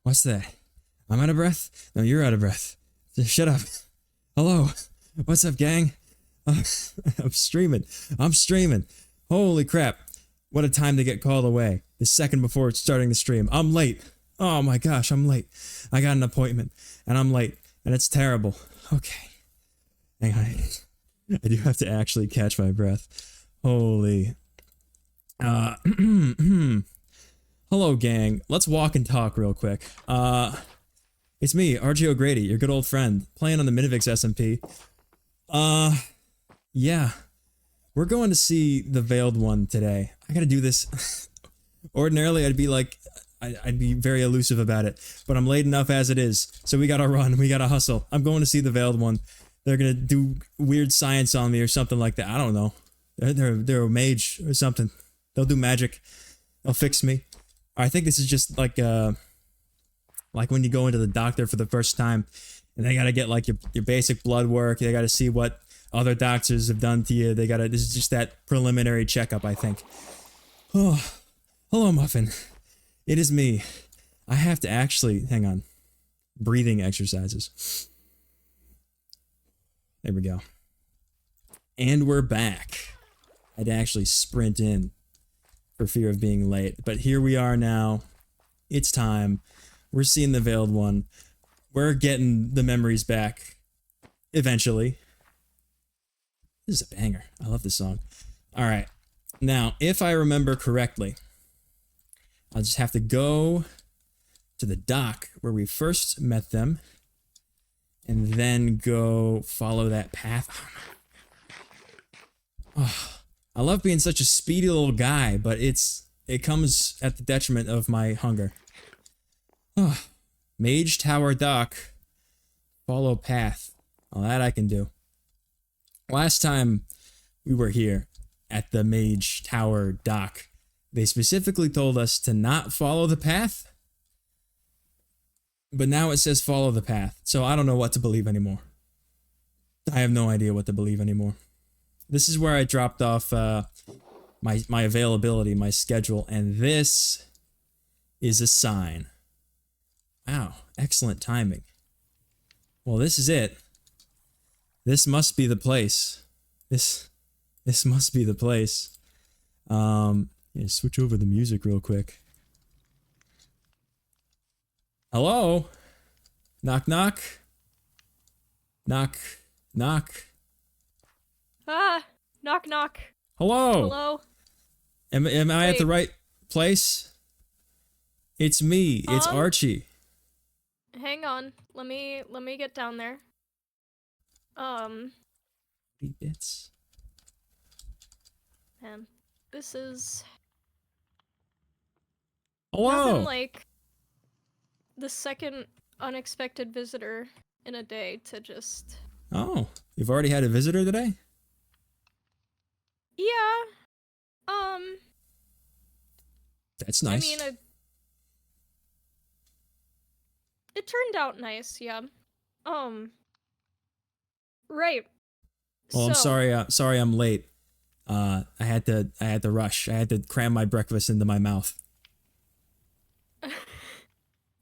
What's that? I'm out of breath? No, you're out of breath. Shut up. Hello. What's up, gang? I'm streaming. I'm streaming. Holy crap. What a time to get called away. The second before it's starting the stream. I'm late. Oh my gosh, I'm late. I got an appointment, and I'm late, and it's terrible. Okay. Hang on. I do have to actually catch my breath. Holy. Hello, gang. Let's walk and talk real quick. It's me, ArchieOGrady, your good old friend, playing on the Minivix SMP. Yeah. We're going to see the Veiled One today. I gotta do this. Ordinarily, I'd be like, I'd be very elusive about it, but I'm late enough as it is, so we gotta run, we gotta hustle. I'm going to see the Veiled One. They're gonna do weird science on me or something like that. I don't know. They're a mage or something. They'll do magic. They'll fix me. I think this is just like when you go into the doctor for the first time, and they gotta get like your basic blood work. They gotta see what other doctors have done to you. This is just that preliminary checkup, I think. Oh, hello, Muffin. It is me. I have to actually, hang on. Breathing exercises. There we go. And we're back. I had to actually sprint in for fear of being late. But here we are now. It's time. We're seeing the Veiled One. We're getting the memories back. Eventually. This is a banger. I love this song. Alright. Now, if I remember correctly, I'll just have to go to the dock where we first met them, and then go follow that path. Oh, I love being such a speedy little guy, but it comes at the detriment of my hunger. Oh, Mage Tower Dock. Follow path. Well, that I can do. Last time we were here at the Mage Tower Dock, they specifically told us to not follow the path, but now it says follow the path, so I don't know what to believe anymore. I have no idea what to believe anymore. This is where I dropped off my availability, my schedule, and this is a sign. Wow, excellent timing. Well, this is it. This must be the place. This must be the place. Yeah, switch over the music real quick. Hello? Knock, knock. Knock, knock. Ah, knock, knock. Hello? Hello? Am I at the right place? It's me. It's Archie. Hang on. Let me get down there. Bits. Man, this is Hello? nothing like the second unexpected visitor in a day to just... Oh, you've already had a visitor today? Yeah. That's nice. I mean, it turned out nice, yeah. Right. Well, I'm sorry I'm late. I had to rush. I had to cram my breakfast into my mouth.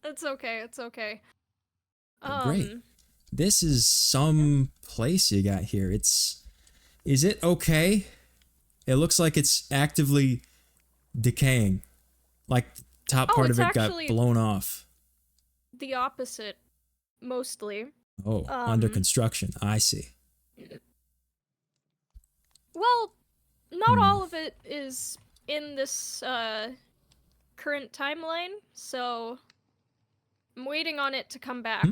It's okay, it's okay. Great. This is some place you got here. Is it okay? It looks like it's actively decaying. Like the top part of it got blown off. The opposite, mostly. Oh, under construction. I see. Well, not all of it is in this current timeline, so I'm waiting on it to come back.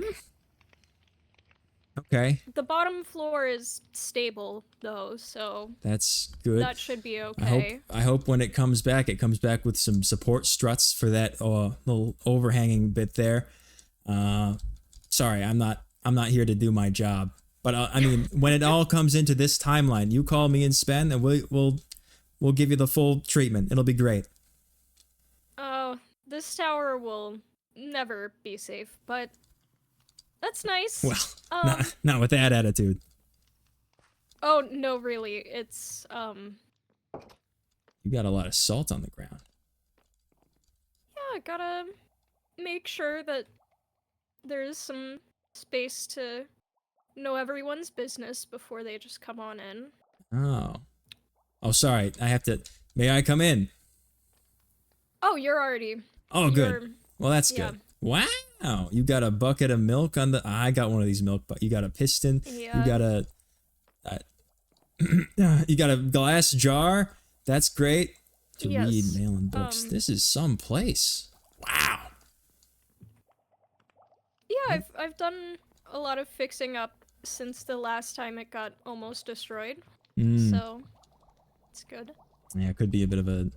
Okay. The bottom floor is stable, though, so that's good. That should be okay. I hope when it comes back with some support struts for that little overhanging bit there. Sorry, I'm not here to do my job. But I mean, when it all comes into this timeline, you call me and Spen, and we'll give you the full treatment. It'll be great. Oh, this tower will never be safe, but that's nice. Well, not with that attitude. Oh, no, really. It's, You got a lot of salt on the ground. Yeah, gotta make sure that there's some space to know everyone's business before they just come on in. Oh. Oh, sorry. I have to. May I come in? Oh, you're already. Oh, good. You're, Well, that's yeah. good. Wow. You got a bucket of milk on the. I got one of these milk, but you got a piston. Yeah. You got a. You got a glass jar. That's great. To Yes. read mail and books. This is some place. Wow. Yeah, I've done a lot of fixing up since the last time it got almost destroyed. So it's good. Yeah, it could be a bit of a,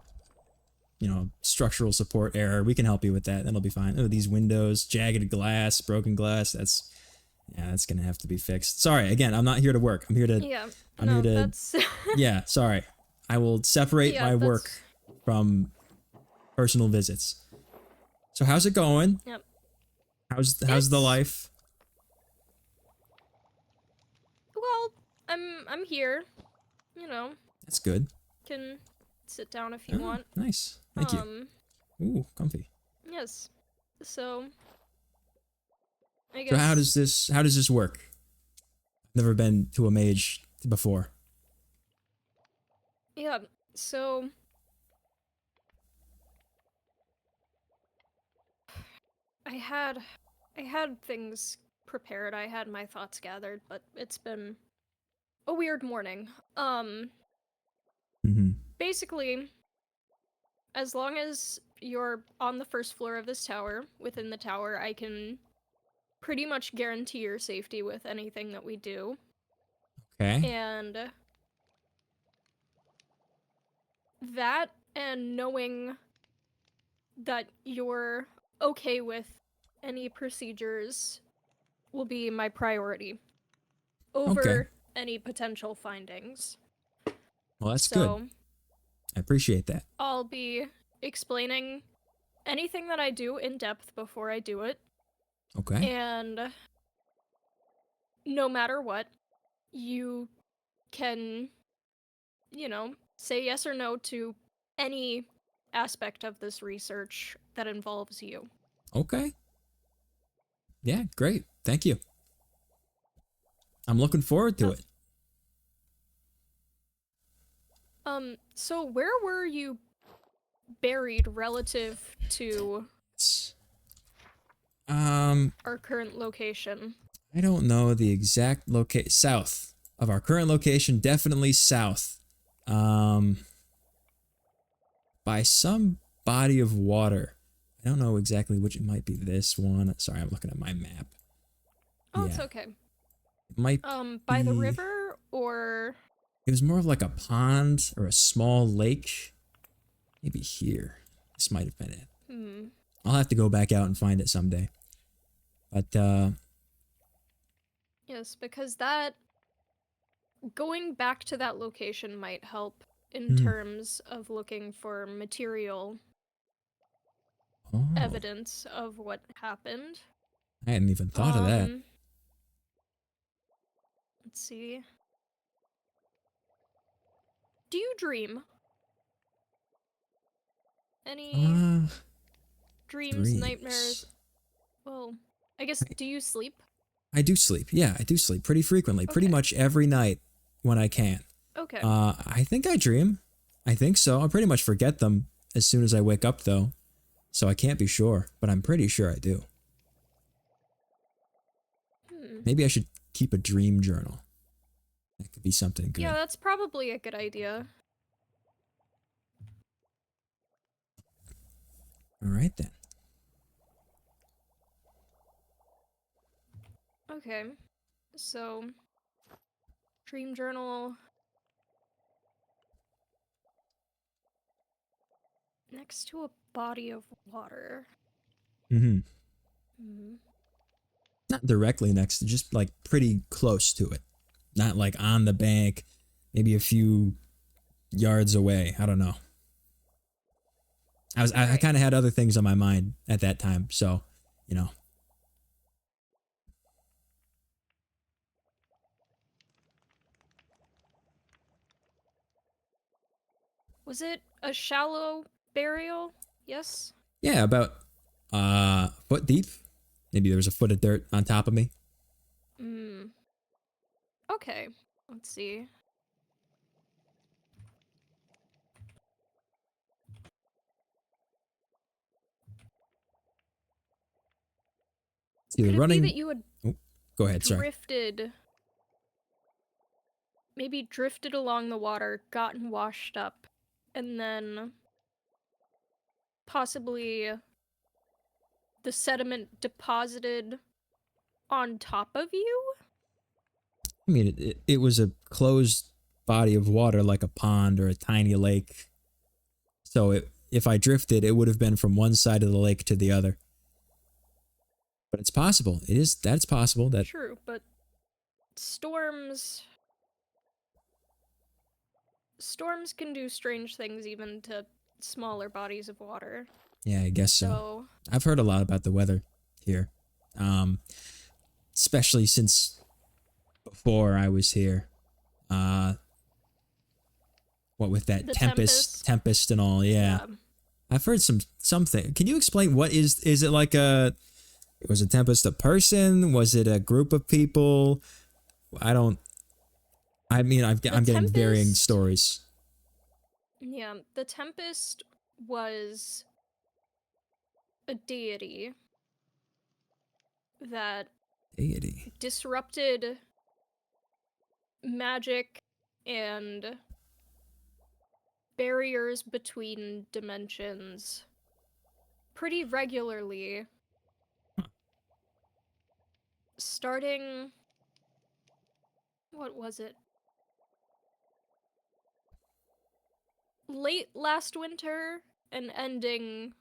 structural support error. We can help you with that. That'll be fine. Oh, these windows, jagged glass, broken glass. That's gonna have to be fixed. Sorry, again, I'm not here to work. I'm here to. Yeah. I'm no, here to. That's. Yeah, sorry. I will separate my work from personal visits. So how's it going? Yep. How's the life? Well, I'm here. You know. That's good. Can sit down if you want. Nice. Thank you. Ooh, comfy. Yes. So I guess. So how does this work? Never been to a mage before. Yeah. So I had things prepared. I had my thoughts gathered, but it's been a weird morning. Basically, as long as you're on the first floor of this tower, within the tower, I can pretty much guarantee your safety with anything that we do. Okay. And that, and knowing that you're okay with any procedures will be my priority over any potential findings. Well, that's good. I appreciate that. I'll be explaining anything that I do in depth before I do it. Okay. And no matter what, you can, say yes or no to any aspect of this research that involves you. Okay. Yeah, great. Thank you. I'm looking forward to it. So where were you buried relative to our current location? I don't know the exact location. South of our current location, definitely south. By some body of water. I don't know exactly which. It might be this one. Sorry, I'm looking at my map. Oh, yeah. It's okay. It might by the river, or it was more of like a pond or a small lake. Maybe here. This might have been it. I'll have to go back out and find it someday. But yes, because that going back to that location might help in terms of looking for material evidence of what happened. I hadn't even thought of that. Let's see. Do you dream? Any dreams, nightmares? Well, I guess, do you sleep? I do sleep. Yeah, I do sleep pretty frequently. Pretty much every night when I can. Okay. I think I dream. I think so. I pretty much forget them as soon as I wake up, though. So I can't be sure, but I'm pretty sure I do. Maybe I should keep a dream journal. That could be something good. Yeah, that's probably a good idea. All right, then. Okay. So, dream journal. Next to a body of water. Not directly next to, just like pretty close to it. Not like on the bank, maybe a few yards away. I don't know. I kind of had other things on my mind at that time, so, Was it a shallow burial? Yes? Yeah, about Foot deep. Maybe there was a foot of dirt on top of me. Mm. Okay, let's see. It's either Could it be running. that you had Oh, go ahead. Sorry. drifted, maybe drifted along the water, gotten washed up, and then possibly the sediment deposited on top of you? I mean, it was a closed body of water like a pond or a tiny lake. So if I drifted, it would have been from one side of the lake to the other. But it's possible. That's possible. That True, but storms can do strange things even to smaller bodies of water. yeah, I guess so. So I've heard a lot about the weather here, especially since before I was here. What with that the tempest and all? Yeah, I've heard something. Can you explain what is it like a? Was a tempest a person? Was it a group of people? I don't. I mean, I'm getting varying stories. Yeah, the Tempest was a deity that disrupted magic and barriers between dimensions pretty regularly. Starting, what was it? Late last winter and ending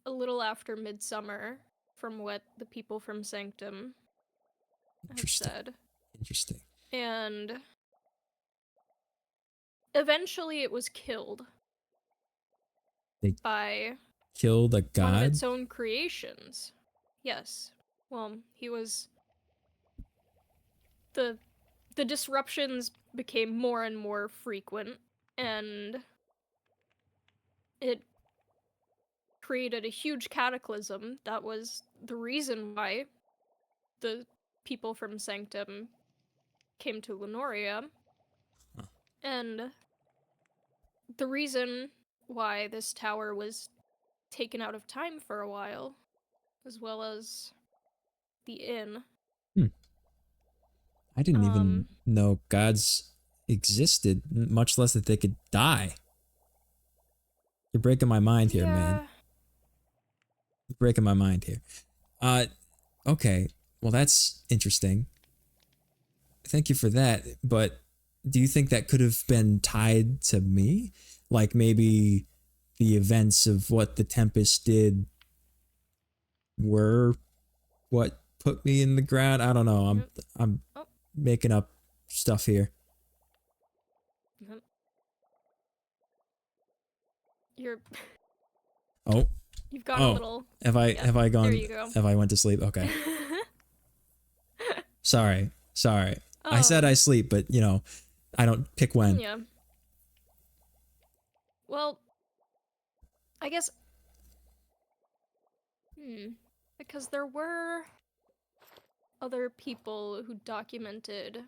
a little after midsummer, from what the people from Sanctum have said. Interesting. And eventually it was killed by killed a god? One of its own creations. Yes. Well, he was... The disruptions became more and more frequent, and it created a huge cataclysm. That was the reason why the people from Sanctum came to Lenoria. Huh. And the reason why this tower was taken out of time for a while, as well as the inn. I didn't even know gods existed, much less that they could die. You're breaking my mind here, man. You're breaking my mind here. Okay. Well, that's interesting. Thank you for that. But do you think that could have been tied to me? Like maybe the events of what the Tempest did were what put me in the ground? I don't know. I'm making up stuff here. You're... Oh. You've gone a little... Have I gone... There you go. Have I went to sleep? Okay. Sorry. I said I sleep, but, you know, I don't pick when. Yeah. Well, I guess... Because there were other people who documented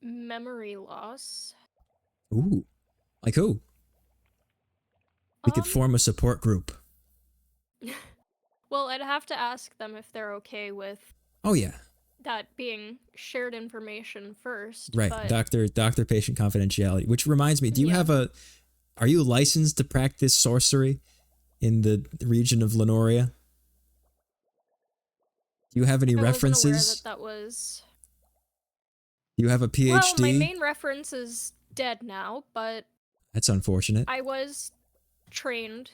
memory loss. Ooh. Like who? We could form a support group. Well, I'd have to ask them if they're okay with... Oh, yeah. That being shared information first. Right. But... Doctor-patient confidentiality. Which reminds me, do you have a... Are you licensed to practice sorcery in the region of Lenoria? Do you have any references? I wasn't aware that was... You have a PhD? Well, my main reference is dead now, but... That's unfortunate. I was trained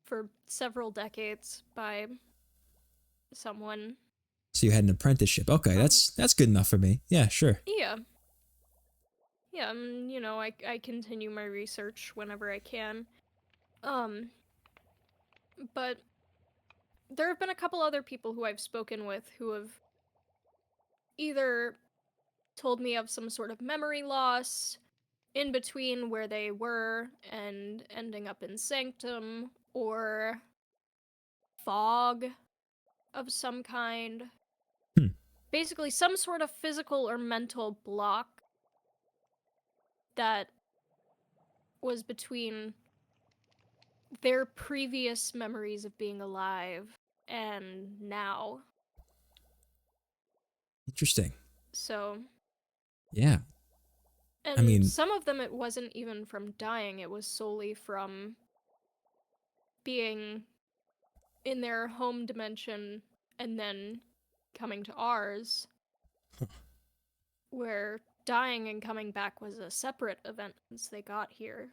for several decades by someone. So you had an apprenticeship. Okay, that's good enough for me. Yeah, sure. Yeah. Yeah, you know, I continue my research whenever I can. But there have been a couple other people who I've spoken with who have either told me of some sort of memory loss in between where they were and ending up in Sanctum or fog of some kind. Basically, some sort of physical or mental block that was between their previous memories of being alive and now. Interesting. So. Yeah. And I mean, some of them it wasn't even from dying, it was solely from being in their home dimension and then coming to ours, where dying and coming back was a separate event once they got here.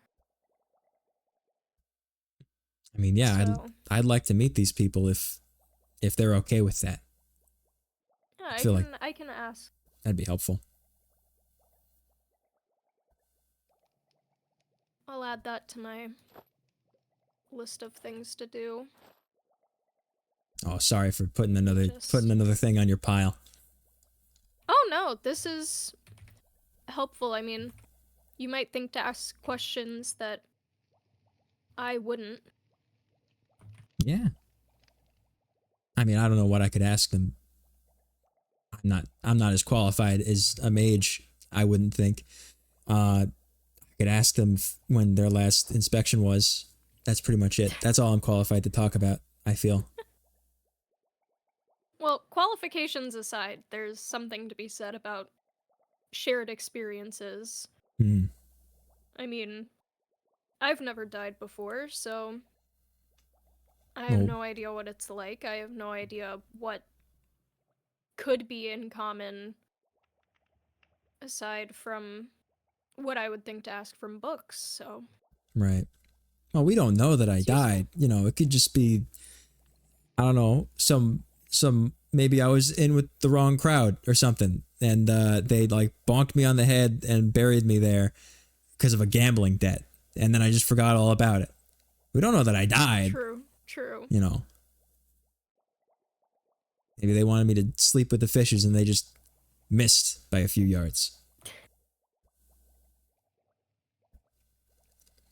I mean, yeah, So, I'd like to meet these people if they're okay with that. yeah, I can ask. That'd be helpful. I'll add that to my list of things to do. Oh, sorry for putting another thing on your pile. Oh no, this is helpful. I mean, you might think to ask questions that I wouldn't. Yeah. I mean, I don't know what I could ask them. I'm not as qualified as a mage, I wouldn't think. I could ask them when their last inspection was. That's pretty much it. That's all I'm qualified to talk about, I feel. Well, qualifications aside, there's something to be said about shared experiences. I mean, I've never died before, so I have no idea what it's like. I have no idea what could be in common aside from what I would think to ask from books, so. Right. Well, we don't know that I died. You know, it could just be, I don't know, some maybe I was in with the wrong crowd or something, and they like bonked me on the head and buried me there because of a gambling debt, and then I just forgot all about it. We don't know that I died. True. You know, maybe they wanted me to sleep with the fishes and they just missed by a few yards.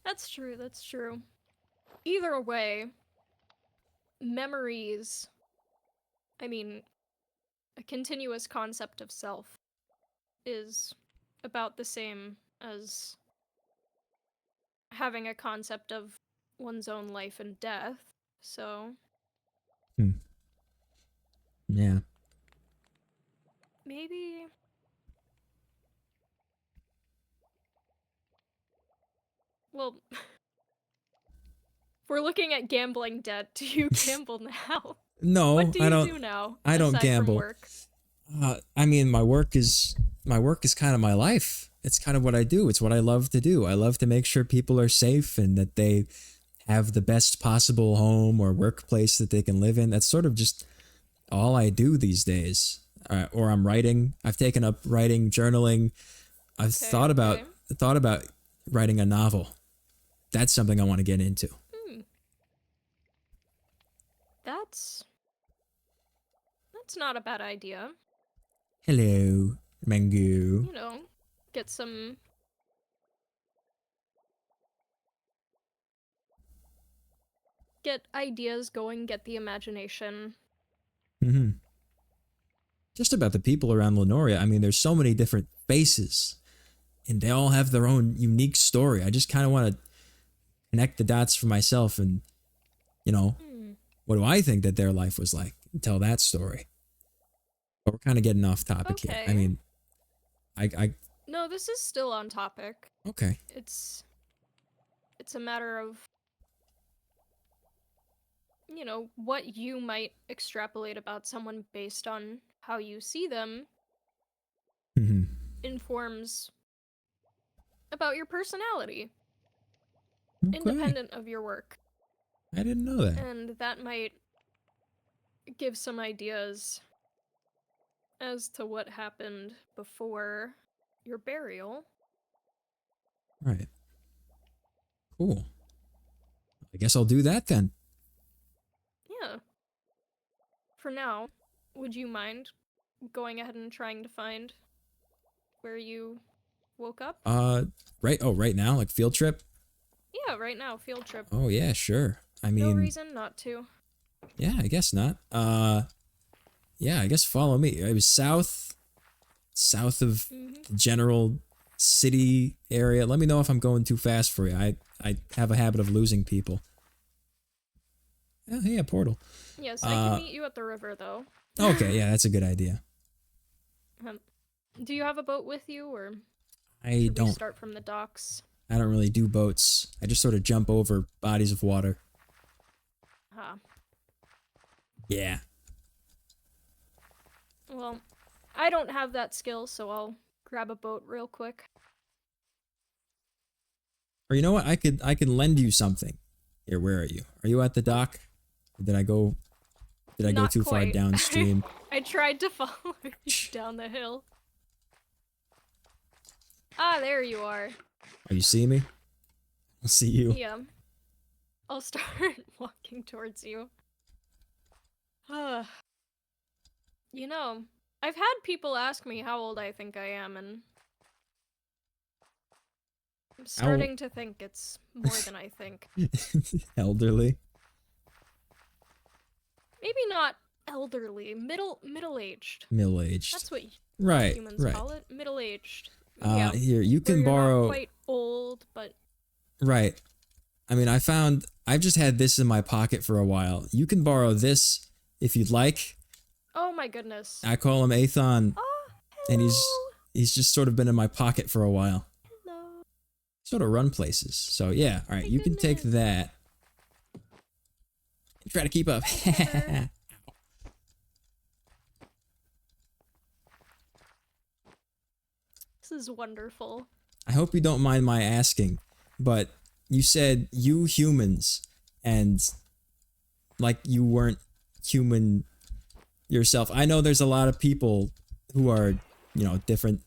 That's true. Either way, memories, I mean, a continuous concept of self is about the same as having a concept of one's own life and death, so. Yeah. Maybe. Well, if we're looking at gambling debt, do you gamble now? No, what do I you don't. do now? I don't gamble. From work? I mean, my work is kind of my life. It's kind of what I do. It's what I love to do. I love to make sure people are safe and that they have the best possible home or workplace that they can live in. That's sort of just all I do these days. Or I'm writing. I've taken up writing, journaling. I've thought about writing a novel. That's something I want to get into. That's not a bad idea. Hello, Mango. You know, get ideas going, get the imagination. Just about the people around Lenoria. I mean, there's so many different faces, and they all have their own unique story. I just kind of want to connect the dots for myself and, you know, what do I think that their life was like? Tell that story. But we're kind of getting off topic here. I mean, I No, this is still on topic. Okay. It's a matter of, you know, what you might extrapolate about someone based on how you see them informs about your personality. Okay. Independent of your work. I didn't know that. And that might give some ideas as to what happened before your burial. Right. Cool. I guess I'll do that then. Yeah. For now, would you mind going ahead and trying to find where you woke up? Right now, like field trip? Yeah, right now, field trip. Oh yeah, sure. I No mean, reason not to. yeah, I guess not. Yeah, I guess follow me. It was south of the general city area. Let me know if I'm going too fast for you. I have a habit of losing people. Oh, hey, a portal. Yes, I can meet you at the river, though. Okay, yeah, that's a good idea. Do you have a boat with you, or I should we don't. start from the docks? I don't really do boats. I just sort of jump over bodies of water. Huh. Yeah. Well, I don't have that skill, so I'll grab a boat real quick. Or you know what? I can lend you something. Here, where are you? Are you at the dock? Or did I go Not too far quite. downstream? I tried to follow you down the hill. Ah, there you are. Oh, you see me? I'll see you. Yeah. I'll start walking towards you. You know, I've had people ask me how old I think I am, and I'm starting to think it's more than I think. Elderly. Maybe not elderly, middle-aged. Middle-aged. That's what Right, humans right. call it, middle-aged. Yeah. Here, you Where can you're borrow... not quite old, but... Right. I mean, I've just had this in my pocket for a while. You can borrow this if you'd like. Oh my goodness. I call him Athon, Oh, and hello. he's just sort of been in my pocket for a while. Hello. Sort of run places. So yeah, all right, you can take that. Try to keep up. This is wonderful. I hope you don't mind my asking, but you said you humans, and like you weren't human yourself. I know there's a lot of people who are, you know, different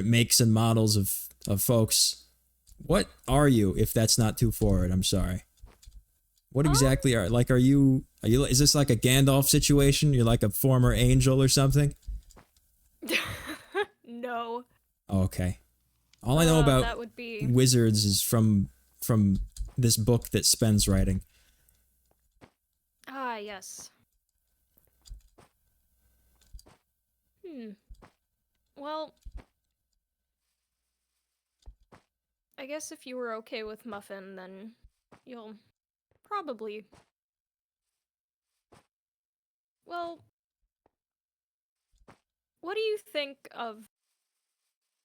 makes and models of folks. What are you, if that's not too forward? I'm sorry. What exactly are you is this like a Gandalf situation? You're like a former angel or something? No. Oh, okay. All I know about that would be... wizards is from this book that Spen's writing. Ah, yes. Well, I guess if you were okay with Muffin, then you'll probably... Well, what do you think of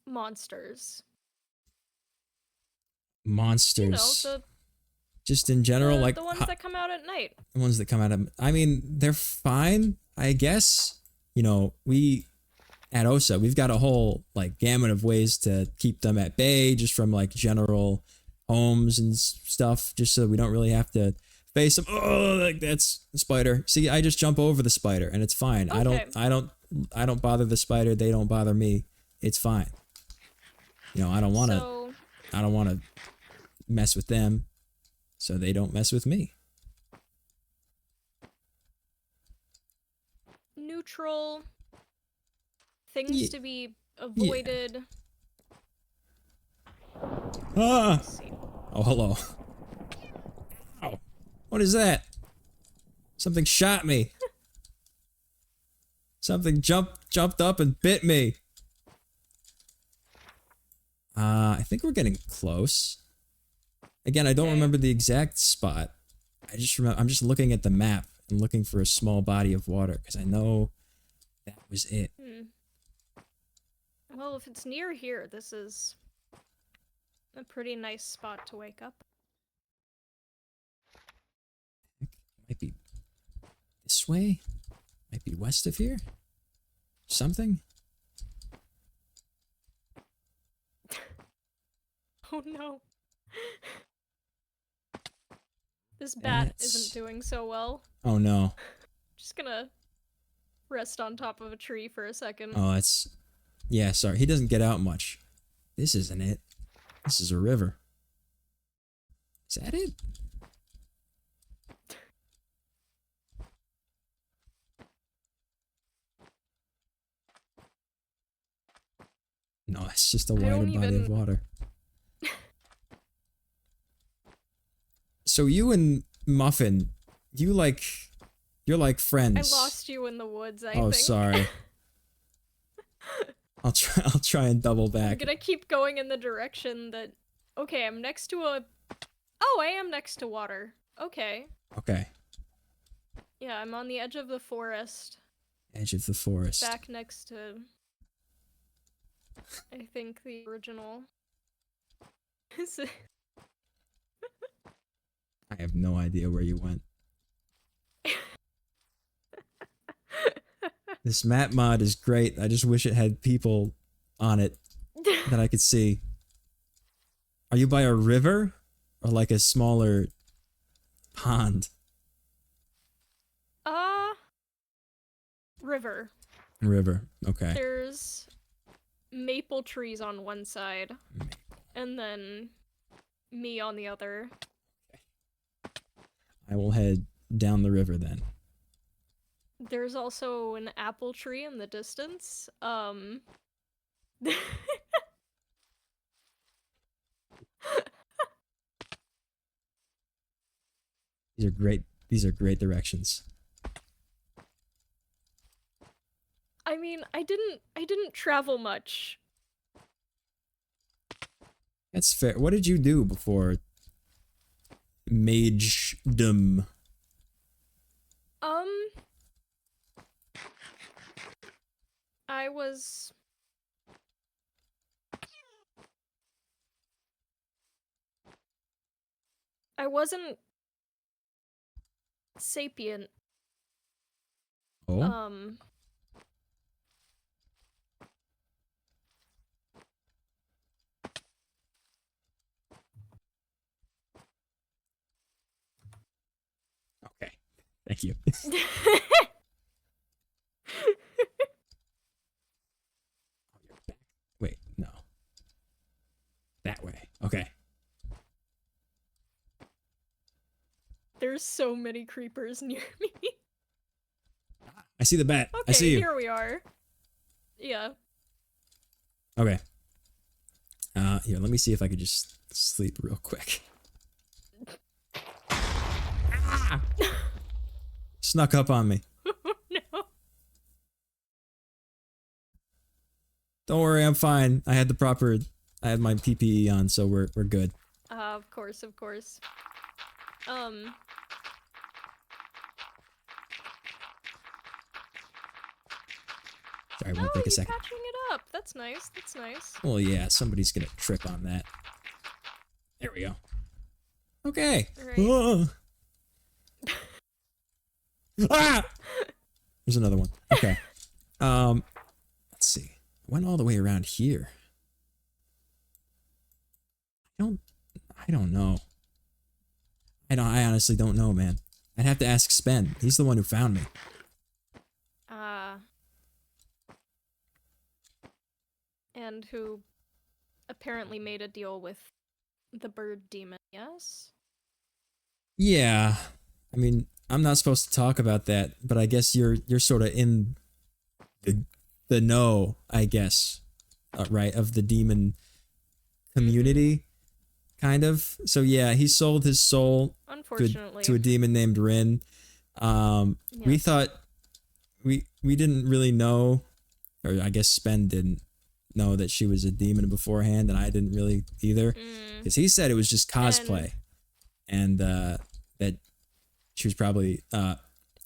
monsters? Monsters. You know, just in general, like the ones that come out at night. The ones that come out of... I mean, they're fine, I guess. You know, at OSA, we've got a whole, like, gamut of ways to keep them at bay, just from, like, general homes and stuff, just so we don't really have to face them. Oh, like, that's a spider. See, I just jump over the spider, and it's fine. Okay. I don't bother the spider, they don't bother me. It's fine. You know, I don't want to mess with them, so they don't mess with me. Neutral... Things to be avoided. Yeah. Ah! Oh, hello. Ow. What is that? Something shot me. Something jumped up and bit me. I think we're getting close. Again, I don't remember the exact spot. I'm just looking at the map and looking for a small body of water, because I know that was it. Well, if it's near here, this is a pretty nice spot to wake up. Might be this way. Might be west of here. Something. Oh no. This bat isn't doing so well. Oh no. Just gonna rest on top of a tree for a second. Oh, that's... Yeah, sorry. He doesn't get out much. This isn't it. This is a river. Is that it? No, it's just a wider body of water. So you and Muffin, you're like I friends. lost you in the woods, I Oh, think. sorry. I'll try and double I'm back. gonna keep going in the direction that... Okay, I'm next to a... Oh, I am next to water. Okay. Okay. Yeah, I'm on the edge of the forest. Edge of the forest. Back next to... I think the original... I have no idea where you went. This map mod is great. I just wish it had people on it that I could see. Are you by a river? Or like a smaller pond? River. River. Okay. There's maple trees on one side. And then me on the other. I will head down the river then. There's also an apple tree in the distance. These are great. These are great directions. I mean, I didn't travel much. That's fair. What did you do before magedom? I wasn't sapient. Oh? Okay. Thank you. Wait, no. That way. Okay. There's so many creepers near me. I see the bat. Okay, I see you. Here we are. Yeah. Okay. Here, let me see if I could just sleep real quick. Ah! Snuck up on me. No. Don't worry, I'm fine. I had my PPE on, so we're good. Of course, of course. Sorry, won't take a second. Patching it up. That's nice. That's nice. Well, yeah, somebody's gonna trip on that. There we go. Okay. Right. Oh. Ah! There's another one. Okay. Let's see. Went all the way around here. I don't know. I honestly don't know, man. I'd have to ask Spen. He's the one who found me. And who apparently made a deal with the bird demon, yes? Yeah. I mean, I'm not supposed to talk about that, but I guess you're sort of in the know, I guess. Right, of the demon community, kind of. So yeah, he sold his soul to a demon named Rin. Yes. We thought we didn't really know, or I guess Spen didn't know that she was a demon beforehand, and I didn't really either, because he said it was just cosplay, and that she was probably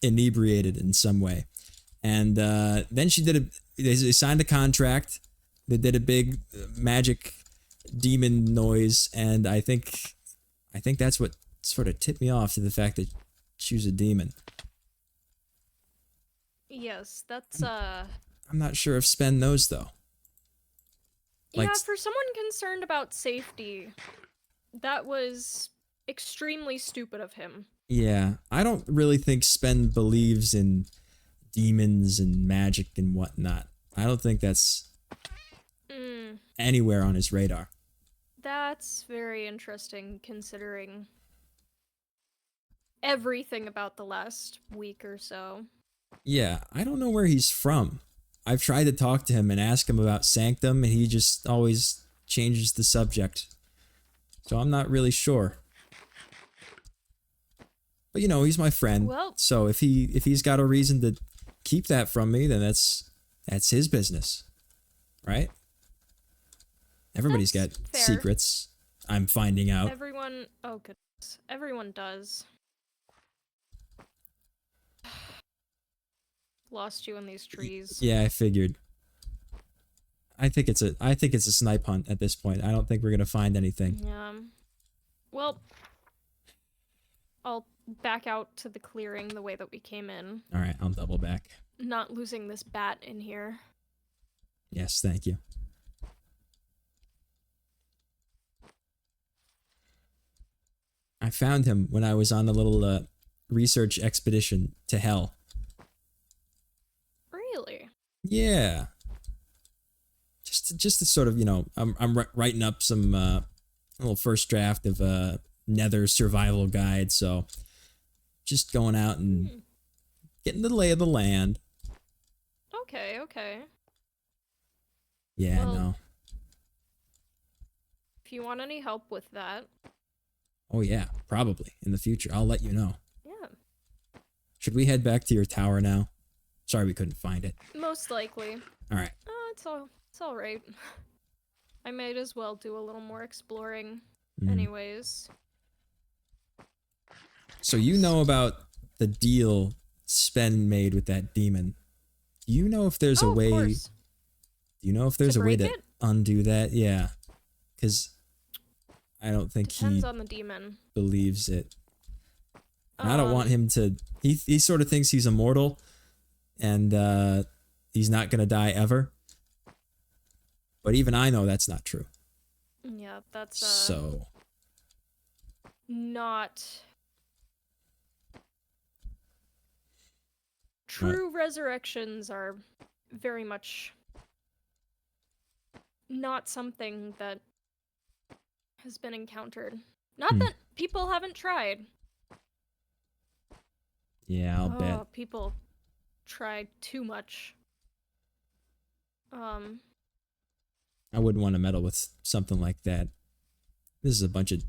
inebriated in some way. And then they signed a contract. They did a big magic demon noise, and I think that's what sort of tipped me off to the fact that she was a demon. Yes, that's I'm not sure if Spen knows though. Yeah, for someone concerned about safety, that was extremely stupid of him. Yeah, I don't really think Spen believes in demons and magic and whatnot. I don't think that's anywhere on his radar. That's very interesting, considering everything about the last week or so. Yeah, I don't know where he's from. I've tried to talk to him and ask him about Sanctum, and he just always changes the subject. So I'm not really sure. But you know, he's my friend. Well, So if he's got a reason to keep that from me, then that's his business. Right? Everybody's got that's fair. secrets. I'm finding out. Everyone, oh goodness, everyone does. Lost you in these trees. Yeah, I figured. I think it's a snipe hunt at this point. I don't think we're gonna find anything. Yeah. Well, I'll back out to the clearing the way that we came in. All right, I'll double back. Not losing this bat in here. Yes, thank you. I found him when I was on a little research expedition to hell. Really? Yeah. Just to sort of, you know, I'm writing up some little first draft of a Nether survival guide, so just going out and getting the lay of the land. Okay, okay. Yeah, Well, no. If you want any help with that. Oh yeah, probably in the future. I'll let you know. Yeah. Should we head back to your tower now? Sorry we couldn't find it. Most likely. All right. It's all right. I might as well do a little more exploring anyways. So you know about the deal Spen made with that demon. Do you know if there's a way? Of course. Do you know if there's a way break to it? undo that? Yeah, because I don't think Depends he on the demon. believes it. And I don't want him to. He sort of thinks he's immortal, and he's not gonna die ever. But even I know that's not true. Yeah, that's So not true. Resurrections are very much not something that has been encountered. Not that people haven't tried. yeah, I'll bet. People tried too much. I wouldn't want to meddle with something like that. This is a bunch of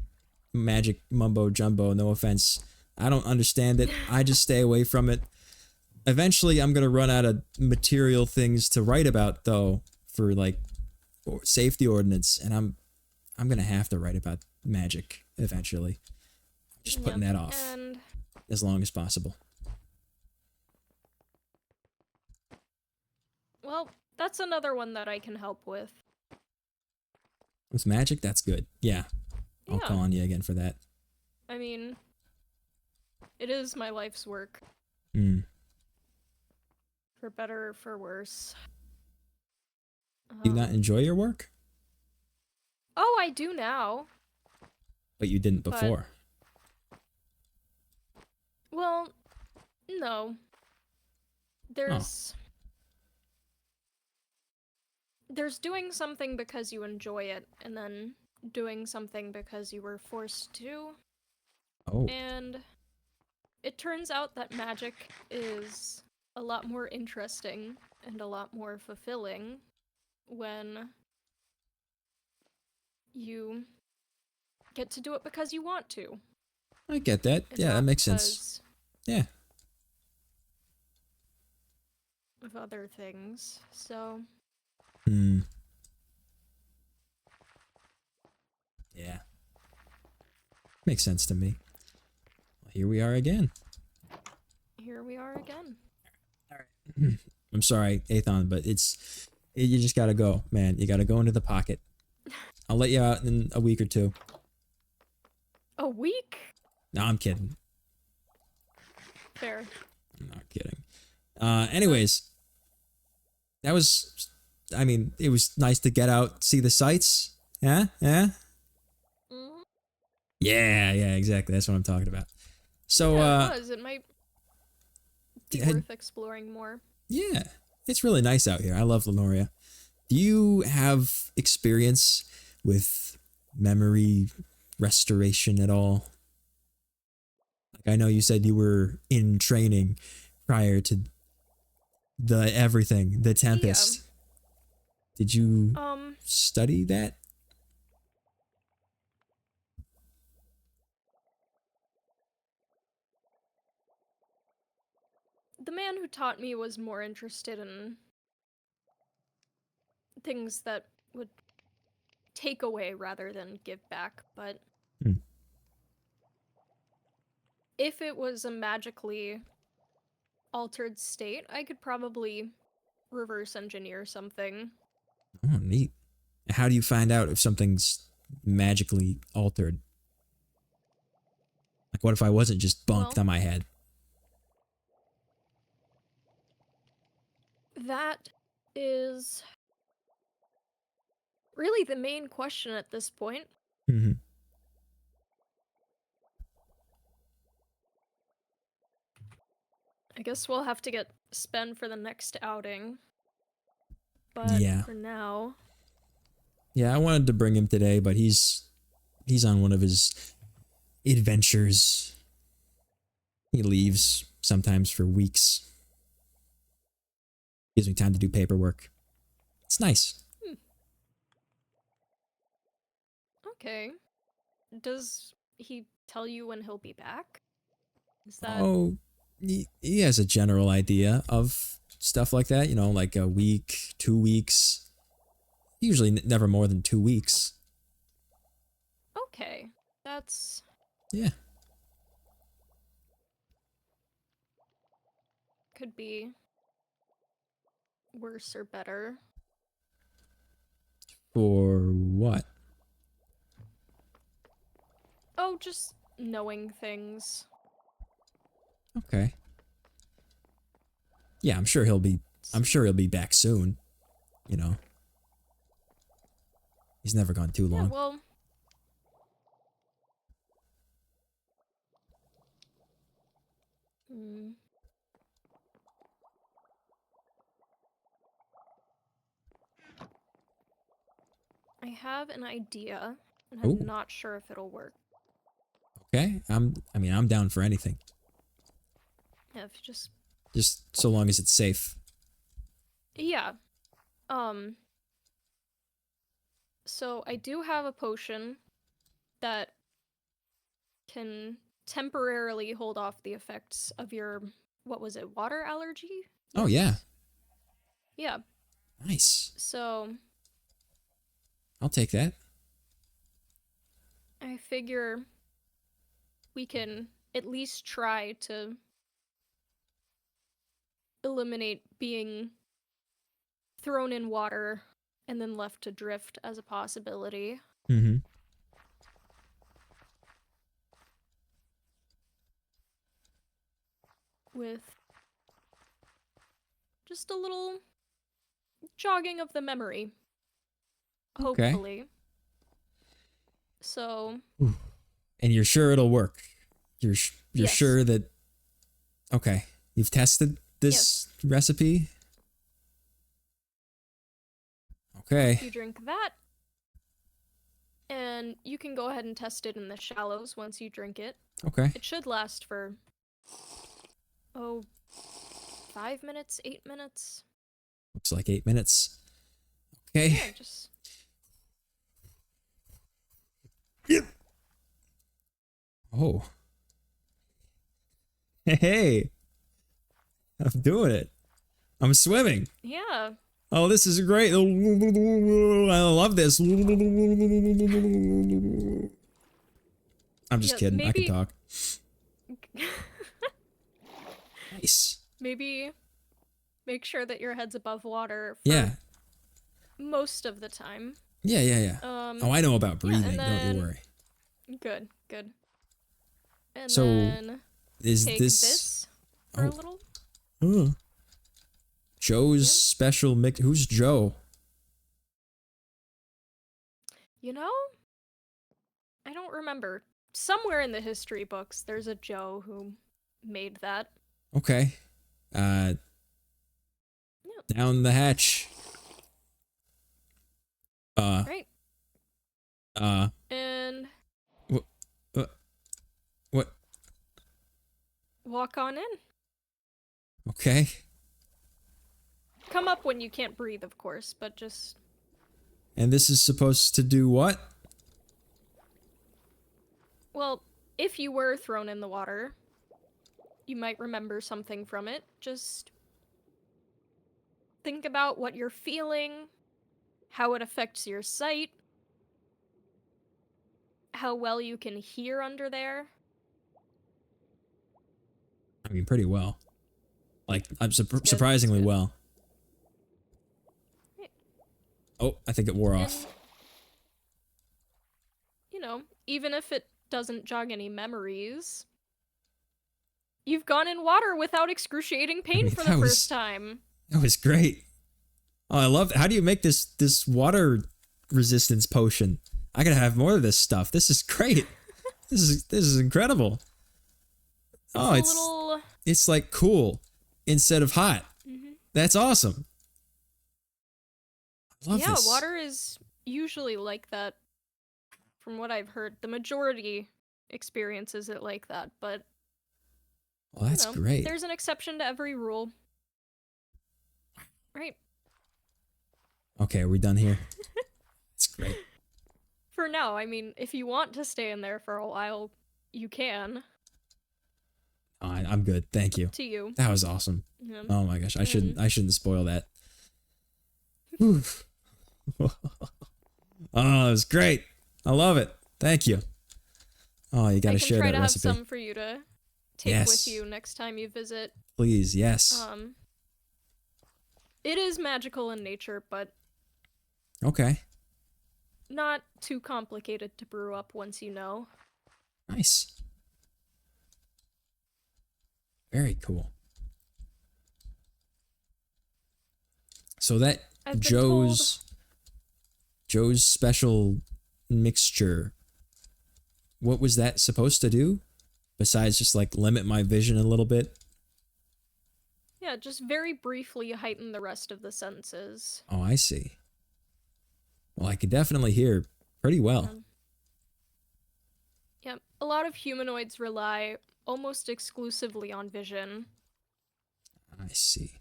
magic mumbo jumbo, no offense. I don't understand it. I just stay away from it. Eventually, I'm going to run out of material things to write about, though, for, like, safety ordnance, and I'm going to have to write about magic eventually. Just putting that off as long as possible. Well, that's another one that I can help with. With magic, that's good. Yeah. I'll call on you again for that. I mean, it is my life's work. For better or for worse. Do you not enjoy your work? Oh, I do now. But you didn't before. Well, no. There's doing something because you enjoy it, and then doing something because you were forced to. Oh. And it turns out that magic is a lot more interesting and a lot more fulfilling when you get to do it because you want to. I get that. Yeah, that makes sense. Yeah. Of other things, so. Yeah. Makes sense to me. Well, here we are again. Here we are again. Alright. I'm sorry, Athon, but you just gotta go, man. You gotta go into the pocket. I'll let you out in a week or two. A week? No, I'm kidding. Fair. I'm not kidding. Anyways, that was, I mean, it was nice to get out, see the sights. Yeah? Yeah? Yeah, exactly. That's what I'm talking about. So, yeah, it might be worth exploring more. Yeah, it's really nice out here. I love Lenoria. Do you have experience with memory restoration at all? Like, I know you said you were in training prior to the Tempest. Yeah. Did you study that? the man who taught me was more interested in things that would take away rather than give back, but if it was a magically altered state, I could probably reverse engineer something. Oh, neat. How do you find out if something's magically altered? Like, what if I wasn't just bunked Well, on my head? that is really the main question at this point. Mm-hmm. I guess we'll have to get Spen for the next outing. But Yeah. for now... Yeah, I wanted to bring him today, but he's on one of his adventures. He leaves sometimes for weeks. Gives me time to do paperwork. It's nice. Okay. Does he tell you when he'll be back? Is that... Oh, he has a general idea of stuff like that, you know, like a week, 2 weeks. Usually never more than 2 weeks. Okay. That's... Yeah. could be worse or better. For what? Oh, just knowing things. Okay. Yeah, I'm sure he'll be back soon. You know. He's never gone too long. Yeah, well... I have an idea, and I'm not sure if it'll work. Okay. I'm down for anything. Yeah, if you Just so long as it's safe. Yeah. So I do have a potion that can temporarily hold off the effects of your, what was it, water allergy? Oh, yeah. Yeah. Nice. So I'll take that. I figure we can at least try to eliminate being thrown in water and then left to drift as a possibility. Mm-hmm. With just a little jogging of the memory. Okay. Hopefully. So... And you're sure it'll work? You're yes. sure that... Okay. You've tested this recipe? Okay. You drink that, and you can go ahead and test it in the shallows once you drink it. Okay. It should last for, 5 minutes, 8 minutes. Looks like 8 minutes. Okay. Yeah, just... Yep. Oh. Hey. I'm doing it. I'm swimming. Yeah. Oh, this is great. I love this. I'm just kidding. I can talk. Nice. Maybe make sure that your head's above water for most of the time. Yeah. Oh, I know about breathing. Don't you worry. Good. And so, then is take this for a little? Joe's special mix. Who's Joe? You know, I don't remember. Somewhere in the history books, there's a Joe who made that. Okay. Down the hatch. Right. And what? Walk on in. Okay. Come up when you can't breathe, of course, but just... And this is supposed to do what? Well, if you were thrown in the water, you might remember something from it. Just think about what you're feeling, how it affects your sight, how well you can hear under there. I mean, pretty well. Like, I'm Good, surprisingly good. well. Right. Oh, I think it wore And, off. you know, even if it doesn't jog any memories, you've gone in water without excruciating I pain mean, for the first time. that was great. Oh, I love. How do you make this water resistance potion? I gotta have more of this stuff. This is great. This is incredible. Oh, it's like cool instead of hot. Mm-hmm. That's awesome. I love this. Water is usually like that. From what I've heard, the majority experiences it like that, but Well, that's great. there's an exception to every rule. Right. Okay, are we done here? It's great. For now, I mean, if you want to stay in there for a while, you can. Oh, I'm good. Thank you. To you. That was awesome. Yeah. Oh my gosh, I shouldn't spoil that. Oh, it was great. I love it. Thank you. Oh, you gotta share that recipe. I can try to have some for you to take with you next time you visit. Please, yes. It is magical in nature, but okay. Not too complicated to brew up once you know. Nice. Very cool. So that Joe's special mixture, what was that supposed to do? Besides just like limit my vision a little bit? Yeah, just very briefly heighten the rest of the senses. Oh, I see. Well, I could definitely hear pretty well. Yep. A lot of humanoids rely almost exclusively on vision. I see.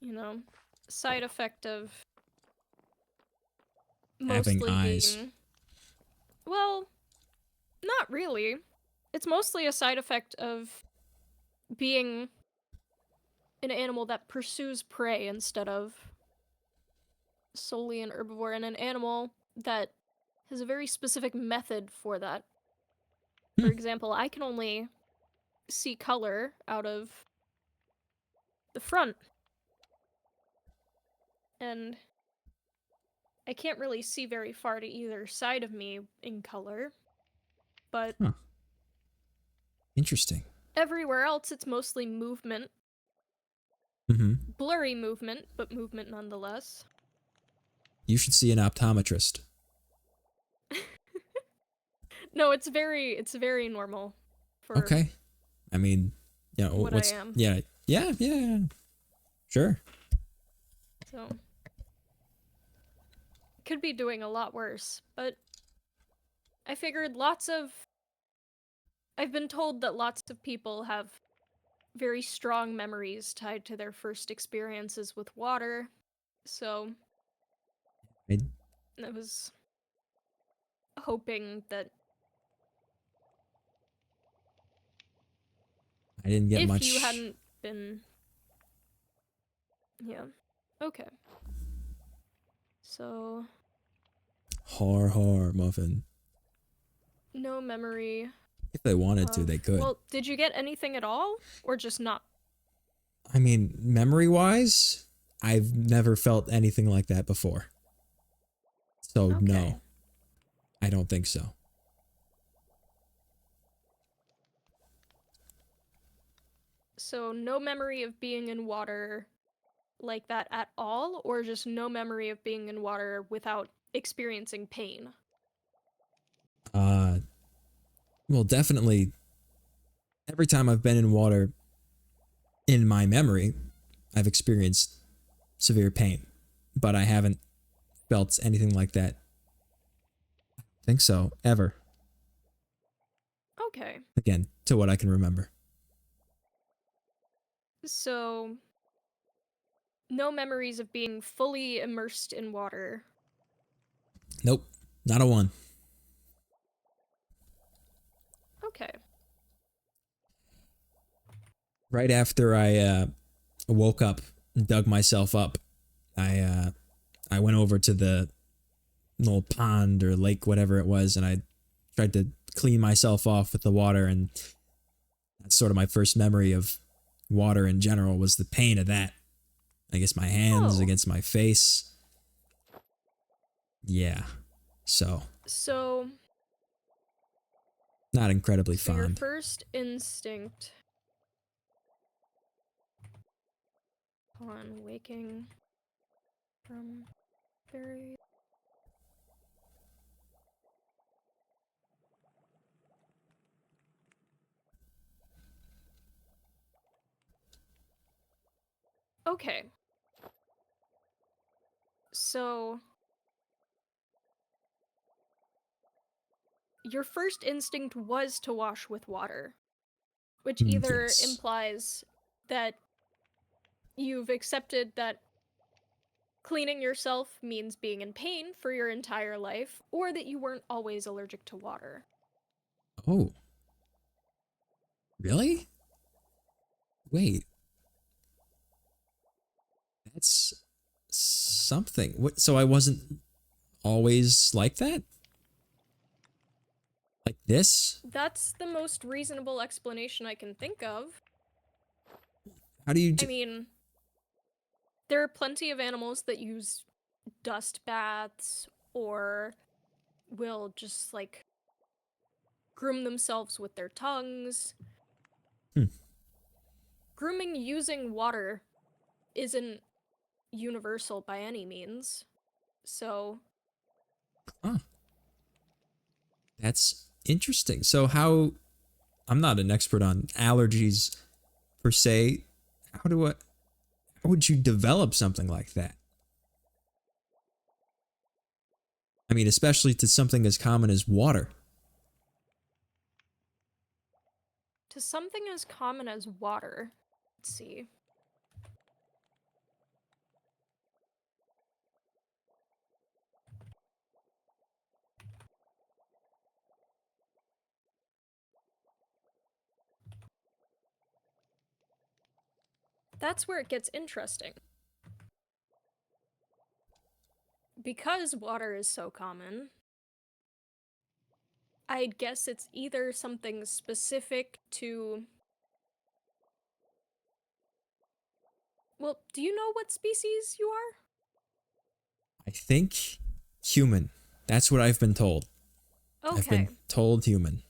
You know, side effect of having mostly eyes. Well, not really. It's mostly a side effect of being an animal that pursues prey instead of solely an herbivore, and an animal that has a very specific method for that. For example, I can only see color out of the front. And I can't really see very far to either side of me in color. But interesting. Everywhere else, it's mostly movement. Blurry movement, but movement nonetheless. You should see an optometrist. No, it's very normal. For okay. I mean, you know, what I am. Yeah. Sure. So, could be doing a lot worse, but I figured I've been told that lots of people have very strong memories tied to their first experiences with water, so I was hoping that I didn't get much. If you hadn't been... Yeah. Okay. So... Har, muffin. No memory. If they wanted to, they could. Well, did you get anything at all? Or just not? I mean, memory-wise, I've never felt anything like that before. So, no. I don't think so. So, no memory of being in water like that at all? Or just no memory of being in water without experiencing pain? Well, definitely, every time I've been in water, in my memory, I've experienced severe pain. But I haven't felt anything like that. I think so, ever. Okay. Again, to what I can remember. So, no memories of being fully immersed in water. Nope, not a one. Okay. right after I woke up and dug myself up, I went over to the little pond or lake, whatever it was, and I tried to clean myself off with the water, and that's sort of my first memory of water in general was the pain of that. I guess my hands Oh. against my face. Yeah. So So not incredibly your fond. first instinct upon waking from very... Okay. So your first instinct was to wash with water, which either Yes. implies that you've accepted that cleaning yourself means being in pain for your entire life, or that you weren't always allergic to water. Oh. Really? Wait. That's something. What? So I wasn't always like that? Like this? That's the most reasonable explanation I can think of. How do you I mean, there are plenty of animals that use dust baths or will just like groom themselves with their tongues. Grooming using water isn't universal by any means. So, Huh. That's interesting. So how I'm not an expert on allergies per se. How would you develop something like that? I mean, especially to something as common as water. to something as common as water, let's see. That's where it gets interesting. Because water is so common, I'd guess it's either something specific to... Well, do you know what species you are? I think human. That's what I've been told. I've Okay. been told human.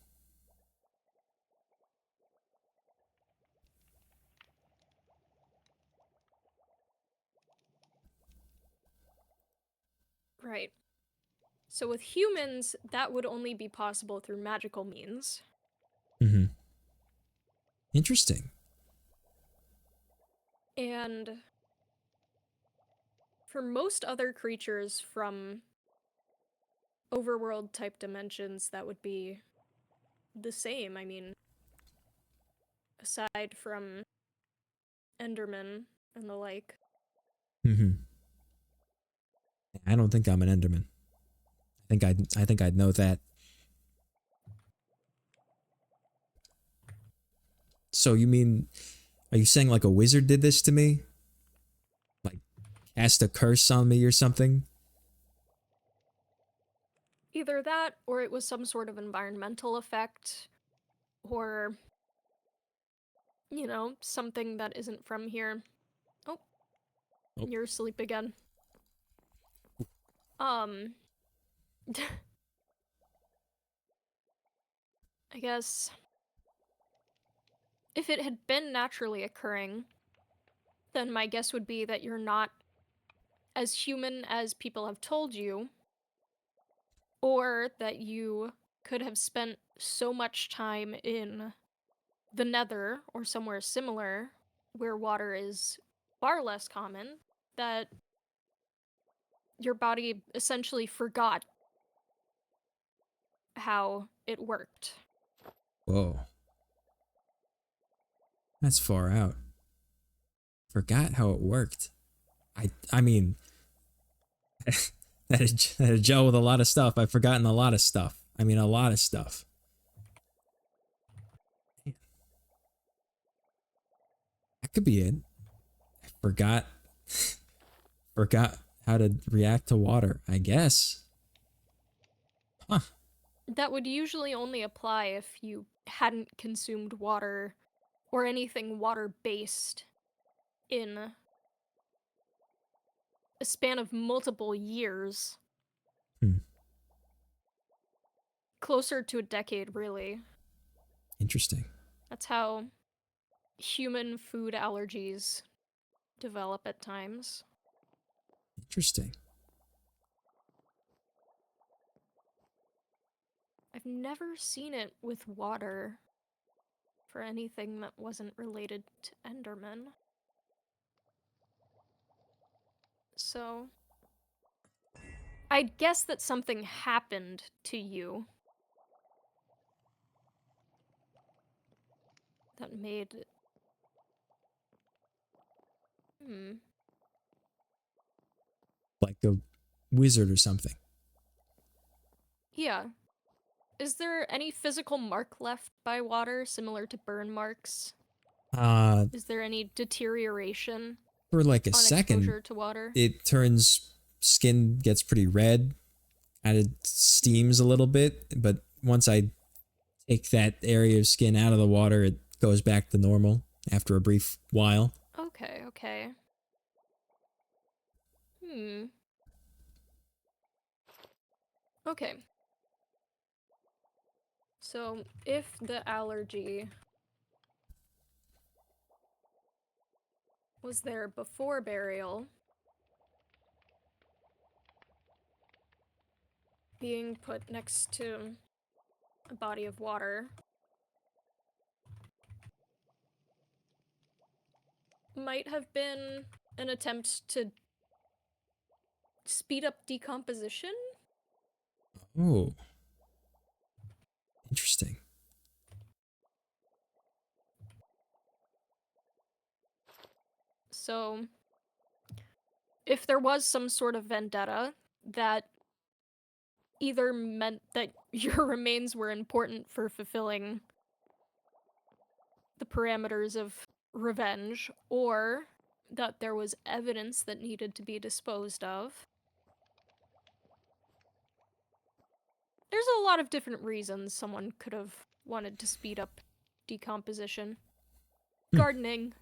Right. So with humans, that would only be possible through magical means. Mm-hmm. Interesting. And for most other creatures from overworld type dimensions, that would be the same. I mean, aside from Enderman and the like. Mm-hmm. I don't think I'm an Enderman. I think I'd know that. So you mean, are you saying like a wizard did this to me? Like cast a curse on me or something? Either that, or it was some sort of environmental effect, or, you know, something that isn't from here. Oh, Oh. you're asleep again. I guess if it had been naturally occurring, then my guess would be that you're not as human as people have told you, or that you could have spent so much time in the Nether or somewhere similar where water is far less common that your body essentially forgot how it worked. Whoa. That's far out. Forgot how it worked. I mean, that gel with a lot of stuff. I've forgotten a lot of stuff. I mean, a lot of stuff. could be it. I forgot forgot how to react to water, I guess. Huh. That would usually only apply if you hadn't consumed water or anything water-based in a span of multiple years. Hmm. Closer to a decade, really. Interesting. That's how human food allergies develop at times. Interesting. I've never seen it with water for anything that wasn't related to Enderman. So, I'd guess that something happened to you that made it. Like a wizard or something. Yeah. Is there any physical mark left by water similar to burn marks? Is there any deterioration For like a on second, exposure to water? it turns, skin gets pretty red, and it steams a little bit, but once I take that area of skin out of the water, it goes back to normal after a brief while. Okay, okay. Okay. So, if the allergy was there before burial, being put next to a body of water might have been an attempt to speed up decomposition? Oh. Interesting. So, if there was some sort of vendetta that either meant that your remains were important for fulfilling the parameters of revenge, or that there was evidence that needed to be disposed of. There's a lot of different reasons someone could have wanted to speed up decomposition. Gardening.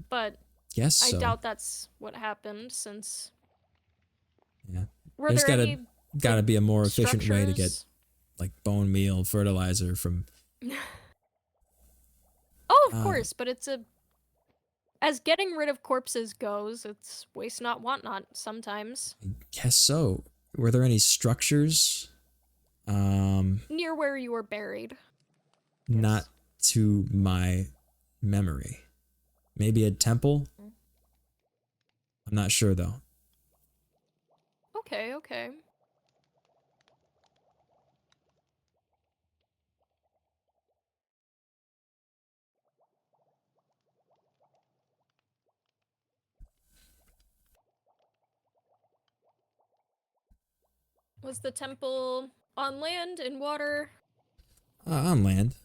But Yes, I so. doubt that's what happened, since... Yeah. Were There's there any gotta be a more efficient way to get structures? like bone meal fertilizer from. Oh, of course, but it's a... As getting rid of corpses goes, it's waste not, want not sometimes. I guess so. Were there any structures? Near where you were buried. Not to my memory. Maybe a temple? I'm not sure though. Okay, okay. Was the temple on land, in water? On land.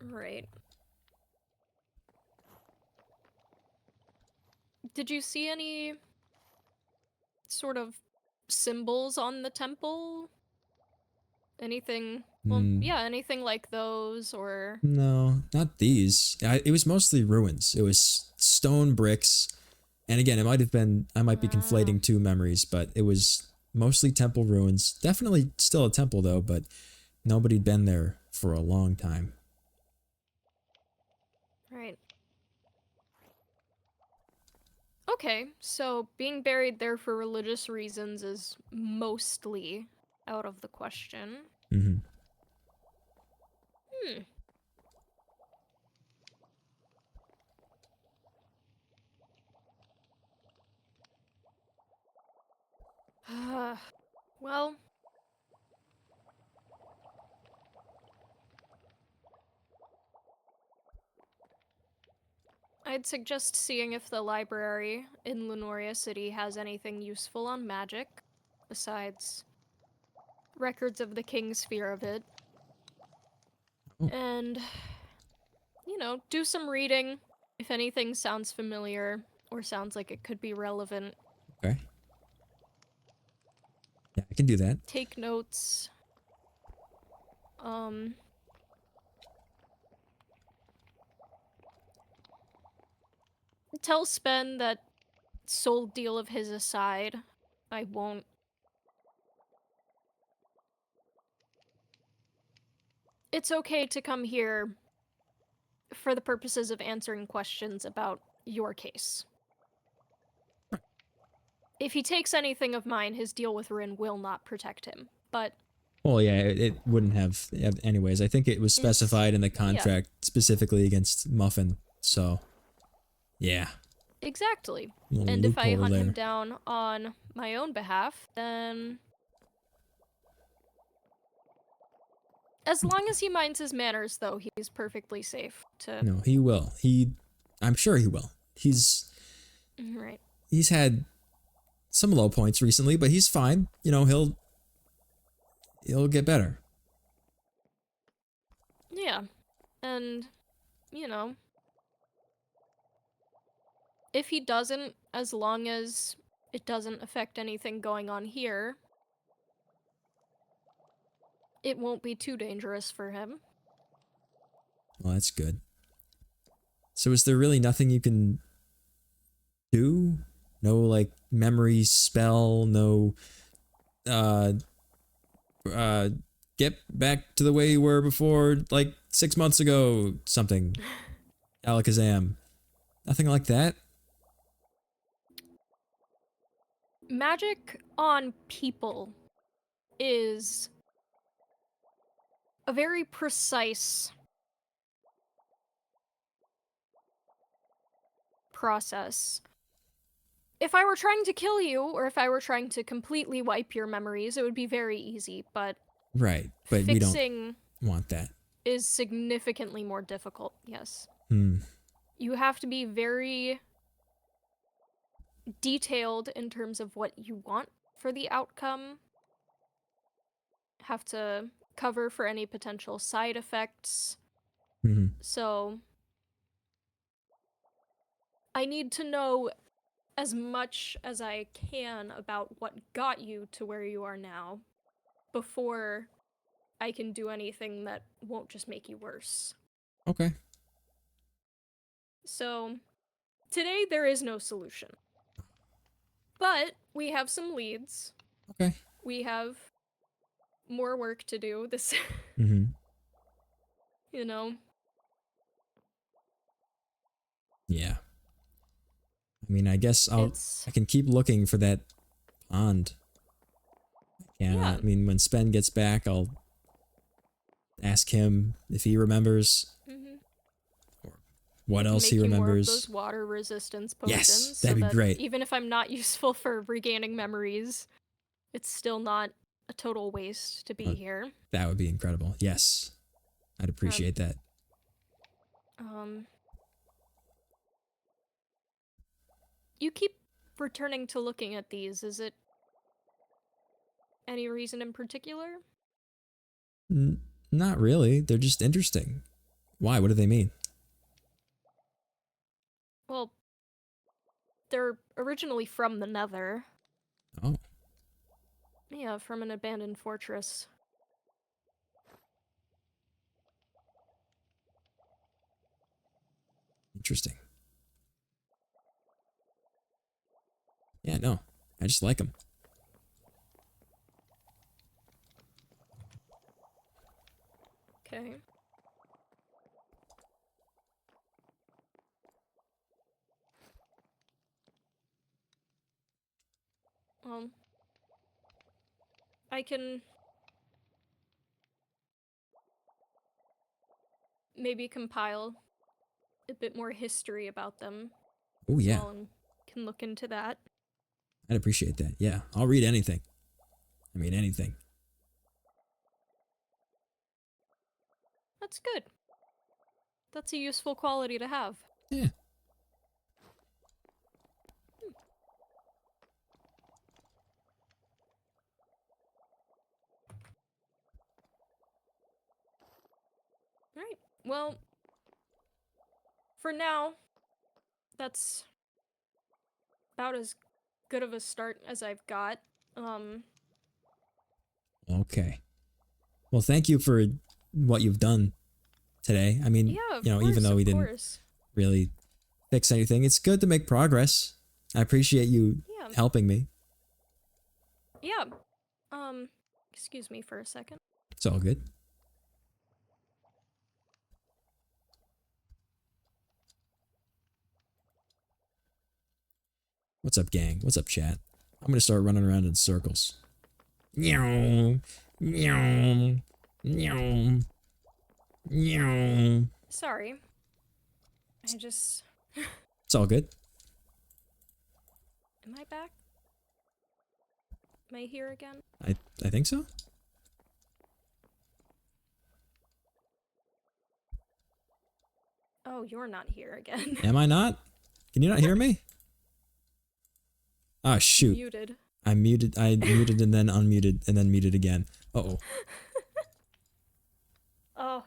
Right. Did you see any sort of symbols on the temple? Anything? Well, yeah, anything like those, or... No, not these. It was mostly ruins. It was stone bricks. And again, it might have been, I might be conflating two memories, but it was mostly temple ruins. Definitely still a temple though, but nobody'd been there for a long time. Right. Okay, so being buried there for religious reasons is mostly out of the question. Mm-hmm. Well... I'd suggest seeing if the library in Lunoria City has anything useful on magic, besides records of the king's fear of it. Oh. and, do some reading if anything sounds familiar or sounds like it could be relevant. Okay. Yeah, I can do that. Take notes. Tell Spen that soul deal of his aside, I won't. It's okay to come here for the purposes of answering questions about your case. If he takes anything of mine, his deal with Rin will not protect him. But Well, yeah, it wouldn't have. Anyways, I think it was specified in the contract specifically against Muffin. So, yeah. exactly. Little And if I loophole hunt him there. down on my own behalf, then as long as he minds his manners, though, he's perfectly safe to. No, he will. I'm sure he will. Right. He's had some low points recently, but he's fine. You know, he'll get better. Yeah. And, if he doesn't, as long as it doesn't affect anything going on here, it won't be too dangerous for him. Well, that's good. So is there really nothing you can do? No, like, memory spell, no, get back to the way you were before, like, 6 months ago, something. Alakazam. Nothing like that? Magic on people is a very precise process. If I were trying to kill you, or if I were trying to completely wipe your memories, it would be very easy, but Right, but we don't want that. Is significantly more difficult, yes. Hmm. You have to be very detailed in terms of what you want for the outcome. Have to cover for any potential side effects. Mm-hmm. So I need to know as much as I can about what got you to where you are now before I can do anything that won't just make you worse. Okay. So today there is no solution. But we have some leads. Okay. We have more work to do. This, Mm-hmm. you know. Yeah. I mean, I guess I can keep looking for that pond. Yeah. I mean, when Spen gets back, I'll ask him if he remembers. Mm-hmm. Or what else he remembers. More of those water resistance potions. Yes, that'd be great. Even if I'm not useful for regaining memories, it's still not a total waste to be here. That would be incredible. Yes. I'd appreciate that. You keep returning to looking at these. Is it any reason in particular? Not really. They're just interesting. Why? What do they mean? Well, they're originally from the Nether. Oh. Yeah, from an abandoned fortress. Interesting. Yeah, no. I just like them. Okay. I can maybe compile a bit more history about them. Oh, yeah. Well, and can look into that. I'd appreciate that. Yeah, I'll read anything. I mean, anything. That's good. That's a useful quality to have. Yeah. Alright, well, for now, that's about as good of a start as I've got. Okay. Well, thank you for what you've done today. I mean, Yeah, of you know, course, even though we of didn't course. really fix anything, it's good to make progress. I appreciate you Yeah, helping me. yeah. Excuse me for a second. It's all good. What's up, gang? What's up, chat? I'm gonna start running around in circles. Meow, meow, meow, meow. Sorry. I just... It's all good. Am I back? Am I here again? I think so. Oh, you're not here again. Am I not? Can you not hear me? Ah, shoot. Muted. I muted and then unmuted and then muted again. Uh-oh. Oh.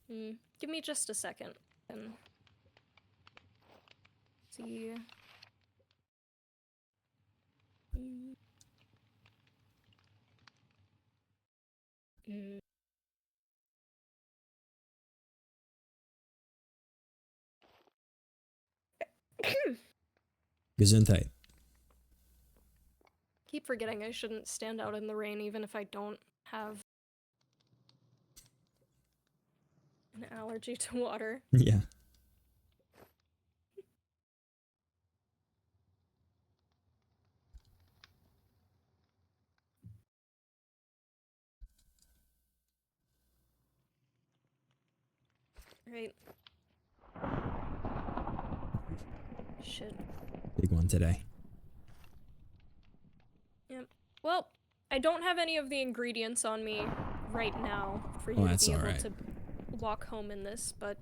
Give me just a second and see. Mm. Mm. Gesundheit. Keep forgetting I shouldn't stand out in the rain even if I don't have an allergy to water. Yeah. Right. Shit. Big one today. Yep. Well, I don't have any of the ingredients on me right now for you to that's be able alright. to walk home in this, but...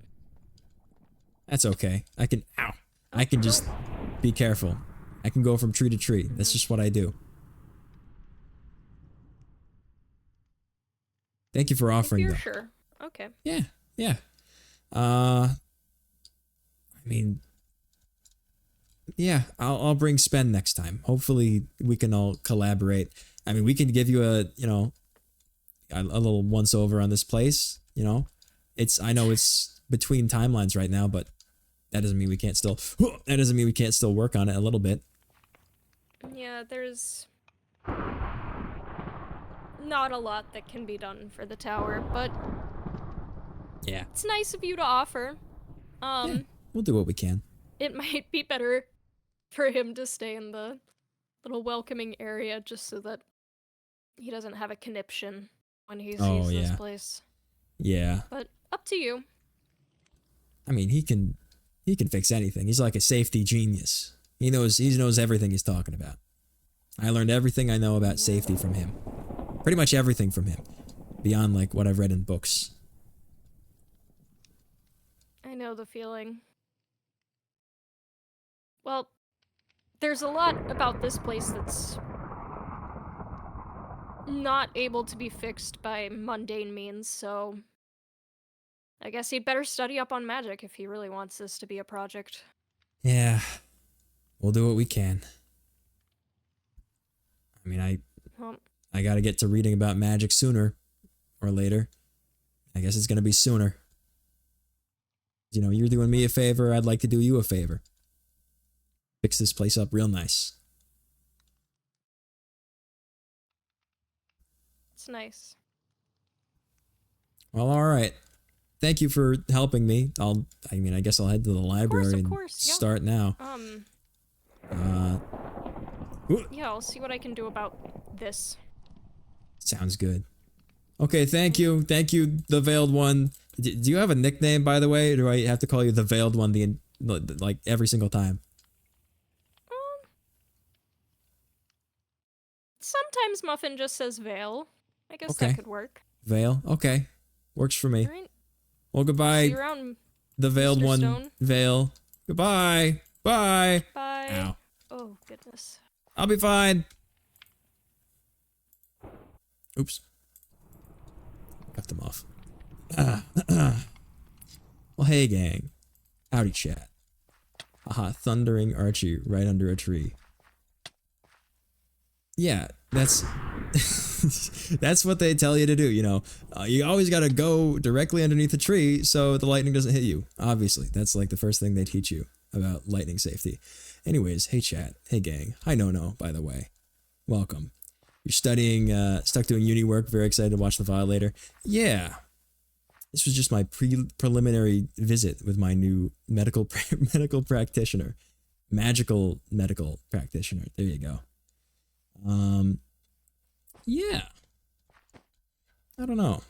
That's okay. I can I can just be careful. I can go from tree to tree. That's just what I do. Thank you for offering, If you're though. sure. Okay. Yeah, yeah. I mean, yeah, I'll bring Spen next time. Hopefully, we can all collaborate. I mean, we can give you a little once over on this place. You know, I know it's between timelines right now, but that doesn't mean we can't still. That doesn't mean we can't still work on it a little bit. Yeah, there's not a lot that can be done for the tower, but Yeah. it's nice of you to offer. Yeah, we'll do what we can. It might be better for him to stay in the little welcoming area just so that he doesn't have a conniption when he sees this place. Yeah. But up to you. I mean, he can fix anything. He's like a safety genius. He knows everything he's talking about. I learned everything I know about safety from him. Pretty much everything from him. Beyond like what I've read in books. I know the feeling. Well, there's a lot about this place that's not able to be fixed by mundane means, so I guess he'd better study up on magic if he really wants this to be a project. Yeah. We'll do what we can. I mean, I gotta get to reading about magic sooner or later. I guess it's gonna be sooner. You know, you're doing me a favor, I'd like to do you a favor. Fix this place up real nice. It's nice. Well, alright. Thank you for helping me. I guess I'll head to the library Of and course, yeah. start now. Yeah, I'll see what I can do about this. Sounds good. Okay, thank you. Thank you, the Veiled One. Do you have a nickname, by the way? Or do I have to call you the Veiled One like every single time? Sometimes Muffin just says Veil. I guess Okay. that could work. Veil? Okay. Works for me. Alright. Well, goodbye. See you around, The Veiled Mr. One. Stone. Veil. Goodbye. Bye. Bye. Ow. Oh, goodness. I'll be fine. Oops. Got them off. Well, hey, gang. Howdy, chat. Haha, thundering Archie right under a tree. Yeah, that's that's what they tell you to do, you know. You always gotta go directly underneath a tree so the lightning doesn't hit you. Obviously, that's like the first thing they teach you about lightning safety. Anyways, hey chat, hey gang. Hi No, by the way. Welcome. You're studying, stuck doing uni work, very excited to watch the file later. Yeah. This was just my preliminary visit with my new medical practitioner. Magical medical practitioner. There you go. Yeah. I don't know.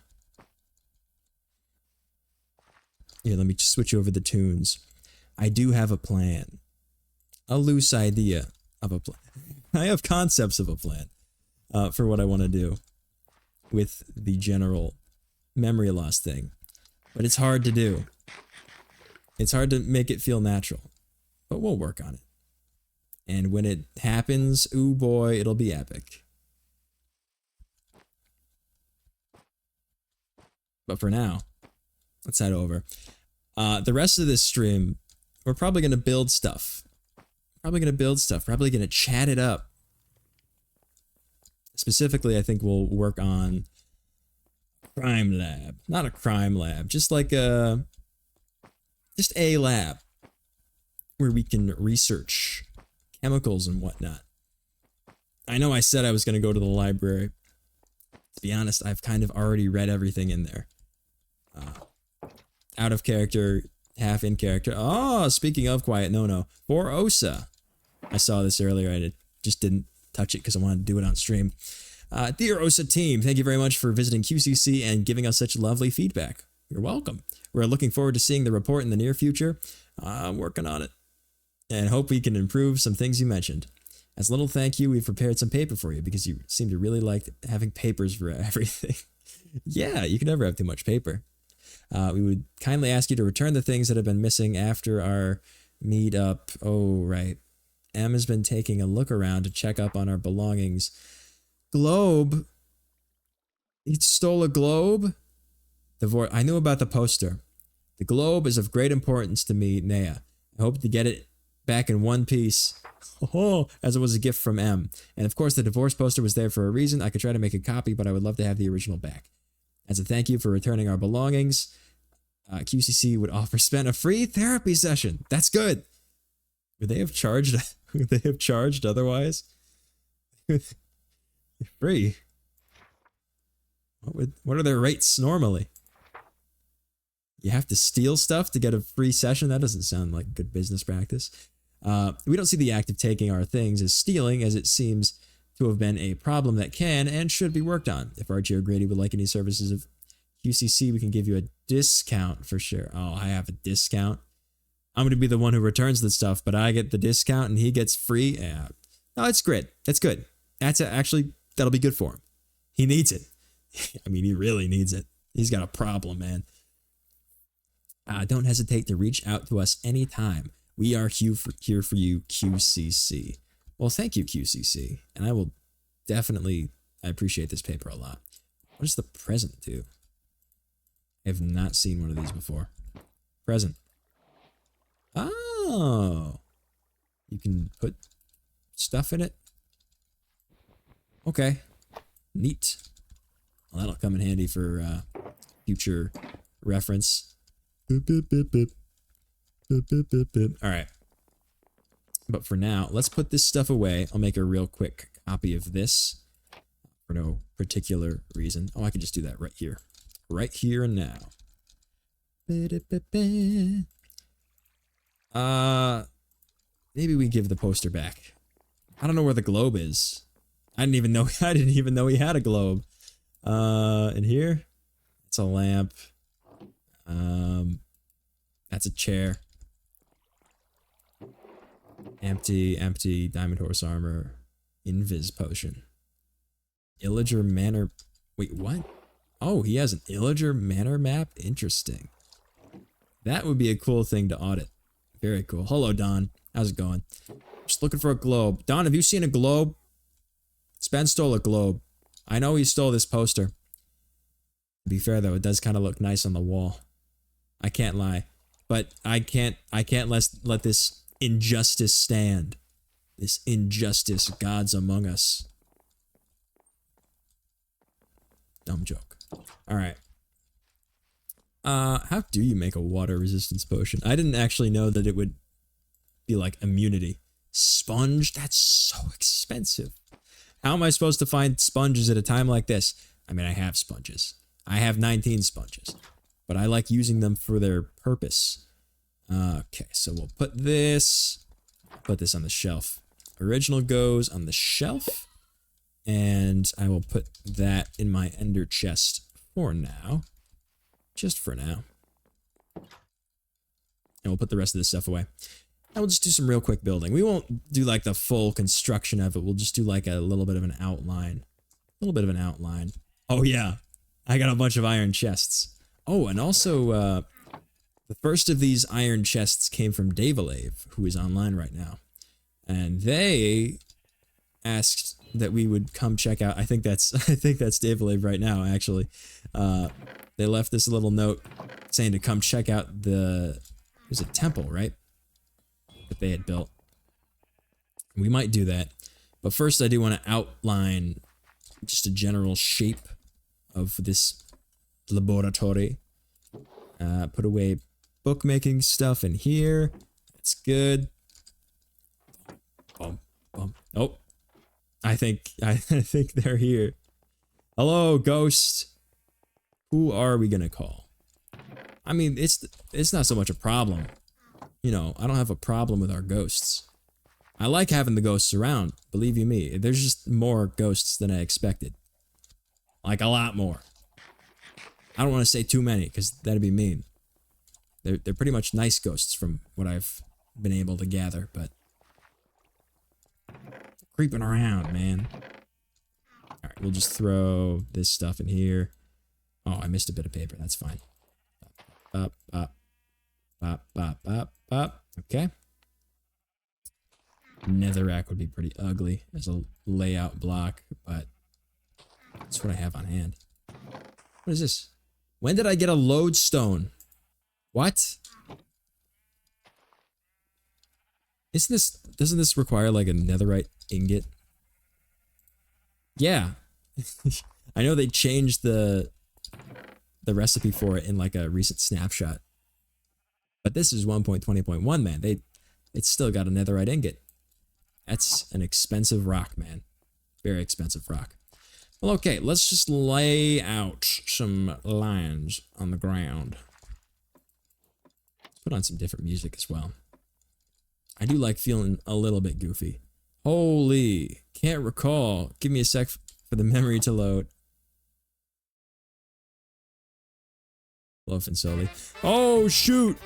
Here, let me just switch over the tunes. I do have a plan. A loose idea of a plan. I have concepts of a plan for what I want to do with the general memory loss thing. But it's hard to do. It's hard to make it feel natural. But we'll work on it. And when it happens, ooh boy, it'll be epic. But for now, let's head over. The rest of this stream, we're probably going to build stuff. Probably going to chat it up. Specifically, I think we'll work on crime lab. Not a crime lab, just like a lab where we can research chemicals and whatnot. I know I said I was going to go to the library. To be honest, I've kind of already read everything in there. Out of character, half in character. Oh, speaking of quiet, no. For Osa. I saw this earlier. I just didn't touch it because I wanted to do it on stream. Dear Osa team, thank you very much for visiting QCC and giving us such lovely feedback. You're welcome. We're looking forward to seeing the report in the near future. I'm working on it. And hope we can improve some things you mentioned. As a little thank you, we've prepared some paper for you because you seem to really like having papers for everything. Yeah, you can never have too much paper. We would kindly ask you to return the things that have been missing after our meet-up. Oh, right. Em has been taking a look around to check up on our belongings. Globe? He stole a globe? I knew about the poster. The globe is of great importance to me, Nea. I hope to get it back in one piece. Oh, as it was a gift from M. And of course, the divorce poster was there for a reason. I could try to make a copy, but I would love to have the original back. As a thank you for returning our belongings, QCC would offer Spent a free therapy session. That's good. Would they have charged? Would they have charged otherwise? Free. What are their rates normally? You have to steal stuff to get a free session? That doesn't sound like good business practice. We don't see the act of taking our things as stealing, as it seems to have been a problem that can and should be worked on. If ArchieOGrady would like any services of QCC, we can give you a discount for sure. Oh, I have a discount. I'm going to be the one who returns the stuff, but I get the discount and he gets free. Yeah. No, it's great. That's good. Actually, that'll be good for him. He needs it. I mean, he really needs it. He's got a problem, man. Don't hesitate to reach out to us anytime. We are here for you, QCC. Well, thank you, QCC. And I will definitely, I appreciate this paper a lot. What does the present do? I have not seen one of these before. Present. Oh. You can put stuff in it. Okay. Neat. Well, that'll come in handy for future reference. Boop, boop, boop, boop. Boop, boop, boop, boop. All right. But for now, let's put this stuff away. I'll make a real quick copy of this for no particular reason. Oh, I can just do that right here. Right here and now. Maybe we give the poster back. I don't know where the globe is. I didn't even know he had a globe. In here, it's a lamp. That's a chair. Empty, diamond horse armor, invis potion. Illager Manor, wait, what? Oh, he has an Illager Manor map? Interesting. That would be a cool thing to audit. Very cool. Hello, Don. How's it going? Just looking for a globe. Don, have you seen a globe? Spen stole a globe. I know he stole this poster. To be fair though, it does kind of look nice on the wall. I can't lie. But I can't let this injustice stand. This injustice, God's among us. Dumb joke. Alright. How do you make a water resistance potion? I didn't actually know that it would be like immunity. Sponge? That's so expensive. How am I supposed to find sponges at a time like this? I mean, I have sponges. I have 19 sponges. But I like using them for their purpose. Okay, so we'll put this on the shelf. Original goes on the shelf. And I will put that in my ender chest for now. Just for now. And we'll put the rest of this stuff away. And we'll just do some real quick building. We won't do like the full construction of it. We'll just do like a little bit of an outline. A little bit of an outline. Oh yeah, I got a bunch of iron chests. Oh, and also, the first of these iron chests came from Davalave, who is online right now. And they asked that we would come check out. I think that's Davalave right now, actually. They left this little note saying to come check out it was a temple, right? That they had built. We might do that. But first I do want to outline just a general shape of this laboratory. Put away bookmaking stuff in here. That's good. Bum, bum. Oh, I think they're here. Hello, ghost. Who are we gonna call? I mean, it's not so much a problem. You know, I don't have a problem with our ghosts. I like having the ghosts around, believe you me. There's just more ghosts than I expected. Like a lot more. I don't want to say too many, because that'd be mean. They're pretty much nice ghosts from what I've been able to gather, but creeping around, man. Alright, we'll just throw this stuff in here. Oh, I missed a bit of paper. That's fine. Bop, bop, bop, bop, bop, bop. Okay. Netherrack would be pretty ugly as a layout block, but that's what I have on hand. What is this? When did I get a lodestone? What? Doesn't this require like a netherite ingot? Yeah. I know they changed the recipe for it in like a recent snapshot. But this is 1.20.1, man. It's still got a netherite ingot. That's an expensive rock, man. Very expensive rock. Well, okay, let's just lay out some lines on the ground. Let's put on some different music as well. I do like feeling a little bit goofy. Holy, can't recall. Give me a sec for the memory to load. Loaf and Sowle. Oh, shoot!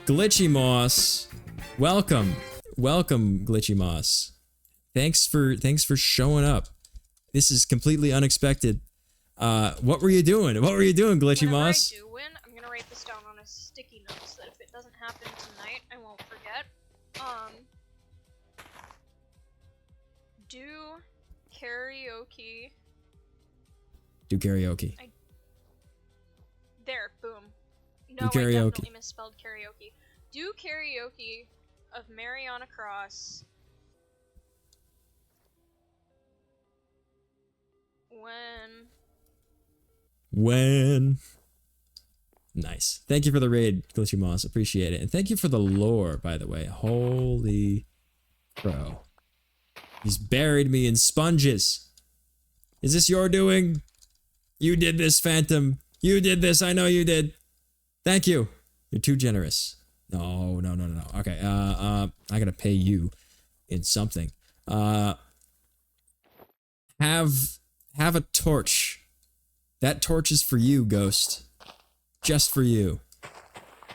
Glitchy Moss. Welcome. Welcome, Glitchy Moss. Thanks for showing up. This is completely unexpected. What were you doing? What were you doing, Glitchy Moss? I do win, I'm gonna write this down on a sticky note so that if it doesn't happen tonight, I won't forget. Do karaoke. Do karaoke. There, boom. No, do karaoke. I definitely misspelled karaoke. Do karaoke of Mariana Cross when nice. Thank you for the raid, Glitchy Moss. Appreciate it. And thank you for the lore, by the way. Holy crow. He's buried me in sponges. Is this your doing? You did this, Phantom. You did this. I know you did. Thank you. You're too generous. No. Okay, I gotta pay you in something. Have a torch. That torch is for you, Ghost. Just for you.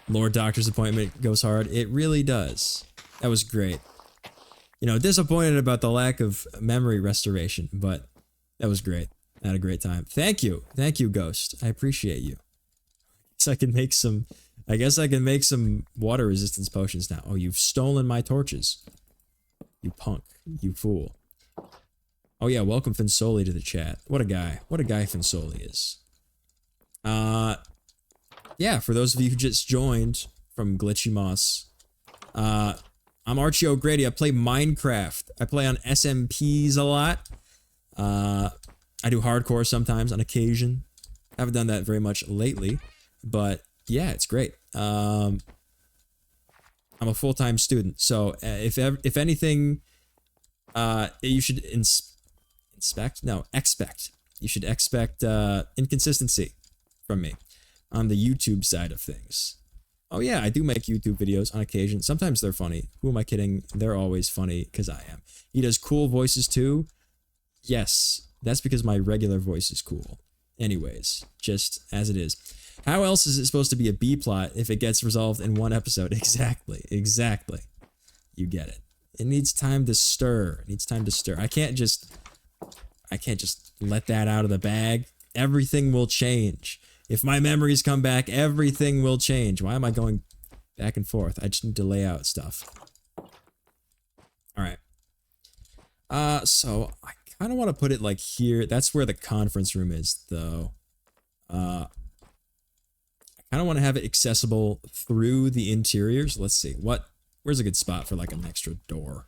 Lord Doctor's appointment goes hard. It really does. That was great. You know, disappointed about the lack of memory restoration, but that was great. I had a great time. Thank you. Thank you, Ghost. I appreciate you. I guess I can make some water resistance potions now. Oh, you've stolen my torches. You punk. You fool. Oh yeah, welcome Finsoli to the chat. What a guy. What a guy Finsoli is. Yeah, for those of you who just joined from Glitchy Moss, I'm ArchieOGrady. I play Minecraft. I play on SMPs a lot. I do hardcore sometimes on occasion. I haven't done that very much lately, but yeah, it's great. I'm a full-time student, so if anything, you should expect. You should expect inconsistency from me on the YouTube side of things. Oh yeah, I do make YouTube videos on occasion. Sometimes they're funny. Who am I kidding? They're always funny because I am. He does cool voices too. Yes, that's because my regular voice is cool. Anyways, just as it is. How else is it supposed to be a B plot if it gets resolved in one episode? Exactly. You get it. It needs time to stir. I can't just let that out of the bag. Everything will change. If my memories come back, everything will change. Why am I going back and forth? I just need to lay out stuff. All right. So I kind of want to put it like here. That's where the conference room is, though. I kind of want to have it accessible through the interiors. Let's see. Where's a good spot for like an extra door?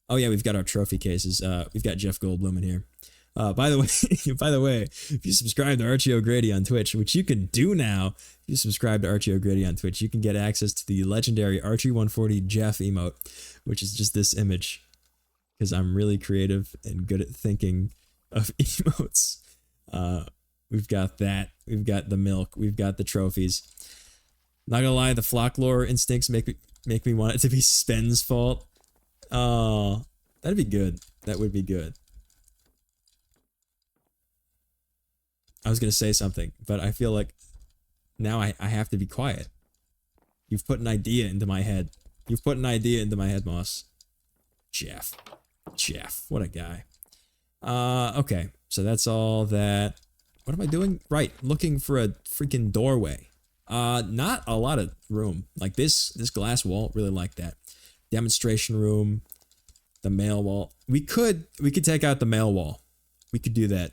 Oh yeah, we've got our trophy cases. We've got Jeff Goldblum in here. By the way, if you subscribe to ArchieOGrady on Twitch, which you can do now, if you subscribe to ArchieOGrady on Twitch, you can get access to the legendary Archie140 Jeff emote, which is just this image, because I'm really creative and good at thinking of emotes. We've got that. We've got the milk. We've got the trophies. Not gonna lie, the flock lore instincts make me want it to be Spen's fault. Oh, that'd be good. That would be good. I was going to say something, but I feel like now I have to be quiet. You've put an idea into my head. Moss. Jeff. What a guy. Okay. So that's all that. What am I doing? Right. Looking for a freaking doorway. Not a lot of room. Like this glass wall, really like that. Demonstration room. The mail wall. We could take out the mail wall. We could do that.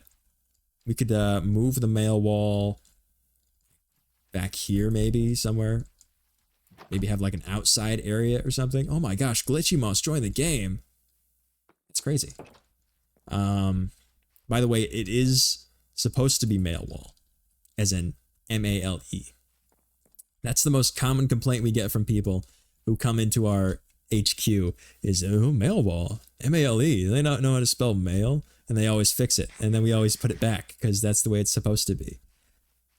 We could move the mail wall back here, maybe somewhere. Maybe have like an outside area or something. Oh my gosh, Glitchy Moss joined the game. It's crazy. By the way, it is supposed to be mail wall, as in M-A-L-E. That's the most common complaint we get from people who come into our HQ is, oh, mail wall, M-A-L-E. They don't know how to spell mail. And they always fix it, and then we always put it back, because that's the way it's supposed to be.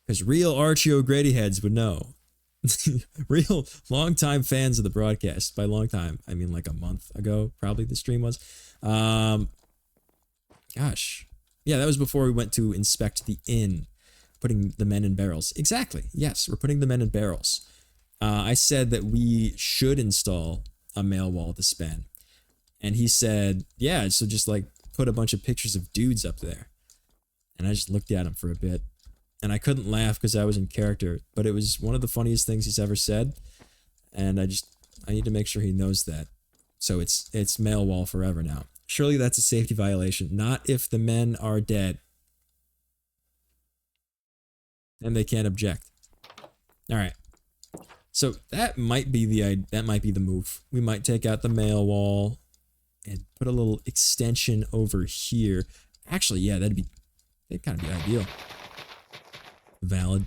Because real ArchieOGrady heads would know. Real long-time fans of the broadcast. By long time, I mean like a month ago, probably the stream was. Gosh. Yeah, that was before we went to inspect the inn. Putting the men in barrels. Exactly, yes, we're putting the men in barrels. I said that we should install a mail wall to Spen. And he said, yeah, so just like, put a bunch of pictures of dudes up there. And I just looked at him for a bit. And I couldn't laugh because I was in character. But it was one of the funniest things he's ever said. And I need to make sure he knows that. So it's mail wall forever now. Surely that's a safety violation. Not if the men are dead. And they can't object. Alright. So that might be the move. We might take out the mail wall and put a little extension over here. Actually, yeah, that'd kind of be ideal. Valid.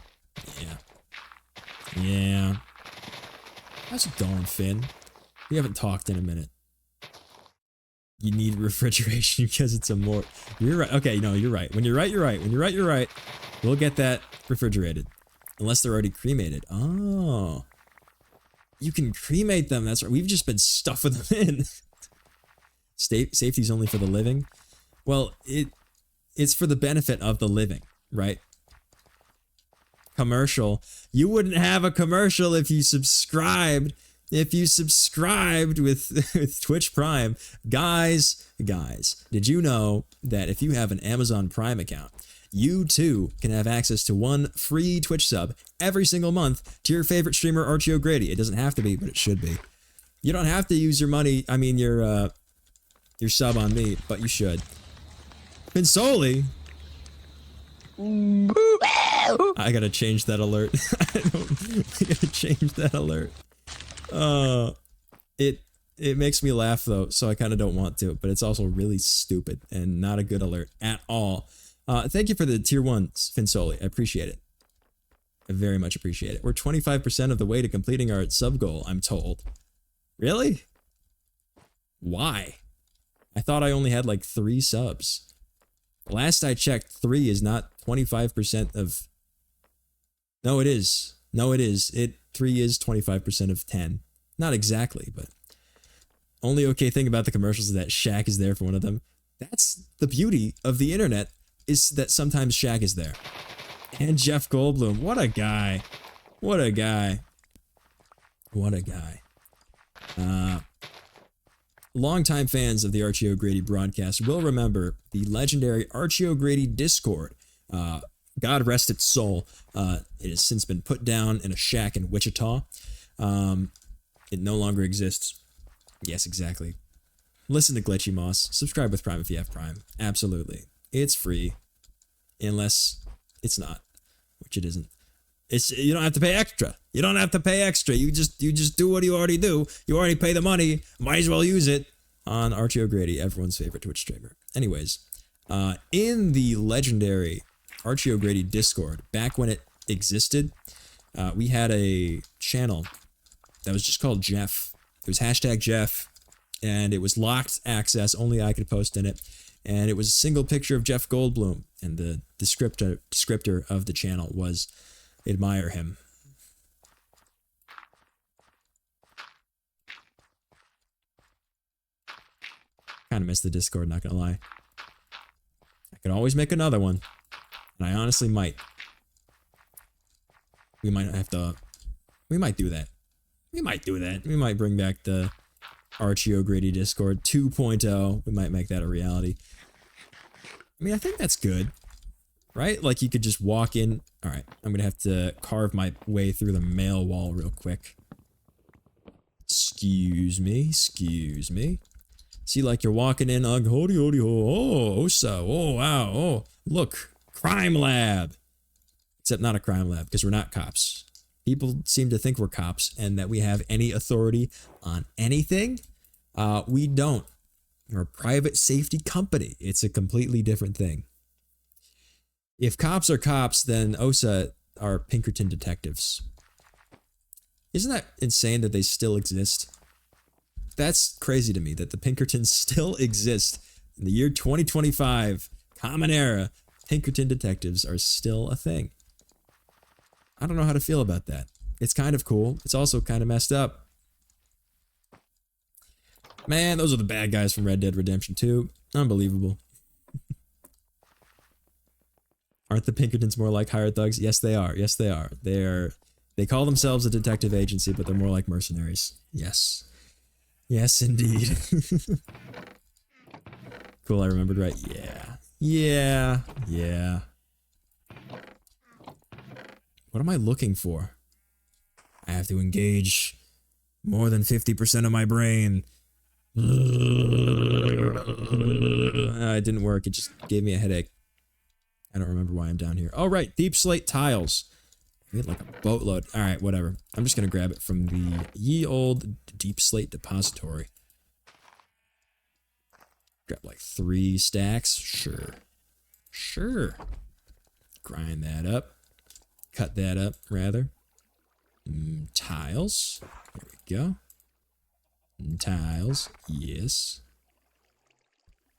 Yeah. How's it going, Finn? We haven't talked in a minute. You need refrigeration because it's a more... You're right. Okay, no, you're right. When you're right, you're right. When you're right, you're right. We'll get that refrigerated. Unless they're already cremated. Oh. You can cremate them. That's right. We've just been stuffing them in. Safety's only for the living. Well, it's for the benefit of the living, right? Commercial. You wouldn't have a commercial if you subscribed. If you subscribed with Twitch Prime. Guys, did you know that if you have an Amazon Prime account, you too can have access to one free Twitch sub every single month to your favorite streamer, ArchieOGrady. It doesn't have to be, but it should be. You don't have to use your money, your sub on me, but you should. And Sowle. I gotta change that alert. I gotta change that alert. It makes me laugh though, so I kind of don't want to, but it's also really stupid and not a good alert at all. Thank you for the tier 1, Sowle. I appreciate it. I very much appreciate it. We're 25% of the way to completing our sub goal, I'm told. Really? Why? I thought I only had like 3 subs. Last I checked, 3 is not 25% of... No, it is. No, it is. 3 is 25% of 10. Not exactly, but... Only okay thing about the commercials is that Shaq is there for one of them. That's the beauty of the internet, is that sometimes Shaq is there. And Jeff Goldblum. What a guy. What a guy. What a guy. Longtime fans of the ArchieOGrady broadcast will remember the legendary ArchieOGrady Discord. God rest its soul. It has since been put down in a shack in Wichita. It no longer exists. Yes, exactly. Listen to Glitchy Moss. Subscribe with Prime if you have Prime. Absolutely. It's free. Unless it's not, which it isn't. You don't have to pay extra. You don't have to pay extra. You just do what you already do. You already pay the money. Might as well use it on ArchieOGrady, everyone's favorite Twitch streamer. Anyways, in the legendary ArchieOGrady Discord, back when it existed, we had a channel that was just called Jeff. It was hashtag Jeff, and it was locked access. Only I could post in it. And it was a single picture of Jeff Goldblum, and the descriptor of the channel was admire him. Kind of miss the Discord, not gonna lie. I could always make another one, and I honestly might. We might have to. We might do that. We might do that. We might bring back the ArchieOGrady Discord 2.0. We might make that a reality. I mean, I think that's good, right? Like, you could just walk in. All right, I'm gonna have to carve my way through the mail wall real quick. Excuse me, excuse me. See, like you're walking in, hody hody ho, oh, Osa, oh wow, oh, look, crime lab. Except not a crime lab, because we're not cops. People seem to think we're cops and that we have any authority on anything. We don't. We're a private safety company. It's a completely different thing. If cops are cops, then OSA are Pinkerton detectives. Isn't that insane that they still exist? That's crazy to me that the Pinkertons still exist in the year 2025. Common era. Pinkerton detectives are still a thing. I don't know how to feel about that. It's kind of cool. It's also kind of messed up. Man, those are the bad guys from Red Dead Redemption 2. Unbelievable. Aren't the Pinkertons more like hired thugs? Yes, they are. Yes, they are. They call themselves a detective agency, but they're more like mercenaries. Yes. Yes, indeed. Cool, I remembered right. Yeah. Yeah. Yeah. What am I looking for? I have to engage more than 50% of my brain. It didn't work. It just gave me a headache. I don't remember why I'm down here. Oh, right. Deep slate tiles. We had like a boatload. All right, whatever. I'm just going to grab it from the ye old deep slate depository. Grab like 3 stacks. Sure. Sure. Grind that up. Cut that up, rather. Tiles. There we go. Tiles. Yes.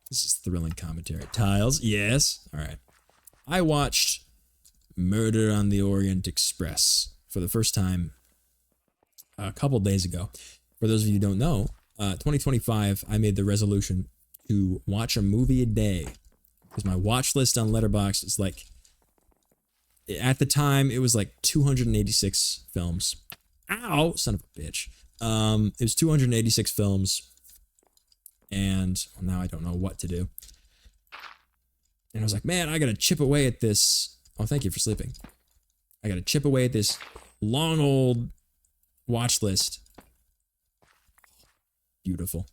This is thrilling commentary. Tiles. Yes. All right. I watched Murder on the Orient Express for the first time a couple days ago. For those of you who don't know, 2025, I made the resolution to watch a movie a day. Because my watch list on Letterboxd is like, at the time, it was like 286 films. Ow! Son of a bitch. It was 286 films. And well, now I don't know what to do. And I was like, man, I gotta chip away at this. Oh, thank you for sleeping. I gotta chip away at this long old watch list. Beautiful.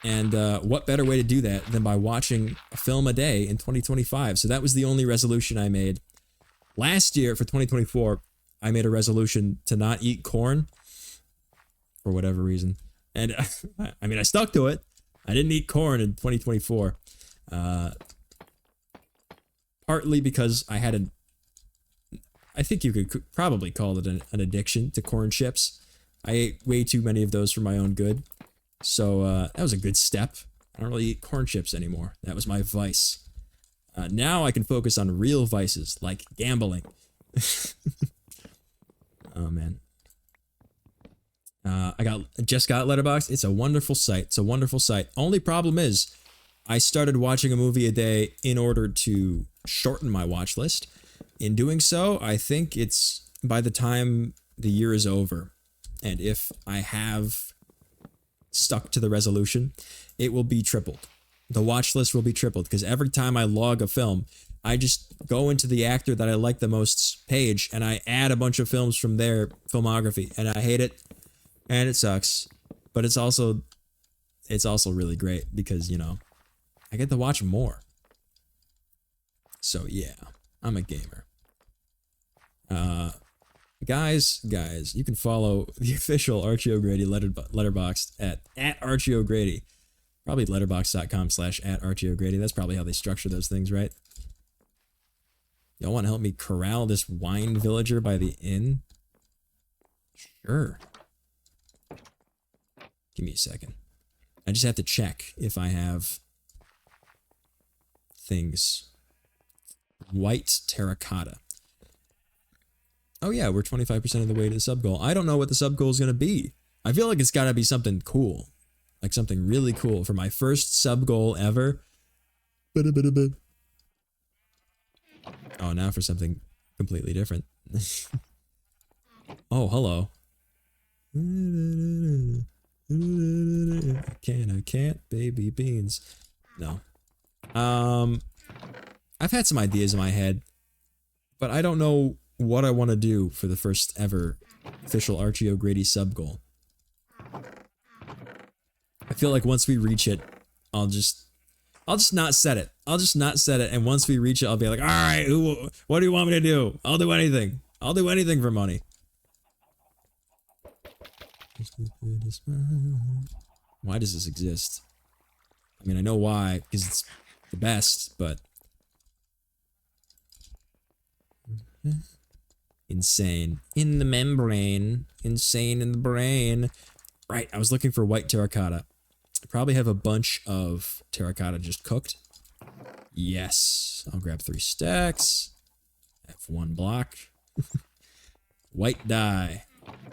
And what better way to do that than by watching a film a day in 2025? So that was the only resolution I made. Last year, for 2024, I made a resolution to not eat corn for whatever reason. And I mean, I stuck to it. I didn't eat corn in 2024. Partly because I had I think you could probably call it an addiction to corn chips. I ate way too many of those for my own good. So that was a good step. I don't really eat corn chips anymore. That was my vice. Now I can focus on real vices like gambling. Oh man. I just got Letterboxd. It's a wonderful site. It's a wonderful site. Only problem is I started watching a movie a day in order to shorten my watch list. In doing so, I think it's by the time the year is over, and if I have stuck to the resolution, it will be tripled. The watch list will be tripled because every time I log a film, I just go into the actor that I like the most page and I add a bunch of films from their filmography, and I hate it and it sucks, but it's also really great because, you know, I get to watch more. So yeah, I'm a gamer. Guys, you can follow the official ArchieOGrady Letterboxd at ArchieOGrady. Probably letterboxd.com/@ArchieOGrady. That's probably how they structure those things, right? Y'all want to help me corral this wine villager by the inn? Sure. Give me a second. I just have to check if I have things. White terracotta. Oh yeah, we're 25% of the way to the sub goal. I don't know what the sub goal is going to be. I feel like it's got to be something cool. Like something really cool for my first sub goal ever. Oh, now for something completely different. Oh, hello. I can't, baby beans. No. I've had some ideas in my head, but I don't know what I want to do for the first ever official ArchieOGrady sub goal. I feel like once we reach it, I'll just not set it. I'll just not set it, and once we reach it, I'll be like, all right, what do you want me to do? I'll do anything. I'll do anything for money. Why does this exist? I mean, I know why, because it's the best, but insane in the membrane, insane in the brain. Right, I was looking for white terracotta. I probably have a bunch of terracotta just cooked. Yes, I'll grab 3 stacks. I have 1 block. White dye.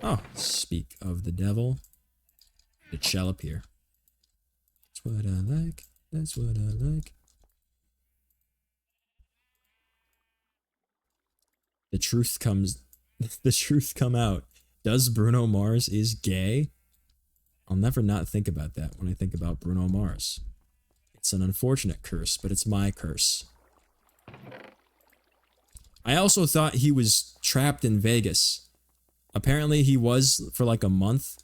Oh, speak of the devil, it shall appear. That's what I like. That's what I like. The truth come out. Does Bruno Mars is gay? I'll never not think about that when I think about Bruno Mars. It's an unfortunate curse, but it's my curse. I also thought he was trapped in Vegas. Apparently he was for like a month,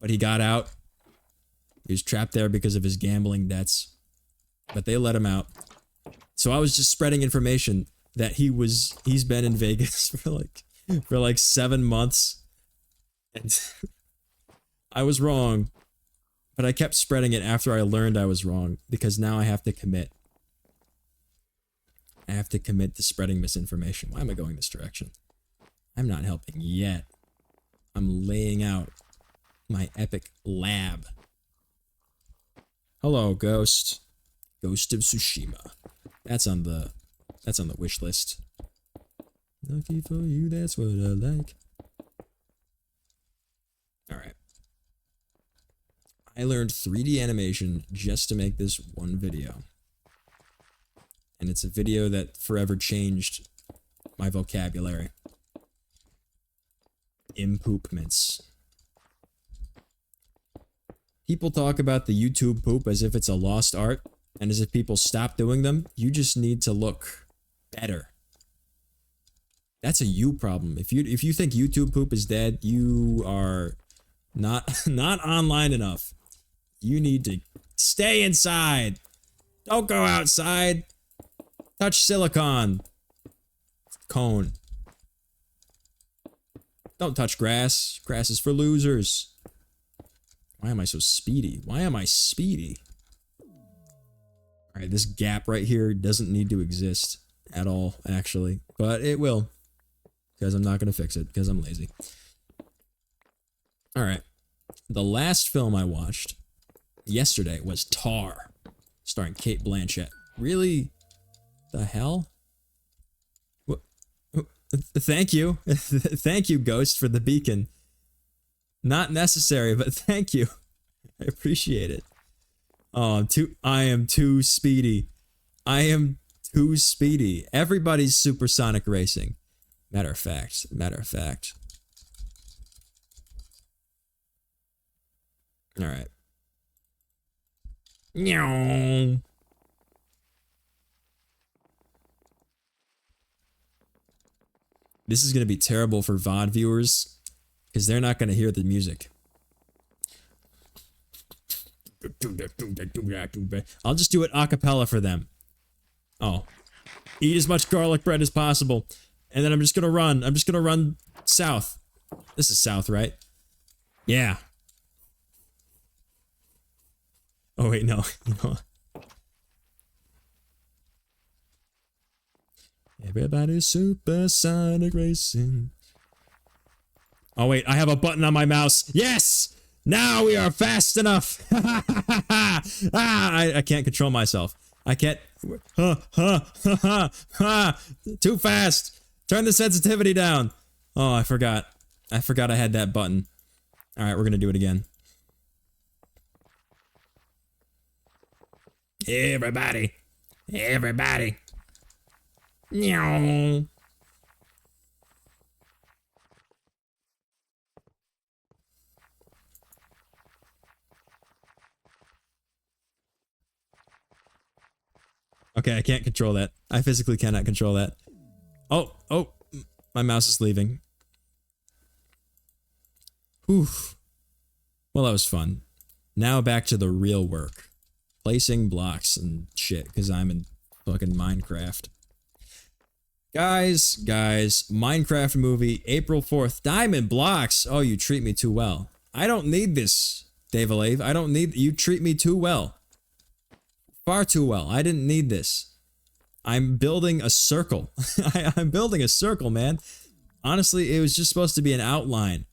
but he got out. He was trapped there because of his gambling debts, but they let him out. So I was just spreading information that he's been in Vegas for like 7 months, and I was wrong, but I kept spreading it after I learned I was wrong, because now I have to commit. I have to commit to spreading misinformation. Why am I going this direction? I'm not helping yet. I'm laying out my epic lab. Hello, Ghost. Ghost of Tsushima. That's on the wish list. Lucky for you, that's what I like. Alright. I learned 3D animation just to make this one video. And it's a video that forever changed my vocabulary. Impoopments. People talk about the YouTube poop as if it's a lost art, and as if people stop doing them. You just need to look better. That's a you problem. If you think YouTube poop is dead, you are not online enough. You need to stay inside. Don't go outside. Touch silicone. Cone. Don't touch grass. Grass is for losers. Why am I so speedy? Why am I speedy? Alright, this gap right here doesn't need to exist at all, actually. But it will. Because I'm not going to fix it, because I'm lazy. Alright. The last film I watched yesterday was Tar, starring Cate Blanchett. Really? The hell? Thank you. Thank you, Ghost, for the beacon. Not necessary, but thank you. I appreciate it. Oh, I am too speedy. I am too speedy. Everybody's supersonic racing. Matter of fact. Alright. Meow. This is going to be terrible for VOD viewers, because they're not going to hear the music. I'll just do it a cappella for them. Oh. Eat as much garlic bread as possible. And then I'm just going to run. I'm just going to run south. This is south, right? Yeah. Oh, wait, no. Everybody's supersonic racing. Oh wait, I have a button on my mouse. Yes! Now we are fast enough. I can't control myself. I can't. Too fast. Turn the sensitivity down. Oh, I forgot. I had that button. All right, we're gonna do it again. Everybody. Meow. Okay, I can't control that. I physically cannot control that. Oh, my mouse is leaving. Whew. Well, that was fun. Now back to the real work. Placing blocks and shit, because I'm in fucking Minecraft. Guys, Minecraft movie, April 4th. Diamond blocks! Oh, you treat me too well. I don't need this, Dave Alave. I don't need... You treat me too well. Far too well. I didn't need this. I'm building a circle. I'm building a circle, man. Honestly, it was just supposed to be an outline.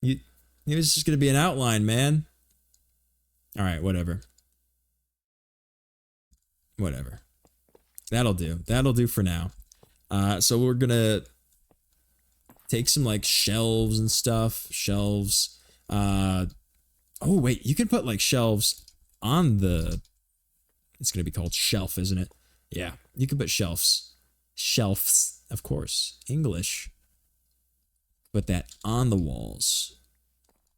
It was just gonna be an outline, man. Alright, whatever. That'll do. That'll do for now. So we're gonna take some like shelves and stuff. Shelves. Oh wait, you can put like shelves on the... It's gonna be called shelf, isn't it? Yeah, you can put shelves. Shelves, of course. English. Put that on the walls.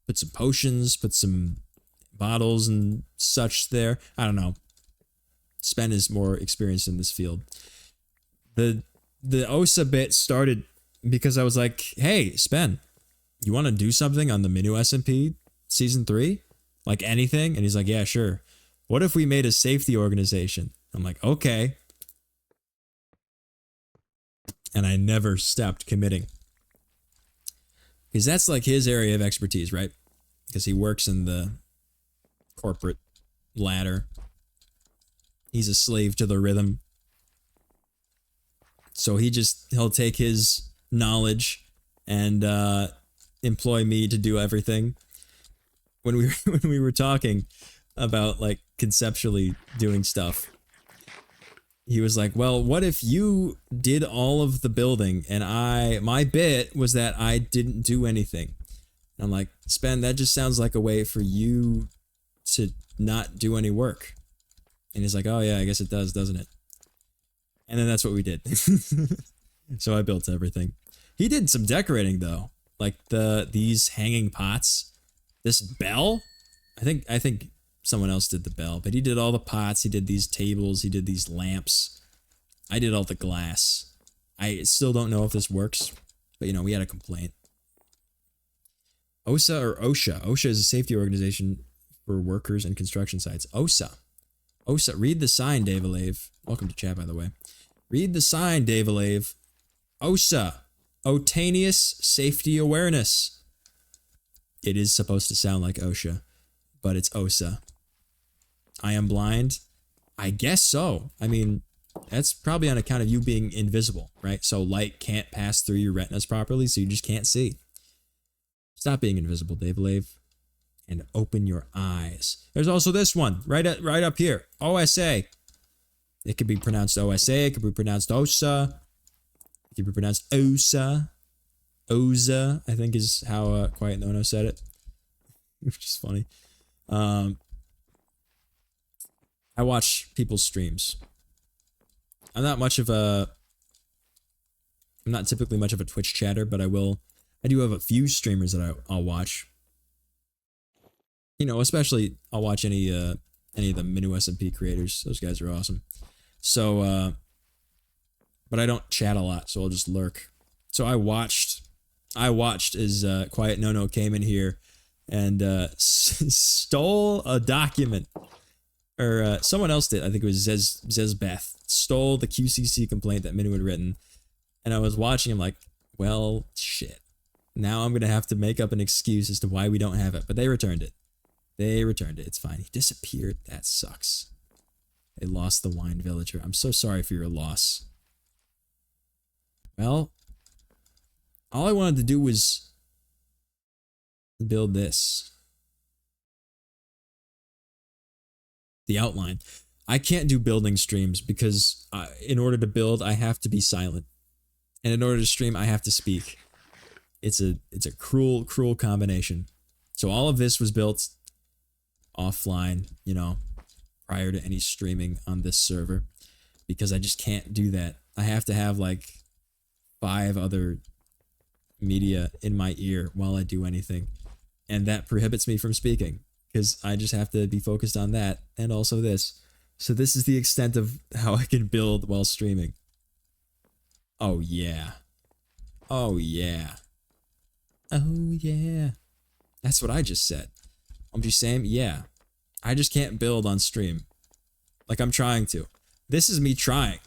Put some potions, put some bottles and such there. I don't know. Spen is more experienced in this field. The OSA bit started because I was like, hey, Spen, you want to do something on the Minu SMP Season 3? Like anything? And he's like, yeah, sure. What if we made a safety organization? I'm like, okay. And I never stopped committing. Because that's like his area of expertise, right? Because he works in the corporate ladder. He's a slave to the rhythm. So he'll take his knowledge and employ me to do everything. When we were talking about like conceptually doing stuff, he was like, well, what if you did all of the building and my bit was that I didn't do anything? And I'm like, Spen, that just sounds like a way for you to not do any work. And he's like, oh yeah, I guess it does, doesn't it? And then that's what we did. So I built everything. He did some decorating though. Like these hanging pots. This bell? I think someone else did the bell, but he did all the pots, he did these tables, he did these lamps. I did all the glass. I still don't know if this works, but you know, we had a complaint. OSA or OSHA? OSHA is a safety organization for workers and construction sites. OSA. OSA. Read the sign, Dave Alave. Welcome to chat, by the way. Read the sign, Davalave. OSA. Otaneous Safety Awareness. It is supposed to sound like OSHA, but it's OSA. I am blind? I guess so. I mean, that's probably on account of you being invisible, right? So light can't pass through your retinas properly, so you just can't see. Stop being invisible, Davalave, and open your eyes. There's also this one, right up here. OSA. It could be pronounced OSA, it could be pronounced OSA. It could be pronounced OSA. OSA, I think is how Quiet Nono said it. Which is funny. I watch people's streams. I'm not typically much of a Twitch chatter, but I do have a few streamers that I'll watch. You know, especially I'll watch any of the Minu SMP creators. Those guys are awesome. So, but I don't chat a lot, so I'll just lurk. So I watched as Quiet Nono came in here and stole a document. Or someone else did. I think it was Zezbeth. Stole the QCC complaint that Minu had written. And I was watching him like, well, shit. Now I'm going to have to make up an excuse as to why we don't have it. But they returned it. It's fine. He disappeared. That sucks. They lost the wine villager. I'm so sorry for your loss. Well, all I wanted to do was build this. The outline. I can't do building streams because in order to build, I have to be silent. And in order to stream, I have to speak. It's a cruel combination. So all of this was built offline, you know, prior to any streaming on this server, because I just can't do that. I have to have like 5 other media in my ear while I do anything. And that prohibits me from speaking, because I just have to be focused on that and also this. So this is the extent of how I can build while streaming. Oh yeah. Oh yeah. Oh yeah. That's what I just said. I'm just saying, yeah. I just can't build on stream. Like I'm trying to. This is me trying.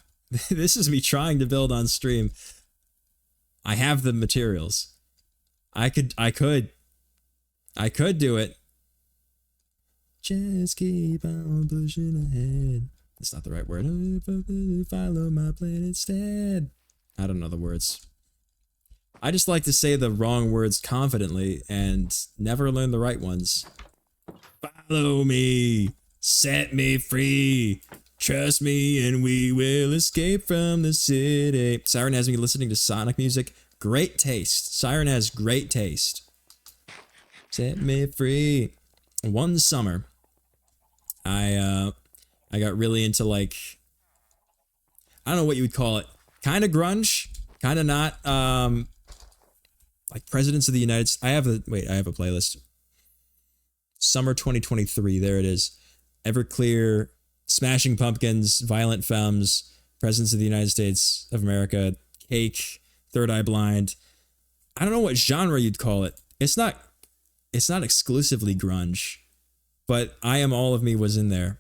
This is me trying to build on stream. I have the materials. I could do it. Just keep on pushing ahead. That's not the right word. Follow my plan instead. I don't know the words. I just like to say the wrong words confidently and never learn the right ones. Follow me. Set me free. Trust me and we will escape from the city. Siren has me listening to Sonic music. Great taste. Siren has great taste. Set me free. One summer, I got really into like, I don't know what you would call it. Kind of grunge, kind of not. Like Presidents of the United States. I have a playlist. Summer 2023. There it is. Everclear, Smashing Pumpkins, Violent Femmes, Presidents of the United States of America, Cake, Third Eye Blind. I don't know what genre you'd call it. It's not exclusively grunge, but I Am All of Me was in there.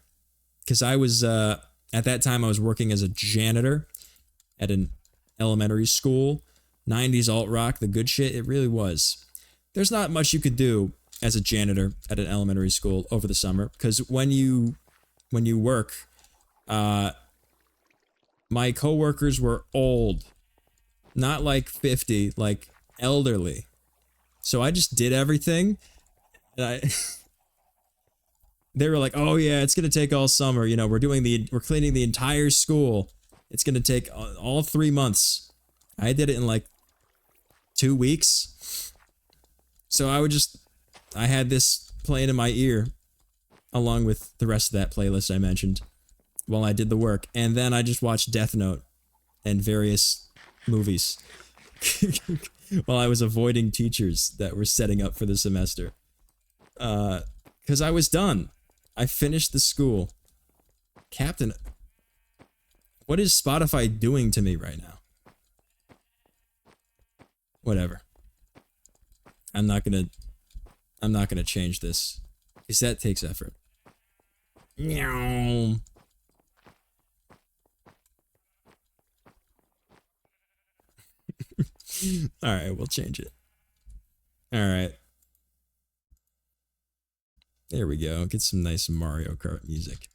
Because I was, at that time, I was working as a janitor at an elementary school. 90s alt rock, the good shit, it really was. There's not much you could do as a janitor at an elementary school over the summer, because when you work, my coworkers were old. Not like 50, like elderly. So I just did everything. And they were like, "Oh yeah, it's gonna take all summer. You know, we're cleaning the entire school. It's gonna take all 3 months." I did it in like 2 weeks. So I had this playing in my ear, along with the rest of that playlist I mentioned, while I did the work, and then I just watched Death Note and various movies while I was avoiding teachers that were setting up for the semester. Because I was done. I finished the school. Captain, what is Spotify doing to me right now? Whatever. I'm not gonna change this, because that takes effort. Meow. All right, we'll change it. All right. There we go. Get some nice Mario Kart music.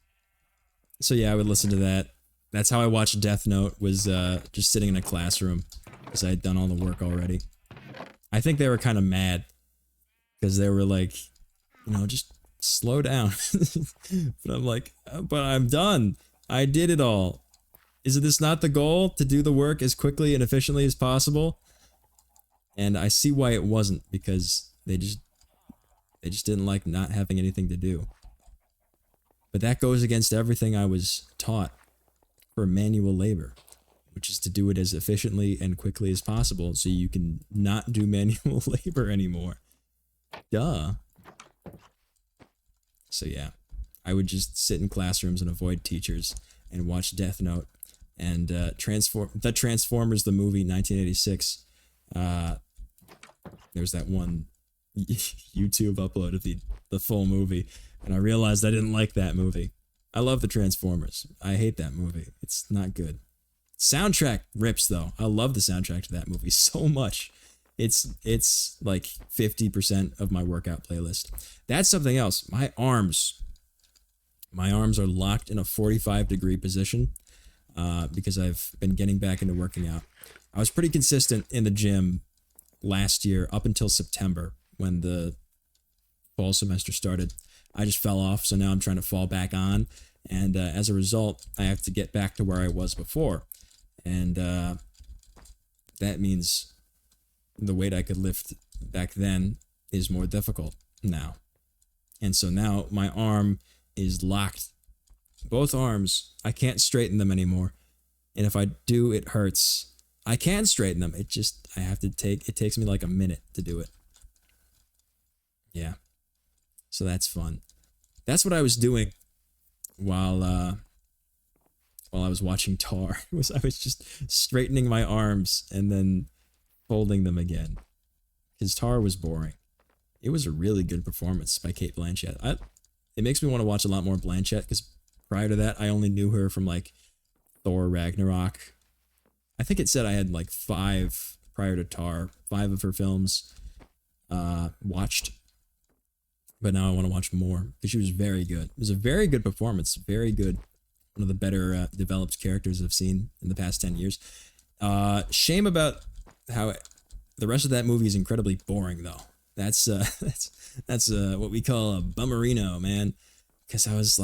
So yeah, I would listen to that. That's how I watched Death Note, was just sitting in a classroom because I had done all the work already. I think they were kind of mad because they were like, you know, just slow down. But I'm like, but I'm done. I did it all. Is this not the goal, to do the work as quickly and efficiently as possible? And I see why it wasn't, because they just didn't like not having anything to do. But that goes against everything I was taught for manual labor, which is to do it as efficiently and quickly as possible so you can not do manual labor anymore. Duh. So yeah, I would just sit in classrooms and avoid teachers and watch Death Note and Transformers the movie 1986. There was that one YouTube upload of the full movie, and I realized I didn't like that movie. I love the Transformers. I hate that movie. It's not good. Soundtrack rips though. I love the soundtrack to that movie so much. It's like 50% of my workout playlist. That's something else. My arms are locked in a 45-degree position because I've been getting back into working out. I was pretty consistent in the gym last year up until September when the fall semester started. I just fell off, so now I'm trying to fall back on, and as a result, I have to get back to where I was before, and that means the weight I could lift back then is more difficult now. And so now my arm is locked. Both arms, I can't straighten them anymore. And if I do, it hurts. I can straighten them. It takes me like a minute to do it. Yeah. So that's fun. That's what I was doing while I was watching Tar. I was just straightening my arms and then folding them again. Because Tar was boring. It was a really good performance by Cate Blanchett. It makes me want to watch a lot more Blanchett, because prior to that, I only knew her from like Thor Ragnarok. I think it said I had like 5 prior to Tar, 5 of her films watched. But now I want to watch more, because she was very good. It was a very good performance. Very good. One of the better developed characters I've seen in the past 10 years. Shame about how the rest of that movie is incredibly boring, though. That's what we call a bummerino, man. Because I was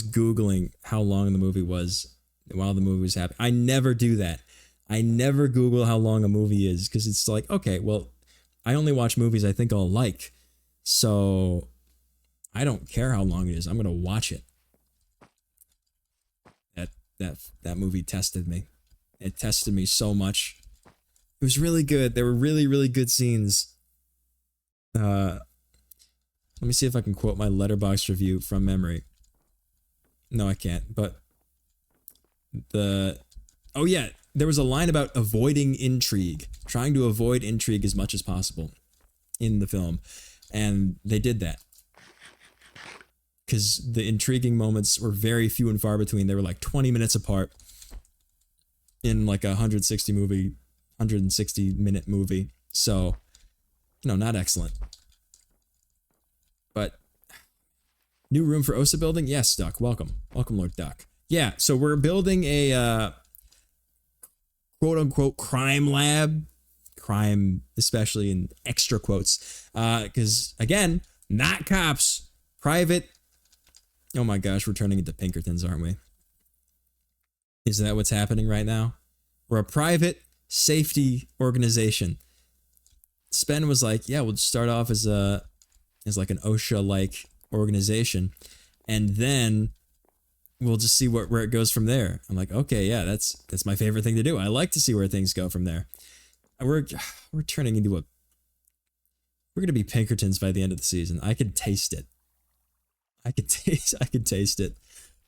Googling how long the movie was while the movie was happening. I never do that. I never Google how long a movie is, because it's like, okay, well, I only watch movies I think I'll like. So I don't care how long it is. I'm going to watch it. That movie tested me. It tested me so much. It was really good. There were really, really good scenes. Let me see if I can quote my Letterboxd review from memory. No, I can't. But oh yeah, there was a line about avoiding intrigue, trying to avoid intrigue as much as possible in the film. And they did that. Because the intriguing moments were very few and far between. They were like 20 minutes apart in like a 160-minute movie. So, not excellent. But new room for Osa building? Yes, Duck. Welcome. Welcome, Lord Duck. Yeah, so we're building a quote-unquote crime lab. Crime, especially in extra quotes, because again, not cops, private. Oh my gosh, we're turning into Pinkertons, aren't we? Is that what's happening right now? We're a private safety organization. Spen was like, yeah, we'll just start off as like an OSHA-like organization, and then we'll just see where it goes from there. I'm like, okay, yeah, that's my favorite thing to do. I like to see where things go from there. We're turning into we're gonna be Pinkertons by the end of the season. I can taste it. I can taste it.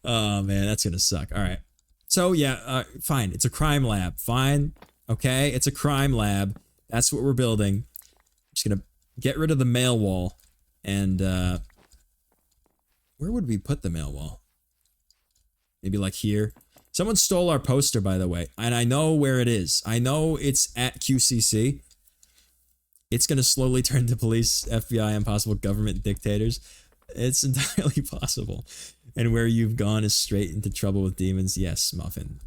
Oh man, that's gonna suck. All right. So yeah, fine. It's a crime lab. Fine. Okay, it's a crime lab. That's what we're building. I'm just gonna get rid of the mail wall, and where would we put the mail wall? Maybe like here. Someone stole our poster, by the way, and I know where it is. I know it's at QCC. It's going to slowly turn to police, FBI, and possible government dictators. It's entirely possible. And where you've gone is straight into trouble with demons. Yes, Muffin.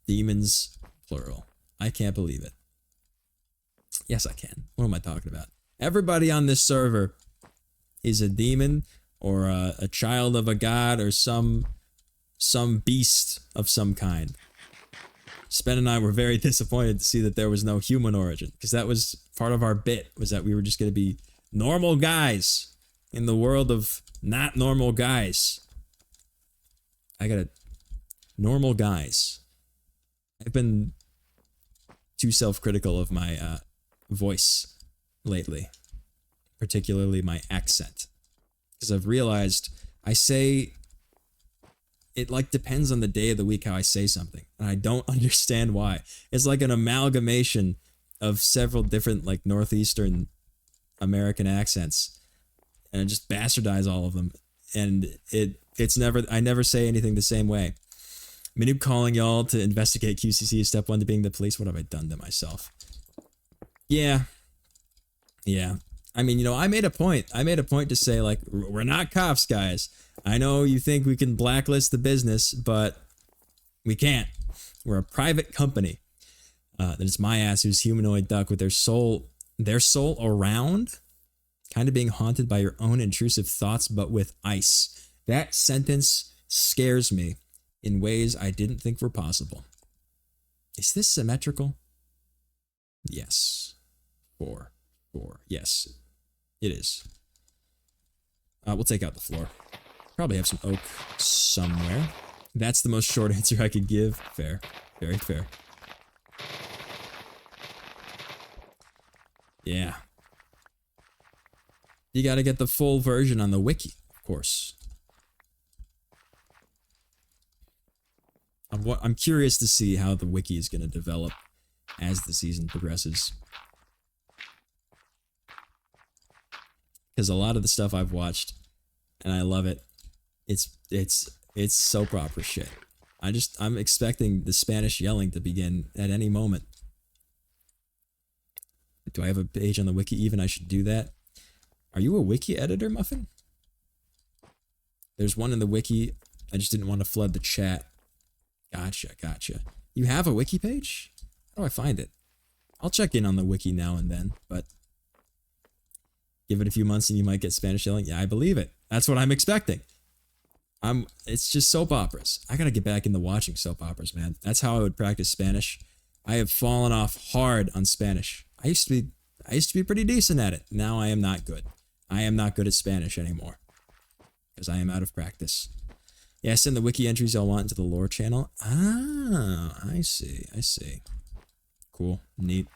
Demons, plural. I can't believe it. Yes, I can. What am I talking about? Everybody on this server is a demon or a child of a god or some beast of some kind. Spen and I were very disappointed to see that there was no human origin, because that was part of our bit, was that we were just going to be normal guys in the world of not normal guys. I got normal guys. I've been too self-critical of my voice lately, particularly my accent, because I've realized I say it like depends on the day of the week how I say something, and I don't understand why. It's like an amalgamation of several different like northeastern American accents, and I just bastardize all of them, and it's never, I never say anything the same way. Minu calling y'all to investigate QCC is step one to being the police. What have I done to myself? Yeah. I mean, you know, I made a point to say, like, we're not cops, guys. I know you think we can blacklist the business, but we can't. We're a private company. That is my ass who's humanoid duck with their soul around, kind of being haunted by your own intrusive thoughts, but with ice. That sentence scares me in ways I didn't think were possible. Is this symmetrical? Yes. 4. Yes, it is. We'll take out the floor. Probably have some oak somewhere. That's the most short answer I could give. Fair. Very fair. Yeah. You gotta get the full version on the wiki, of course. I'm curious to see how the wiki is gonna develop as the season progresses. Because a lot of the stuff I've watched, and I love it, it's soap opera shit. I'm expecting the Spanish yelling to begin at any moment. Do I have a page on the wiki even? I should do that. Are you a wiki editor, Muffin? There's one in the wiki. I just didn't want to flood the chat. Gotcha. You have a wiki page? How do I find it? I'll check in on the wiki now and then, but give it a few months and you might get Spanish yelling. Yeah, I believe it. That's what I'm expecting. It's just soap operas. I gotta get back into watching soap operas, man. That's how I would practice Spanish. I have fallen off hard on Spanish. I used to be pretty decent at it. Now I am not good. I am not good at Spanish anymore, because I am out of practice. Yeah, send the wiki entries y'all want into the lore channel. Ah, I see. Cool. Neat.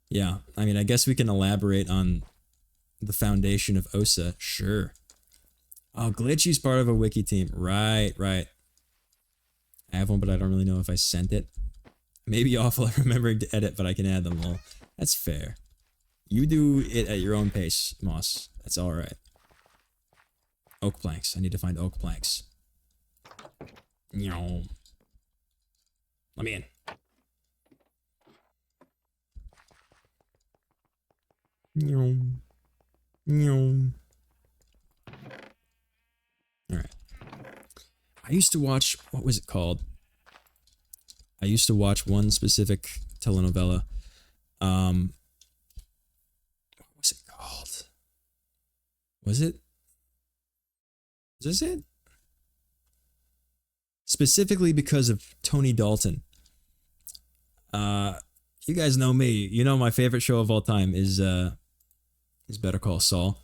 Yeah, I mean, I guess we can elaborate on the foundation of OSA. Sure. Oh, Glitchy's part of a wiki team. Right. I have one, but I don't really know if I sent it. Maybe awful at remembering to edit, but I can add them all. That's fair. You do it at your own pace, Moss. That's alright. Oak planks. I need to find oak planks. No. Let me in. Alright. I used to watch, what was it called? I used to watch one specific telenovela. What was it called? Was this it? Specifically because of Tony Dalton. You guys know me. You know my favorite show of all time is Better Call Saul.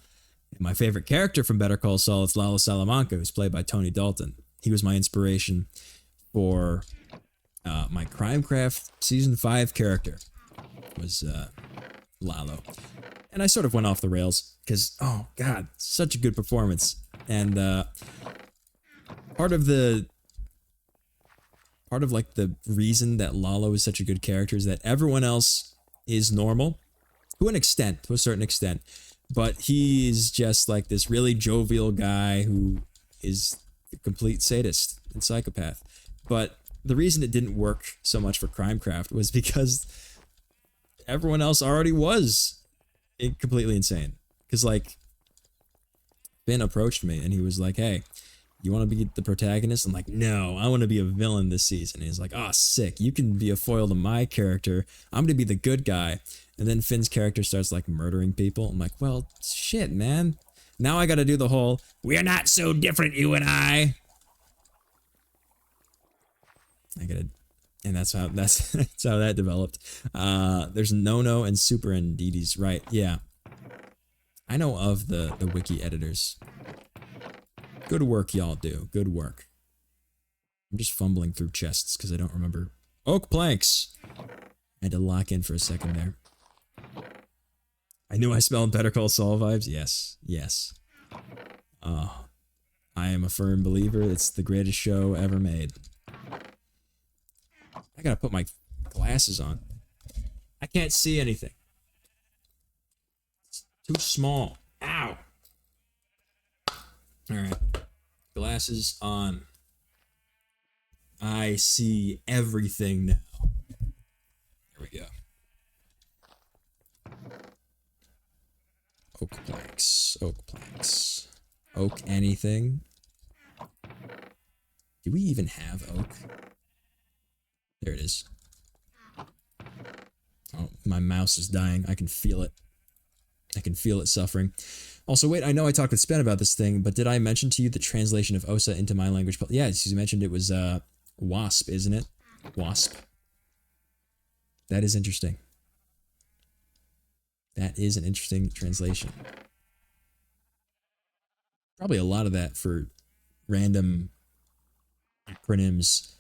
And my favorite character from Better Call Saul is Lalo Salamanca, who's played by Tony Dalton. He was my inspiration for my Crimecraft Season 5 character. Was Lalo. And I sort of went off the rails because, oh god, such a good performance. And part of like the reason that Lalo is such a good character is that everyone else is normal to a certain extent, but he's just like this really jovial guy who is a complete sadist and psychopath. But the reason it didn't work so much for Crimecraft was because everyone else already was completely insane. Because, like, Finn approached me and he was like, hey, you want to be the protagonist? I'm like, no, I want to be a villain this season. And he's like, oh, sick. You can be a foil to my character. I'm going to be the good guy. And then Finn's character starts, like, murdering people. I'm like, well, shit, man. Now I got to do the whole, we're not so different, you and I gotta, and that's how that's how that developed. There's Nono and Super and Didi's, right? Yeah, I know of the wiki editors. Good work, y'all do. Good work. I'm just fumbling through chests because I don't remember. Oak planks. I had to lock in for a second there. I knew I smelled Better Call Saul vibes. Yes, yes. Oh, I am a firm believer. It's the greatest show ever made. I gotta put my glasses on. I can't see anything. It's too small. Ow. Alright. Glasses on. I see everything now. There we go. Oak planks. Oak planks. Oak anything? Do we even have oak? There it is. Oh, my mouse is dying. I can feel it. I can feel it suffering. Also, wait, I know I talked with Spen about this thing, but did I mention to you the translation of OSA into my language? Yeah, you mentioned it was wasp, isn't it? Wasp. That is interesting. That is an interesting translation. Probably a lot of that for random acronyms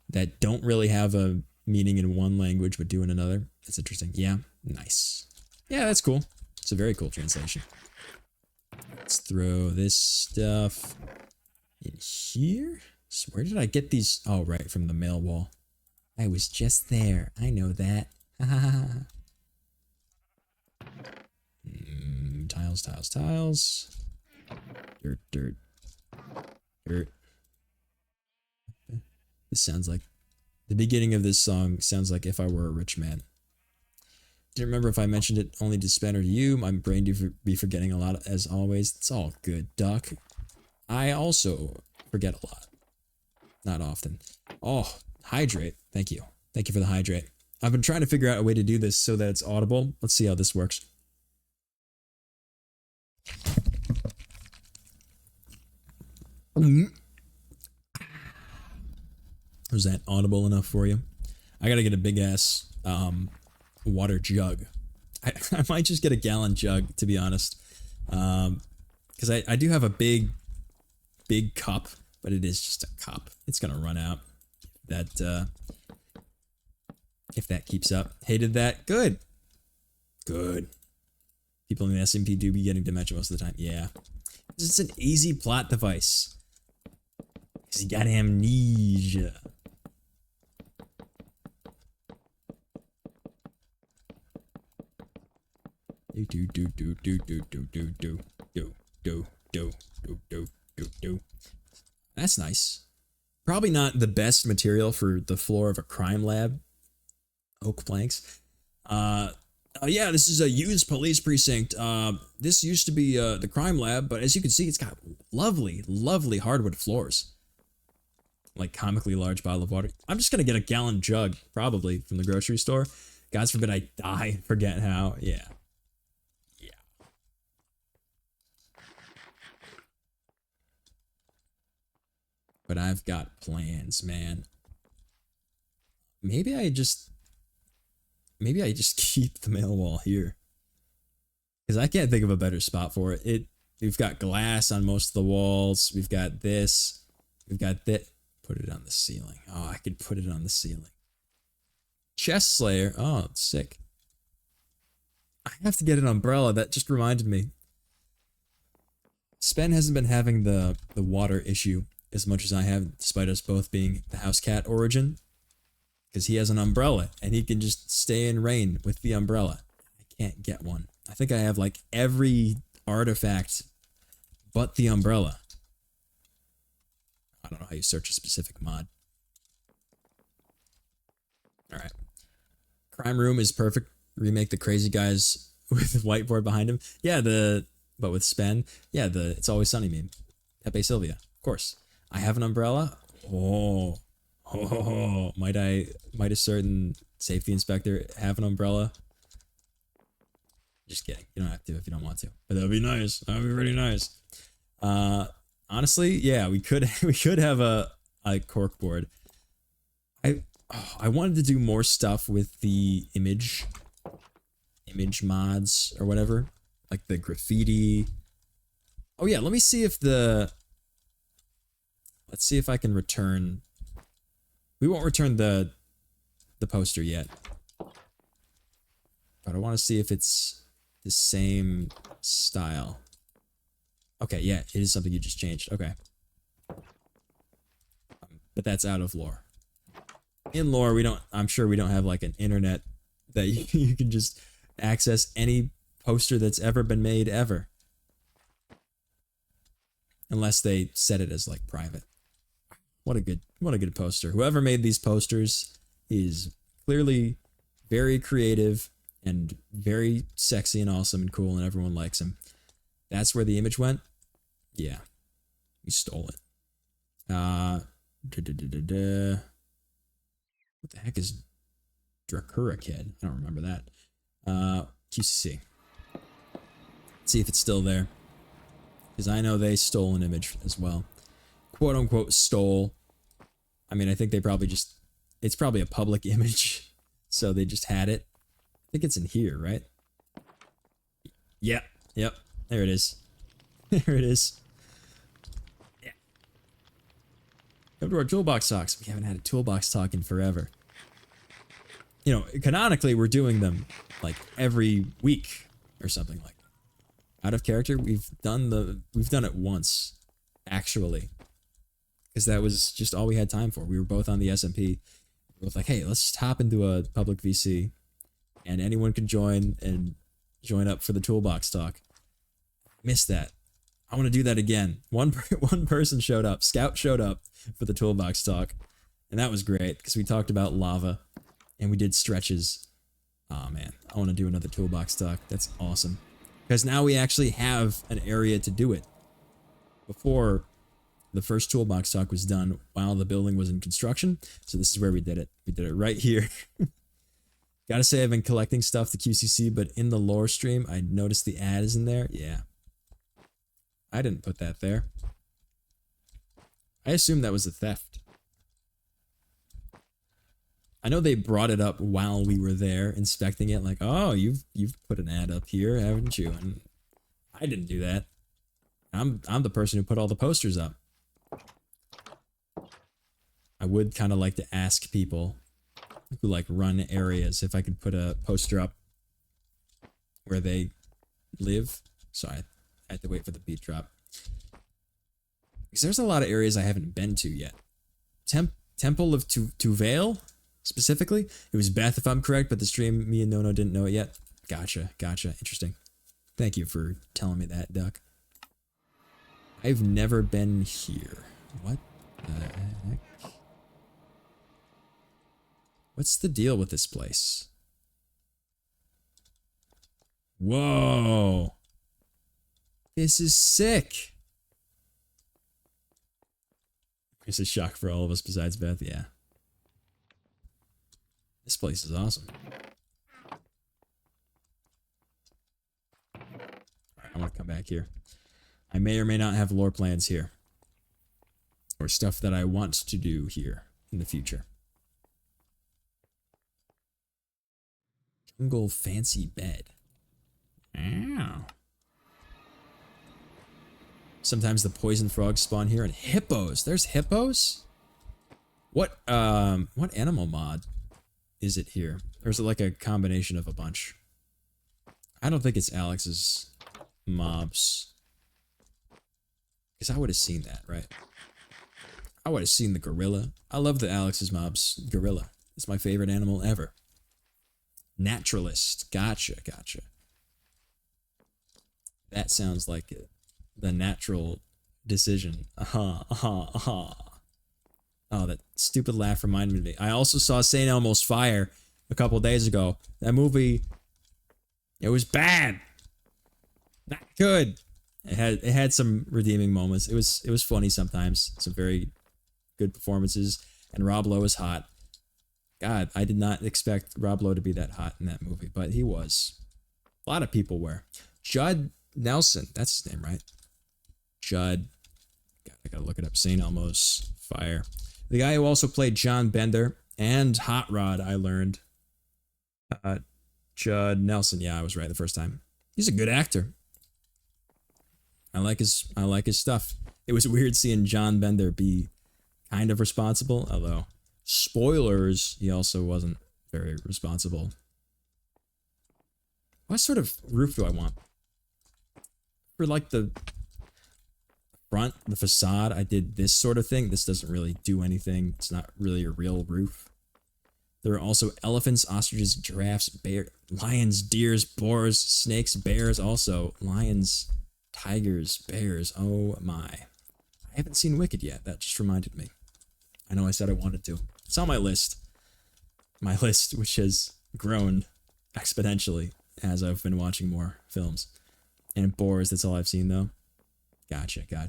that don't really have a meaning in one language but do in another. That's interesting. Yeah, nice. Yeah, that's cool. It's a very cool translation. Let's throw this stuff in here. So where did I get these? Oh, right, from the mail wall. I was just there. I know that. Tiles, tiles, tiles. Dirt, dirt, dirt. This sounds like the beginning of this song sounds like If I Were a Rich Man. Didn't remember if I mentioned it only to Spen or to you. My brain do be forgetting a lot as always. It's all good, Doc. I also forget a lot. Not often. Oh, hydrate. Thank you. Thank you for the hydrate. I've been trying to figure out a way to do this so that it's audible. Let's see how this works. Was that audible enough for you? I gotta get a big ass water jug. I might just get a gallon jug, to be honest, because I do have a big cup, but it is just a cup. It's gonna run out. That if that keeps up. Hated that. Good. Good. People in the SMP do be getting dementia most of the time. Yeah. It's an easy plot device. Because you got amnesia. That's nice. Probably not the best material for the floor of a crime lab. Oak planks. Yeah, this is a used police precinct. This used to be the crime lab, but as you can see, it's got lovely, lovely hardwood floors. Like comically large bottle of water. I'm just gonna get a gallon jug, probably from the grocery store. God forbid I die, forget how. Yeah. Yeah. But I've got plans, man. Maybe I just keep the mail wall here. Because I can't think of a better spot for it. We've got glass on most of the walls. We've got this. We've got that. Put it on the ceiling. Oh, I could put it on the ceiling. Chest Slayer. Oh, it's sick. I have to get an umbrella. That just reminded me. Spen hasn't been having the water issue as much as I have, despite us both being the house cat origin. Because he has an umbrella, and he can just stay in rain with the umbrella. I can't get one. I think I have like every artifact but the umbrella. I don't know how you search a specific mod. All right. Crime Room is perfect. Remake the crazy guys with whiteboard behind him. Yeah, but with Spen. Yeah, the It's Always Sunny meme. Pepe Sylvia, of course. I have an umbrella. Oh, might a certain safety inspector have an umbrella? Just kidding. You don't have to if you don't want to. But that'd be nice. That'd be really nice. Honestly, yeah, we could have a cork board. I wanted to do more stuff with the image mods or whatever, like the graffiti. Oh yeah, let's see if I can return. We won't return the poster yet, but I want to see if it's the same style. Okay, yeah, it is something you just changed. Okay, but that's out of lore. In lore, I'm sure we don't have like an internet that you can just access any poster that's ever been made ever, unless they set it as like private. What a good poster. Whoever made these posters is clearly very creative and very sexy and awesome and cool, and everyone likes him. That's where the image went. Yeah, we stole it. What the heck is Dracura Kid? I don't remember that. QCC. Let's see if it's still there, because I know they stole an image as well. Quote unquote stole. I mean, I think they probably it's probably a public image, so they just had it. I think it's in here, right? Yeah, yep, there it is. There it is. Yeah. Come to our toolbox talks. We haven't had a toolbox talk in forever. You know, canonically, we're doing them like every week or something like that. Out of character, we've done it once, actually. Because that was just all we had time for. We were both on the SMP. We were both like, hey, let's just hop into a public VC, and anyone can join up for the toolbox talk. Missed that. I want to do that again. One person showed up. Scout showed up for the toolbox talk, and that was great because we talked about lava, and we did stretches. Oh man, I want to do another toolbox talk. That's awesome. Because now we actually have an area to do it. Before, the first toolbox talk was done while the building was in construction, so this is where we did it. We did it right here. Gotta say, I've been collecting stuff to QCC, but in the lore stream, I noticed the ad is in there. Yeah. I didn't put that there. I assumed that was a theft. I know they brought it up while we were there inspecting it, like, oh, you've put an ad up here, haven't you? And I didn't do that. I'm the person who put all the posters up. I would kind of like to ask people who like run areas if I could put a poster up where they live. Sorry, I had to wait for the beat drop. Because there's a lot of areas I haven't been to yet. Temple of Tuvail, specifically. It was Beth, if I'm correct, but the stream, me and Nono didn't know it yet. Gotcha. Interesting. Thank you for telling me that, Duck. I've never been here. What the heck? What's the deal with this place? Whoa. This is sick. It's a shock for all of us besides Beth, yeah. This place is awesome. Alright, I want to come back here. I may or may not have lore plans here. Or stuff that I want to do here in the future. Jungle fancy bed. Ow. Sometimes the poison frogs spawn here, and hippos. There's hippos? What animal mod is it here? Or is it like a combination of a bunch? I don't think it's Alex's mobs. Because I would have seen that, right? I would have seen the gorilla. I love the Alex's mobs gorilla. It's my favorite animal ever. Naturalist. Gotcha. That sounds like the natural decision. Oh, that stupid laugh reminded me. I also saw St. Elmo's Fire a couple days ago. That movie, it was bad. Not good. It had some redeeming moments. It was funny sometimes. Some very good performances. And Rob Lowe is hot. God, I did not expect Rob Lowe to be that hot in that movie, but he was. A lot of people were. Judd Nelson, that's his name, right? Judd. God, I gotta look it up. St. Elmo's Fire. The guy who also played John Bender and Hot Rod, I learned. Judd Nelson. Yeah, I was right the first time. He's a good actor. I like his stuff. It was weird seeing John Bender be kind of responsible, although spoilers, he also wasn't very responsible. What sort of roof do I want? For like the front, the facade, I did this sort of thing. This doesn't really do anything. It's not really a real roof. There are also elephants, ostriches, giraffes, bears, lions, deers, boars, snakes, bears, also lions, tigers, bears. Oh my. I haven't seen Wicked yet. That just reminded me. I know I said I wanted to. It's on my list. My list, which has grown exponentially as I've been watching more films. And boars, that's all I've seen though. Gotcha. I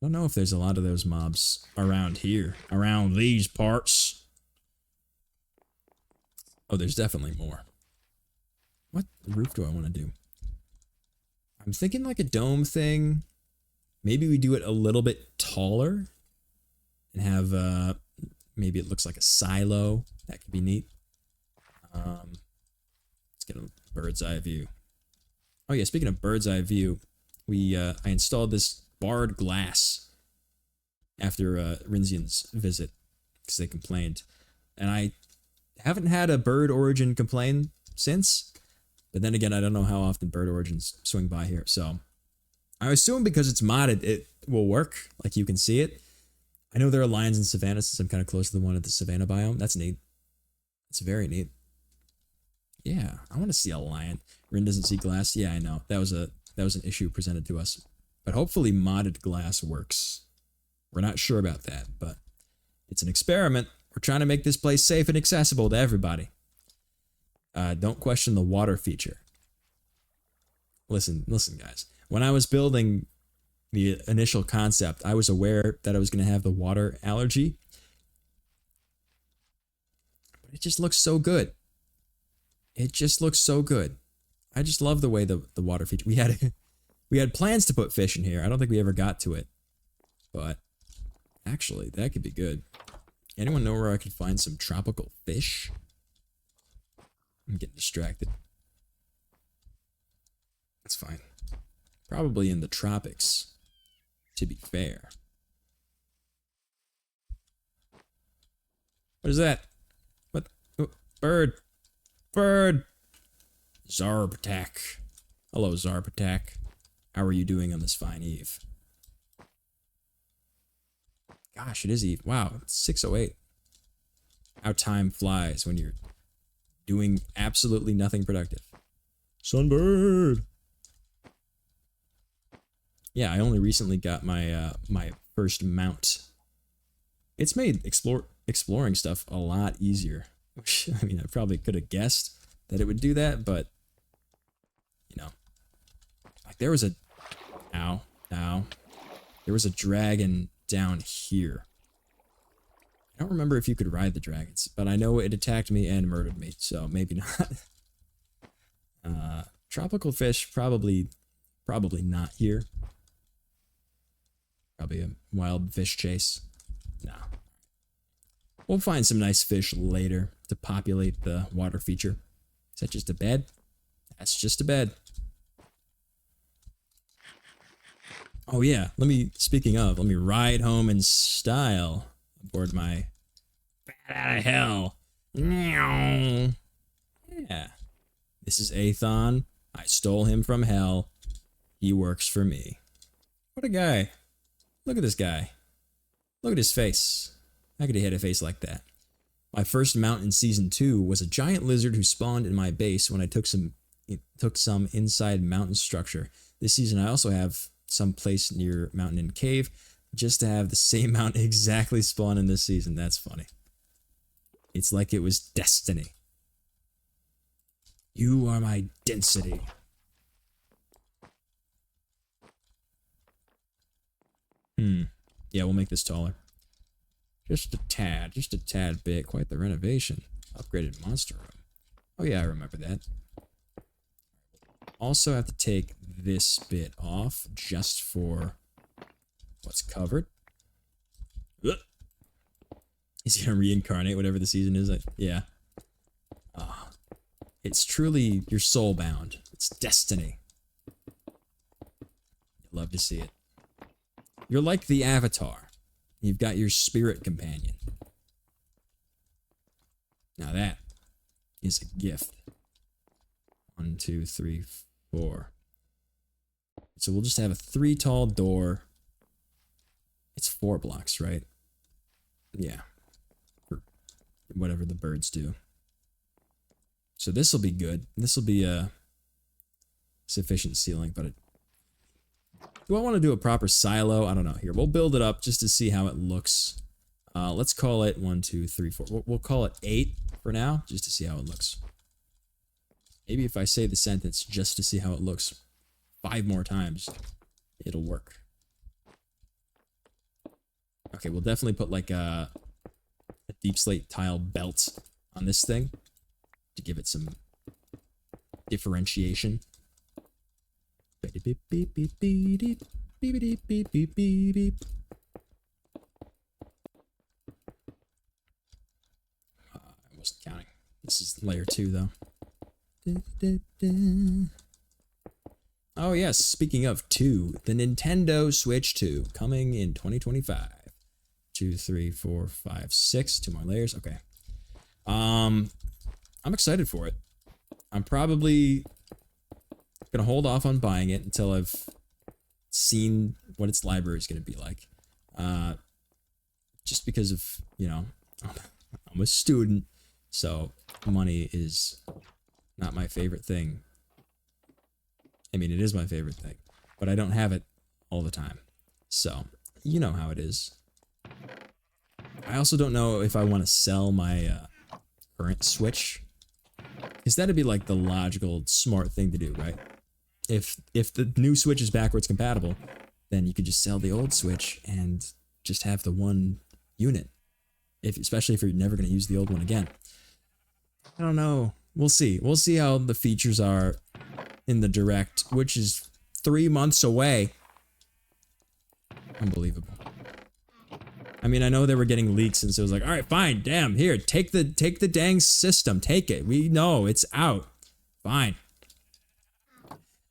don't know if there's a lot of those mobs around here. Around these parts. Oh, there's definitely more. What roof do I want to do? I'm thinking like a dome thing. Maybe we do it a little bit taller. And have, maybe it looks like a silo. That could be neat. Let's get a bird's eye view. Oh yeah, speaking of bird's eye view, I installed this barred glass after Rinzian's visit because they complained, and I haven't had a Bird Origin complain since. But then again, I don't know how often Bird Origins swing by here, so I assume because it's modded, it will work. Like you can see it. I know there are lions in Savannah since I'm kind of close to the one at the Savannah biome. That's neat. That's very neat. Yeah, I want to see a lion. Rin doesn't see glass. Yeah, I know. That was an issue presented to us. But hopefully modded glass works. We're not sure about that, but it's an experiment. We're trying to make this place safe and accessible to everybody. Don't question the water feature. Listen, guys. When I was building the initial concept, I was aware that I was going to have the water allergy. But it just looks so good. It just looks so good. I just love the way the water feature. We had plans to put fish in here. I don't think we ever got to it. But actually, that could be good. Anyone know where I could find some tropical fish? I'm getting distracted. That's fine. Probably in the tropics, to be fair. What is that? What? Oh, bird. Bird! Zarbatak. Hello, Zarbatak. How are you doing on this fine eve? Gosh, it is eve. Wow, it's 6:08. How time flies when you're doing absolutely nothing productive. Sunbird! Yeah, I only recently got my my first mount. It's made exploring stuff a lot easier. Which, I mean, I probably could have guessed that it would do that, but you know, like there was a there was a dragon down here. I don't remember if you could ride the dragons, but I know it attacked me and murdered me, so maybe not. Tropical fish, probably not here. Probably a wild fish chase. No. We'll find some nice fish later to populate the water feature. Is that just a bed? That's just a bed. Oh yeah, speaking of, let me ride home in style aboard my bat out of hell. Yeah. This is Athon. I stole him from hell. He works for me. What a guy. Look at this guy. Look at his face. How could he have a face like that? My first mount in Season 2 was a giant lizard who spawned in my base when I took some inside mountain structure. This season I also have some place near Mountain and Cave. just to have the same amount exactly spawn in this season. That's funny. It's like it was destiny. You are my density. Yeah, we'll make this taller. Just a tad bit. Quite the renovation. Upgraded monster room. Oh yeah, I remember that. Also have to take this bit off just for what's covered. Ugh. He's gonna reincarnate whatever the season is. Yeah. It's truly, you're soul bound. It's destiny. Love to see it. You're like the Avatar. You've got your spirit companion. Now that is a gift. 1, 2, 3, 4. So we'll just have a 3 tall door. It's 4 blocks, right? Yeah. For whatever the birds do. So this will be good. This will be a sufficient ceiling, but do I want to do a proper silo? I don't know. Here, we'll build it up just to see how it looks. Let's call it 1, 2, 3, 4. We'll call it 8 for now, just to see how it looks. Maybe if I say the sentence just to see how it looks 5 more times, it'll work. Okay, we'll definitely put like a deep slate tile belt on this thing to give it some differentiation. I wasn't counting. This is layer 2 though. Oh yes, speaking of 2, the Nintendo Switch 2 coming in 2025. 2, 3, 4, 5, 6. 2 more layers. Okay. I'm excited for it. I'm probably gonna hold off on buying it until I've seen what its library is gonna be like. Just because of, you know, I'm a student, so money is not my favorite thing. I mean, it is my favorite thing, but I don't have it all the time. So, you know how it is. I also don't know if I want to sell my current Switch, because that'd be like the logical, smart thing to do, right? If the new Switch is backwards compatible, then you could just sell the old Switch and just have the one unit. Especially if you're never going to use the old one again. I don't know. We'll see. We'll see how the features are in the Direct, which is 3 months away. Unbelievable. I mean, I know they were getting leaks, and so it was like, all right, fine, damn, here, take the dang system, take it. We know it's out. Fine.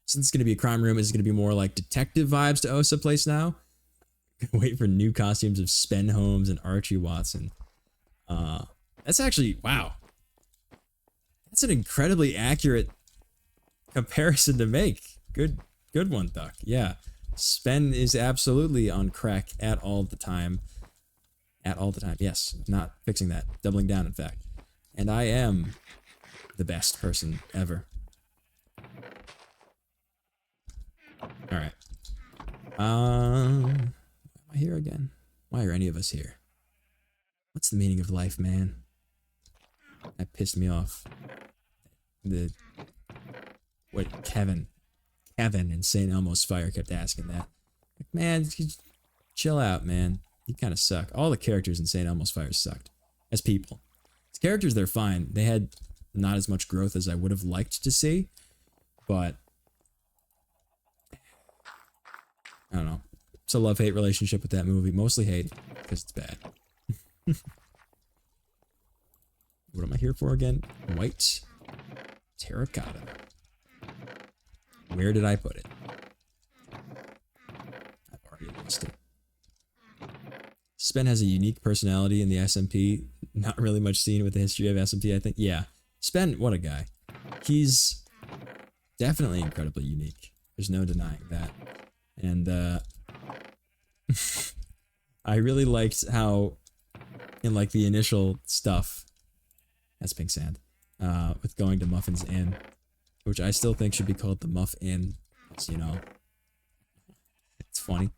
Since it's gonna be a crime room, is it gonna be more like detective vibes to Osa Place now? Wait for new costumes of Spen Holmes and Archie Watson. That's actually, wow. That's an incredibly accurate comparison to make. Good one, Duck. Yeah. Spen is absolutely on crack at all the time. At all the time. Yes. Not fixing that. Doubling down, in fact. And I am the best person ever. Alright. Am I here again? Why are any of us here? What's the meaning of life, man? That pissed me off. Kevin in St. Elmo's Fire kept asking that. Like, man, chill out, man. You kind of suck. All the characters in St. Elmo's Fire sucked. As people. As characters, they're fine. They had not as much growth as I would have liked to see. But I don't know. It's a love-hate relationship with that movie. Mostly hate, because it's bad. What am I here for again? White terracotta. Where did I put it? I've already lost it. Spen has a unique personality in the SMP. Not really much seen with the history of SMP, I think. Yeah. Spen, what a guy. He's definitely incredibly unique. There's no denying that. And, I really liked how, in like the initial stuff, that's pink sand, with going to Muffin's Inn, which I still think should be called the Muff Inn, you know, it's funny.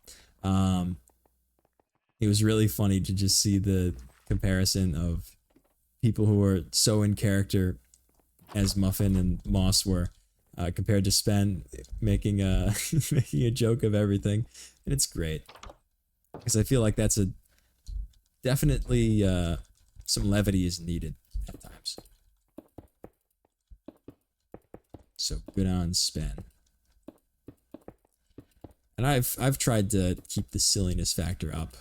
it was really funny to just see the comparison of people who are so in character as Muffin and Moss were, compared to Spen making a making a joke of everything, and it's great because I feel like that's a definitely some levity is needed at times. So good on Spen. And I've tried to keep the silliness factor up,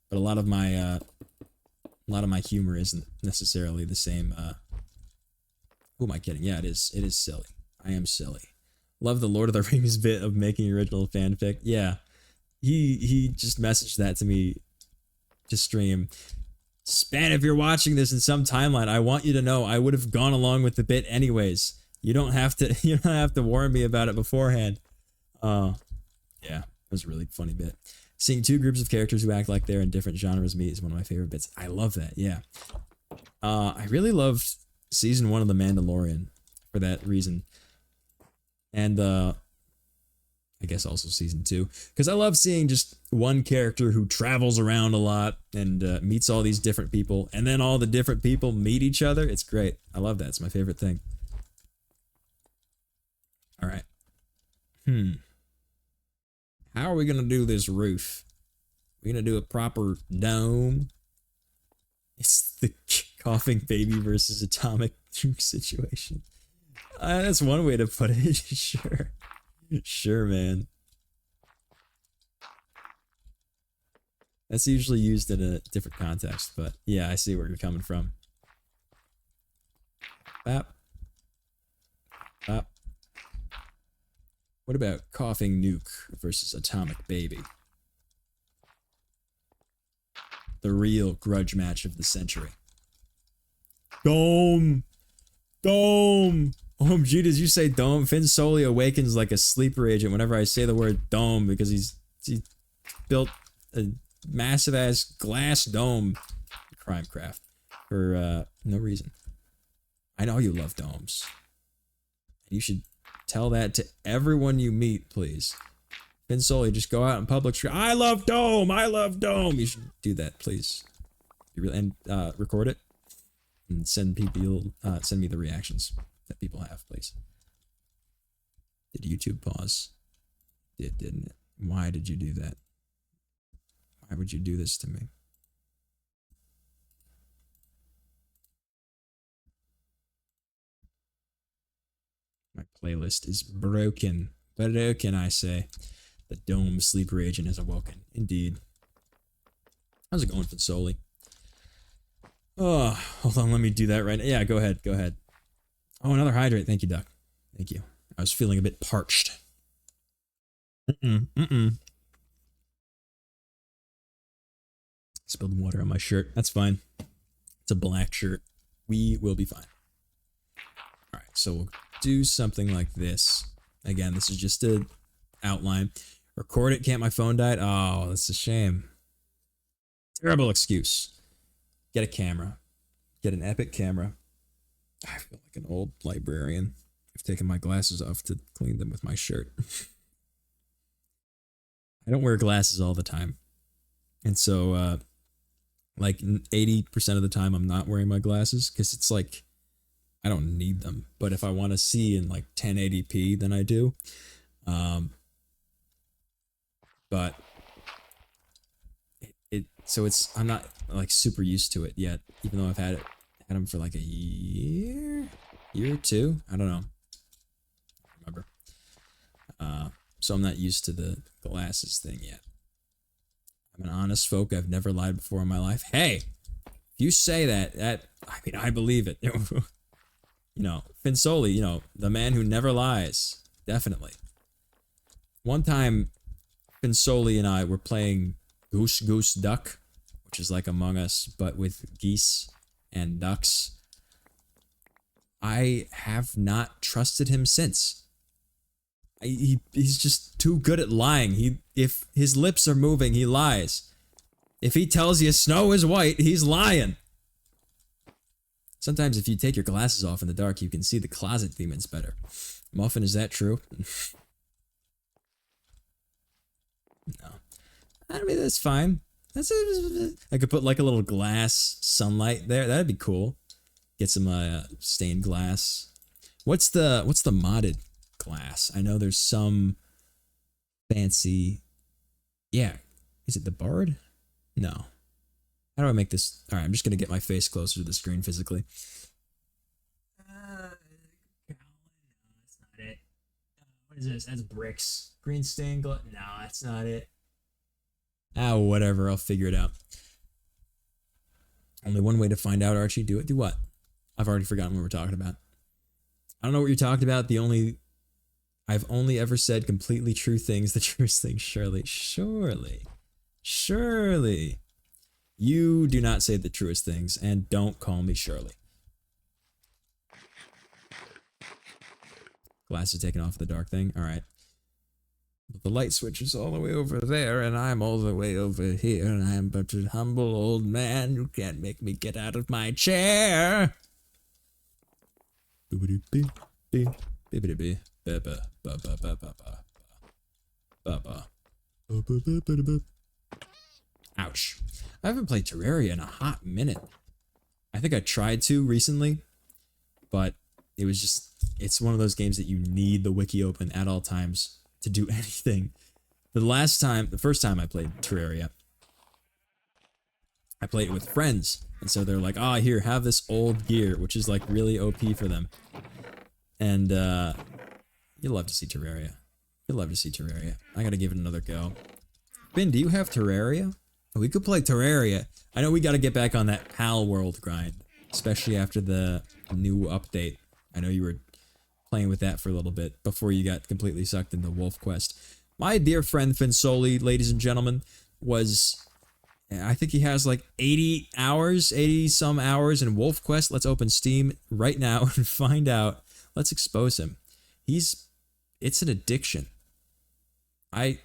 but a lot of my humor isn't necessarily the same. Who am I kidding? Yeah, it is. It is silly. I am silly. Love the Lord of the Rings bit of making original fanfic. Yeah, he just messaged that to me to stream. Span, if you're watching this in some timeline, I want you to know I would have gone along with the bit anyways. You don't have to. You don't have to warn me about it beforehand. Yeah, it was a really funny bit. Seeing two groups of characters who act like they're in different genres meet is one of my favorite bits. I love that. Yeah. I really loved season 1 of The Mandalorian for that reason. And I guess also season 2, because I love seeing just one character who travels around a lot and meets all these different people, and then all the different people meet each other. It's great. I love that. It's my favorite thing. All right. How are we gonna do this roof? We're gonna do a proper dome. It's the coughing baby versus atomic nuke situation. That's one way to put it. Sure. Sure, man. That's usually used in a different context, but yeah, I see where you're coming from. Bap. Bap. What about coughing nuke versus atomic baby? The real grudge match of the century. Dome! Dome! OMG, did you say dome? Finn Sowle awakens like a sleeper agent whenever I say the word dome because he built a massive ass glass dome. Crimecraft. For no reason. I know you love domes. You should tell that to everyone you meet, please. Finn Sowle, just go out in public. I love dome. I love dome. You should do that, please. You really, and record it and send people. Send me the reactions that people have, please. Did YouTube pause? It didn't it? Why did you do that? Why would you do this to me? My playlist is broken. Broken, I say. The dome sleeper agent is awoken. Indeed. How's it going, Finn Sowle? Oh, hold on. Let me do that right now. Yeah, go ahead. Go ahead. Oh, another hydrate. Thank you, Duck. Thank you. I was feeling a bit parched. Spilled water on my shirt. That's fine. It's a black shirt. We will be fine. All right, so we'll do something like this. Again, this is just an outline. Record it. Can't my phone died? Oh, that's a shame. Terrible excuse. Get a camera. Get an epic camera. I feel like an old librarian. I've taken my glasses off to clean them with my shirt. I don't wear glasses all the time. And so, like 80% of the time I'm not wearing my glasses because it's like, I don't need them. But if I want to see in like 1080p, then I do. But so it's, I'm not like super used to it yet, even though I've had them for like a year or two. I don't know. I don't remember. So I'm not used to the glasses thing yet. I'm an honest folk. I've never lied before in my life. Hey, if you say that, I mean, I believe it. You know, Finn Sowle, you know, the man who never lies. Definitely. One time, Finn Sowle and I were playing Goose Goose Duck, which is like Among Us, but with geese and ducks. I have not trusted him since. He's just too good at lying. If his lips are moving, he lies. If he tells you snow is white, he's lying. Sometimes if you take your glasses off in the dark, you can see the closet demons better. Muffin, is that true? No. I mean, that's fine. I could put like a little glass sunlight there. That'd be cool. Get some stained glass. What's the modded glass? I know there's some fancy. Yeah, is it the Bard? No. How do I make this? All right, I'm just gonna get my face closer to the screen physically. That's not it. What is this? That's bricks. Green stained glass. No, that's not it. Oh, whatever. I'll figure it out. Only one way to find out, Archie. Do it. Do what? I've already forgotten what we're talking about. I don't know what you're talking about. I've only ever said completely true things. The truest things. Surely. You do not say the truest things, and don't call me Shirley. Glasses taken off the dark thing. All right. But the light switch is all the way over there, and I'm all the way over here, and I'm but a humble old man. You can't make me get out of my chair. Ouch. I haven't played Terraria in a hot minute. I think I tried to recently, but it was just, it's one of those games that you need the wiki open at all times to do anything. The first time I played Terraria, I played it with friends, and so they're like, here, have this old gear, which is like really OP for them. And you'll love to see Terraria. I gotta give it another go. Ben, do you have Terraria? We could play Terraria. I know we gotta get back on that PAL world grind, especially after the new update. I know you were playing with that for a little bit before you got completely sucked into Wolf Quest. My dear friend Sowle, ladies and gentlemen, I think he has like 80 some hours in Wolf Quest. Let's open Steam right now and find out. Let's expose him. It's an addiction. I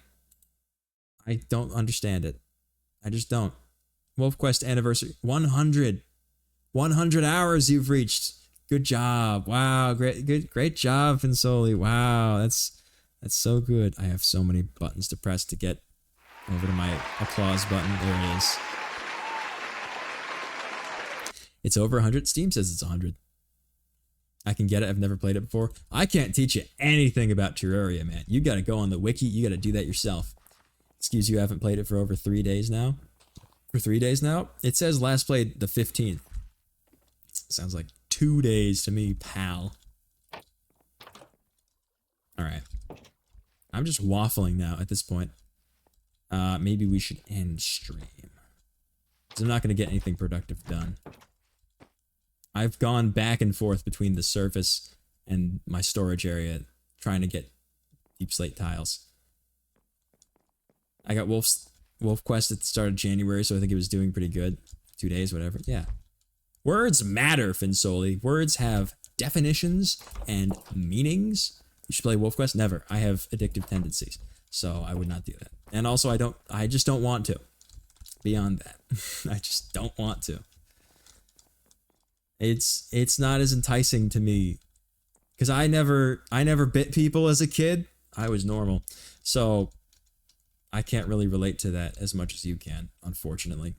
don't understand it. I just don't. Wolf Quest anniversary. 100 hours you've reached. Good job. Wow. Great job, Sowle. Wow. That's so good. I have so many buttons to press to get over to my applause button. There it is. It's over 100. Steam says it's 100. I can get it. I've never played it before. I can't teach you anything about Terraria, man. You got to go on the wiki. You got to do that yourself. Excuse you, haven't played it for over 3 days now. It says last played the 15th. Sounds like 2 days to me, pal. Alright. I'm just waffling now at this point. Maybe we should end stream. Because I'm not going to get anything productive done. I've gone back and forth between the surface and my storage area trying to get deep slate tiles. I got Wolf Quest at the start of January, so I think it was doing pretty good. 2 days, whatever. Yeah. Words matter, Sowle. Words have definitions and meanings. You should play Wolf Quest? Never. I have addictive tendencies, so I would not do that. And also, I just don't want to. Beyond that. I just don't want to. It's not as enticing to me. Because I never bit people as a kid. I was normal. So I can't really relate to that as much as you can, unfortunately.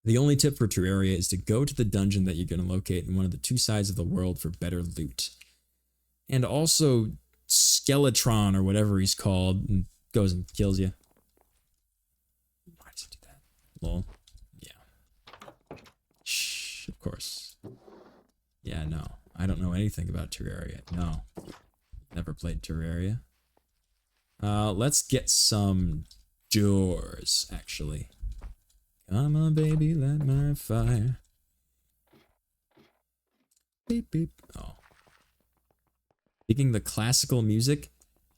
The only tip for Terraria is to go to the dungeon that you're going to locate in one of the two sides of the world for better loot. And also, Skeletron, or whatever he's called, and goes and kills you. Why does he do that? Lol. Yeah. Shh, of course. Yeah, no. I don't know anything about Terraria. No. Never played Terraria. Let's get some doors, actually. Come on, baby, light my fire. Beep, beep. Oh. Speaking the classical music,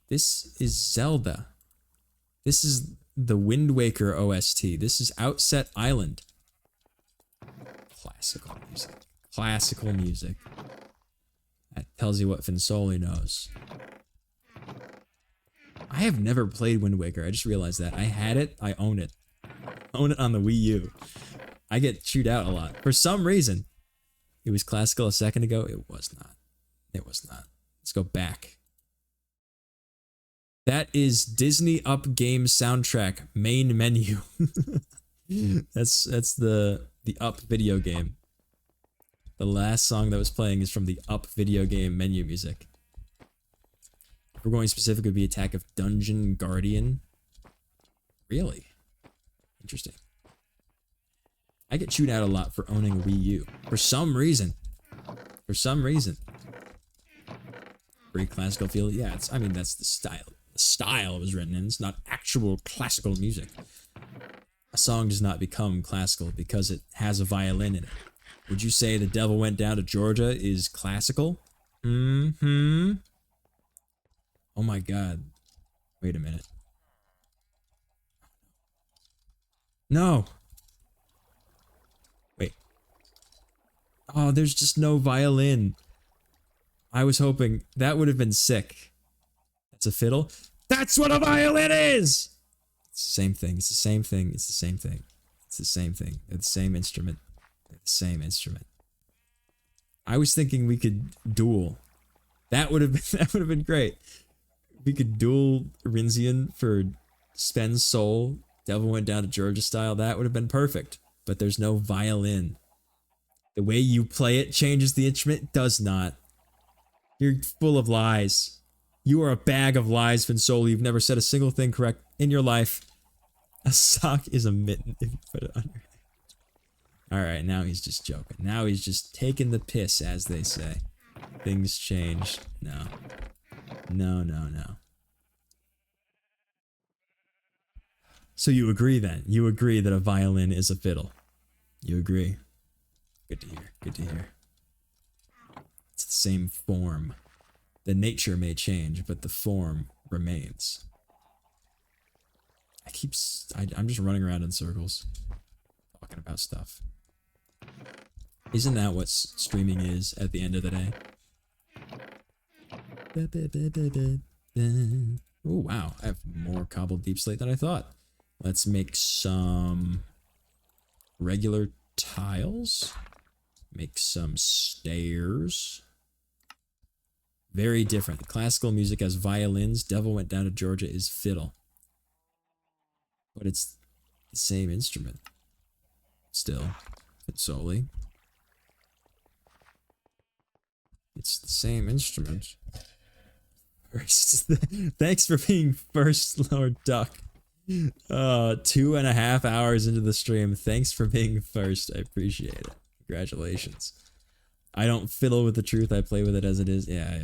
this is Zelda. This is the Wind Waker OST. This is Outset Island. Classical music. Classical music. That tells you what Sowle knows. I have never played Wind Waker. I just realized that. I had it. I own it. Own it on the Wii U. I get chewed out a lot. For some reason. It was classical a second ago. It was not. It was not. Let's go back. That is Disney Up Games soundtrack main menu. That's the Up video game. The last song that was playing is from the Up video game menu music. If we're going specific, it would be Attack of Dungeon Guardian. Really? Interesting. I get chewed out a lot for owning a Wii U. For some reason. For some reason. Very classical feel. Yeah, it's, I mean, that's the style. The style it was written in. It's not actual classical music. A song does not become classical because it has a violin in it. Would you say The Devil Went Down to Georgia is classical? Mm-hmm. Oh my god. Wait a minute. No. Wait. Oh, there's just no violin. I was hoping that would have been sick. That's a fiddle? That's what a violin is! It's the same thing. It's the same thing. It's the same thing. It's the same thing. They're the same instrument. They're the same instrument. I was thinking we could duel. That would have been great. We could duel Rinzian for Spen's Soul. Devil Went Down to Georgia style. That would have been perfect. But there's no violin. The way you play it changes the instrument. It does not. You're full of lies. You are a bag of lies, Sowle. You've never said a single thing correct in your life. A sock is a mitten if you put it on your head. Alright, now he's just joking. Now he's just taking the piss, as they say. Things change. No. No, no, no. So you agree then? You agree that a violin is a fiddle? You agree? Good to hear. Good to hear. It's the same form. The nature may change, but the form remains. I'm just running around in circles, talking about stuff. Isn't that what streaming is at the end of the day? Oh wow, I have more cobbled deep slate than I thought. Let's make some regular tiles. Make some stairs. Very different. Classical music has violins. Devil Went Down to Georgia is fiddle. But it's the same instrument. Still. It's solely. It's the same instrument. First. Thanks for being first, Lord Duck. 2.5 hours into the stream. Thanks for being first. I appreciate it. Congratulations. I don't fiddle with the truth. I play with it as it is. Yeah,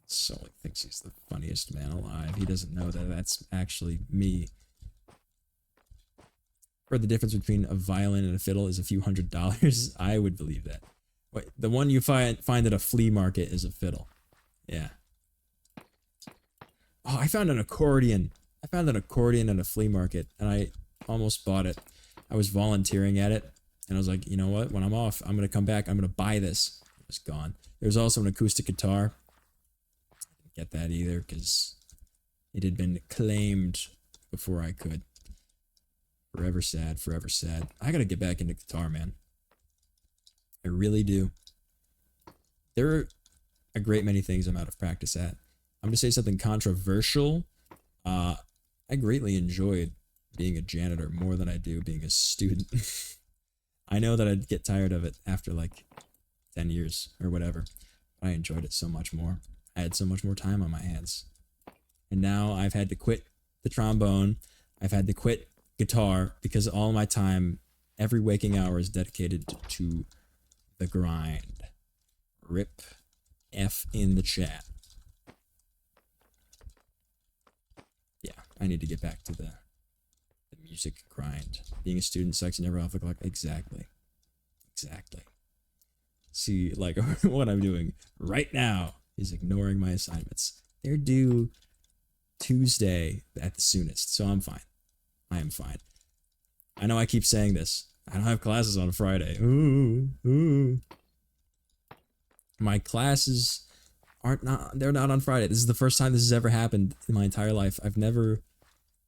Sowle thinks he's the funniest man alive. He doesn't know that that's actually me. Or the difference between a violin and a fiddle is a few $100s. I would believe that. Wait, the one you find at a flea market is a fiddle. Yeah. Oh, I found an accordion. I found an accordion at a flea market, and I almost bought it. I was volunteering at it, and I was like, you know what? When I'm off, I'm going to come back. I'm going to buy this. It was gone. There's also an acoustic guitar. I didn't get that either, because it had been claimed before I could. Forever sad, forever sad. I got to get back into guitar, man. I really do. There are a great many things I'm out of practice at. I'm going to say something controversial. I greatly enjoyed being a janitor more than I do being a student. I know that I'd get tired of it after like 10 years or whatever. But I enjoyed it so much more. I had so much more time on my hands. And now I've had to quit the trombone. I've had to quit guitar because all my time, every waking hour is dedicated to the grind. Rip F in the chat. Yeah, I need to get back to the music grind. Being a student sucks, you never off the clock. Exactly. Exactly. See, like, what I'm doing right now is ignoring my assignments. They're due Tuesday at the soonest, so I'm fine. I am fine. I know I keep saying this. I don't have classes on Friday. Ooh. My classes they're not on Friday. This is the first time this has ever happened in my entire life. I've never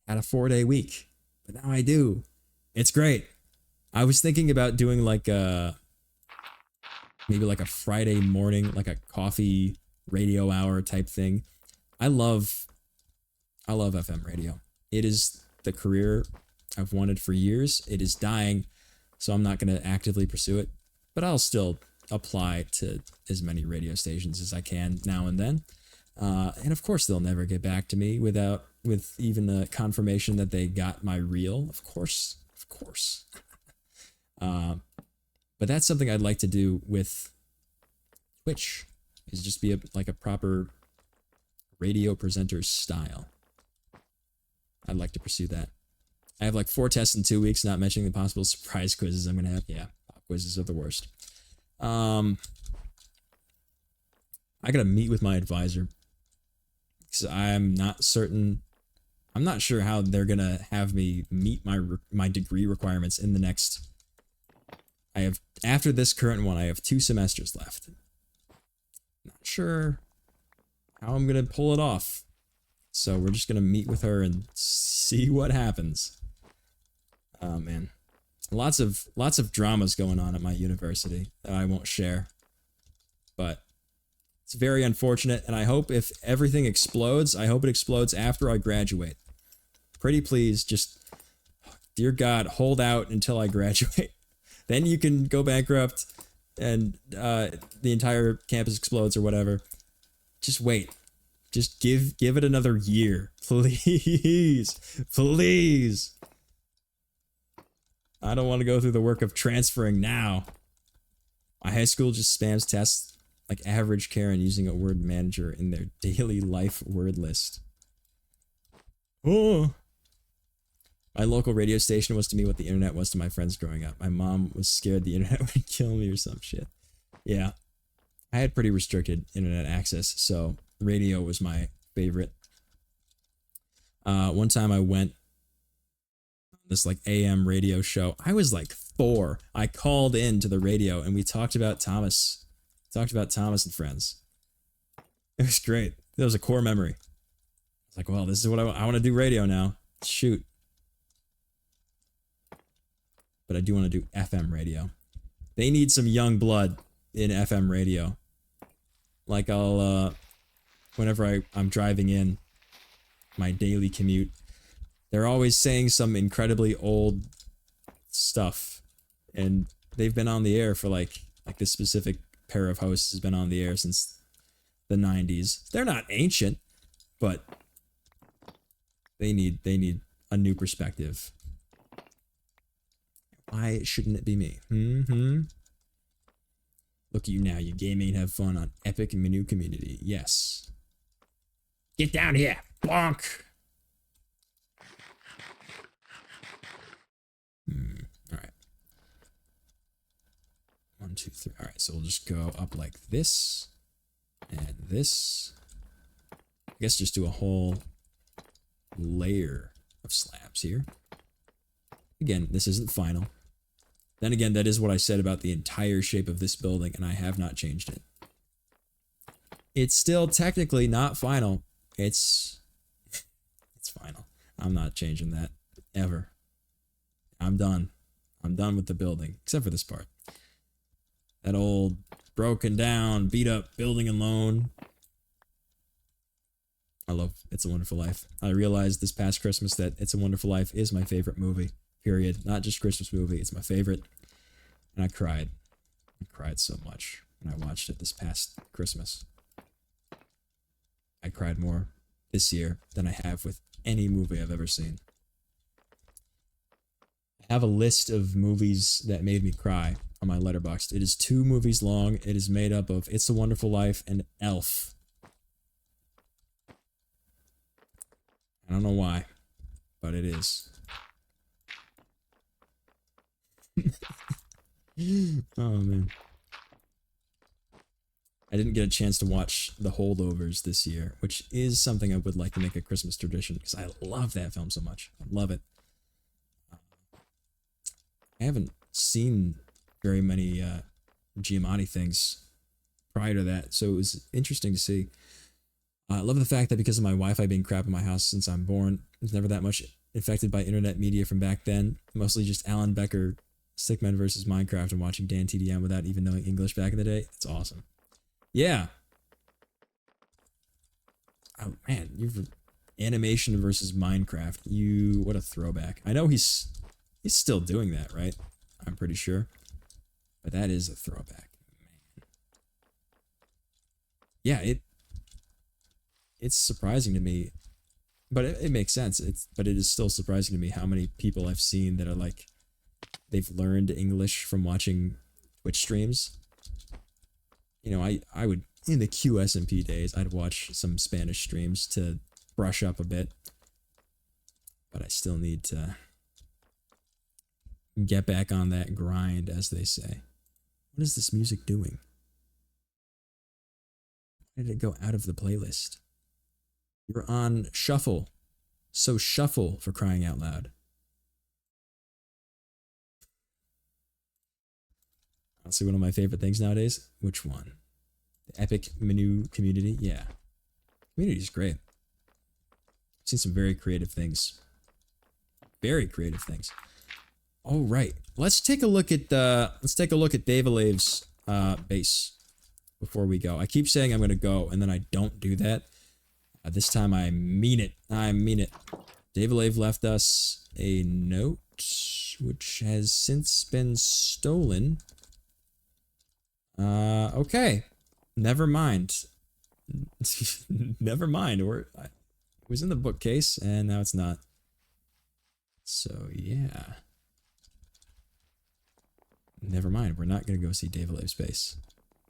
had a 4-day week, but now I do. It's great. I was thinking about doing like maybe like a Friday morning, like a coffee radio hour type thing. I love FM radio. It is the career I've wanted for years. It is dying, so I'm not going to actively pursue it, but I'll still apply to as many radio stations as I can now and then. And of course, they'll never get back to me with even a confirmation that they got my reel. Of course. But that's something I'd like to do with Twitch, is just be like a proper radio presenter style. I'd like to pursue that. I have like 4 tests in 2 weeks, not mentioning the possible surprise quizzes I'm gonna have. Yeah, pop quizzes are the worst. I gotta meet with my advisor because I'm not certain. I'm not sure how they're gonna have me meet my degree requirements in the next. After this current one, I have 2 semesters left. Not sure how I'm gonna pull it off. So we're just gonna meet with her and see what happens. Oh man, lots of dramas going on at my university that I won't share, but it's very unfortunate. And I hope if everything explodes, I hope it explodes after I graduate. Pretty please, just dear God, hold out until I graduate. Then you can go bankrupt and the entire campus explodes or whatever. Just wait. Just give it another year. Please. Please. I don't want to go through the work of transferring now. My high school just spams tests like average Karen using a word manager in their daily life word list. Oh. My local radio station was to me what the internet was to my friends growing up. My mom was scared the internet would kill me or some shit. Yeah. I had pretty restricted internet access, so radio was my favorite. One time I went this like AM radio show. I was like 4. I called in to the radio and we talked about Thomas. And Friends. It was great. That was a core memory. I was like, well, this is what I want to do radio now. Shoot. But I do want to do FM radio. They need some young blood in FM radio. Like I'll, whenever I'm driving in my daily commute, they're always saying some incredibly old stuff, and they've been on the air for like this specific pair of hosts has been on the air since the 90s. They're not ancient, but they need a new perspective. Why shouldn't it be me? Look at you now, you gaming and have fun on Epic Minu community. Yes. Get down here, bonk! Alright. 1, 2, 3. Alright, so we'll just go up like this. And this. I guess just do a whole layer of slabs here. Again, this isn't final. Then again, that is what I said about the entire shape of this building, and I have not changed it. It's still technically not final. It's final. I'm not changing that ever. I'm done. I'm done with the building, except for this part. That old broken down, beat up building alone. I love It's a Wonderful Life. I realized this past Christmas that It's a Wonderful Life is my favorite movie. Period. Not just Christmas movie. It's my favorite. And I cried. I cried so much when I watched it this past Christmas. I cried more this year than I have with any movie I've ever seen. I have a list of movies that made me cry on my Letterboxd. It is 2 movies long. It is made up of It's a Wonderful Life and Elf. I don't know why, but it is. Oh man, I didn't get a chance to watch The Holdovers this year, which is something I would like to make a Christmas tradition because I love that film so much. I love it. I haven't seen very many Giamatti things prior to that, so it was interesting to see. I love the fact that because of my Wi-Fi being crap in my house since I'm born, I was never that much affected by internet media from back then. Mostly just Alan Becker, Stickman versus Minecraft, and watching Dan TDM without even knowing English back in the day. It's awesome. Yeah. Oh man, you're Animation versus Minecraft. What a throwback. I know he's still doing that, right? I'm pretty sure. But that is a throwback. Man. Yeah, it's surprising to me. But it makes sense. But it is still surprising to me how many people I've seen that are like, they've learned English from watching Twitch streams. You know, I would, in the SMP days, I'd watch some Spanish streams to brush up a bit. But I still need to get back on that grind, as they say. What is this music doing? Why did it go out of the playlist? You're on shuffle. So shuffle, for crying out loud. Honestly, one of my favorite things nowadays. Which one? The epic Minu community? Yeah. Community is great. I've seen some very creative things. Very creative things. All right. Let's take a look at Dave Alave's base before we go. I keep saying I'm going to go, and then I don't do that. This time I mean it. I mean it. Dave Alave left us a note, which has since been stolen. Okay. Never mind. Never mind. It was in the bookcase, and now it's not. So, yeah. Never mind. We're not going to go see Dave Alave's base.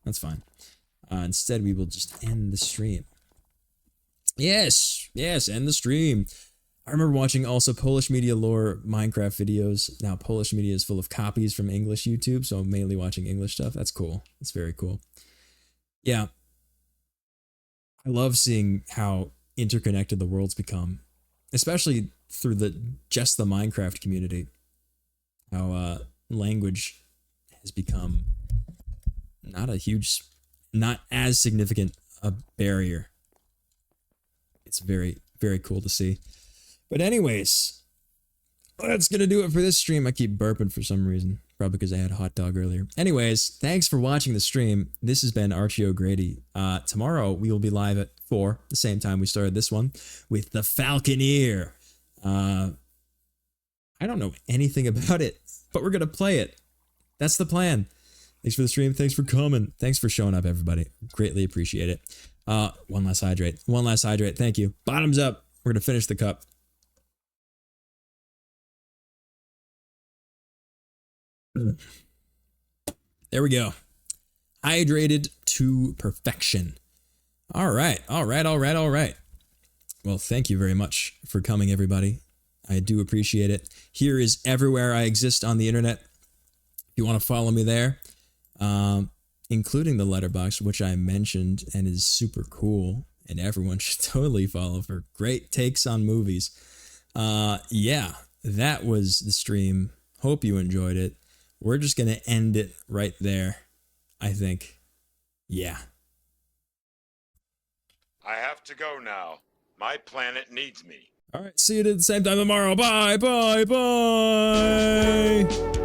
That's fine. Instead, we will just end the stream. Yes, end the stream. I remember watching also Polish Media Lore Minecraft videos. Now Polish Media is full of copies from English YouTube, so I'm mainly watching English stuff. That's cool. That's very cool. Yeah. I love seeing how interconnected the world's become, especially through just the Minecraft community. How language has become not as significant a barrier. It's very, very cool to see. But anyways, that's going to do it for this stream. I keep burping for some reason. Probably because I had a hot dog earlier. Anyways, thanks for watching the stream. This has been ArchieOGrady. Tomorrow, we will be live at 4, the same time we started this one, with the Falconeer. I don't know anything about it, but we're going to play it. That's the plan. Thanks for the stream. Thanks for coming. Thanks for showing up, everybody. Greatly appreciate it. One last hydrate. One last hydrate. Thank you. Bottoms up. We're going to finish the cup. There we go. Hydrated to perfection. All right. Well, thank you very much for coming, everybody. I do appreciate it. Here is everywhere I exist on the internet. If you want to follow me there, including the letterbox, which I mentioned and is super cool, and everyone should totally follow for great takes on movies. Yeah, that was the stream. Hope you enjoyed it. We're just going to end it right there, I think. Yeah. I have to go now. My planet needs me. All right, see you at the same time tomorrow. Bye, bye, bye.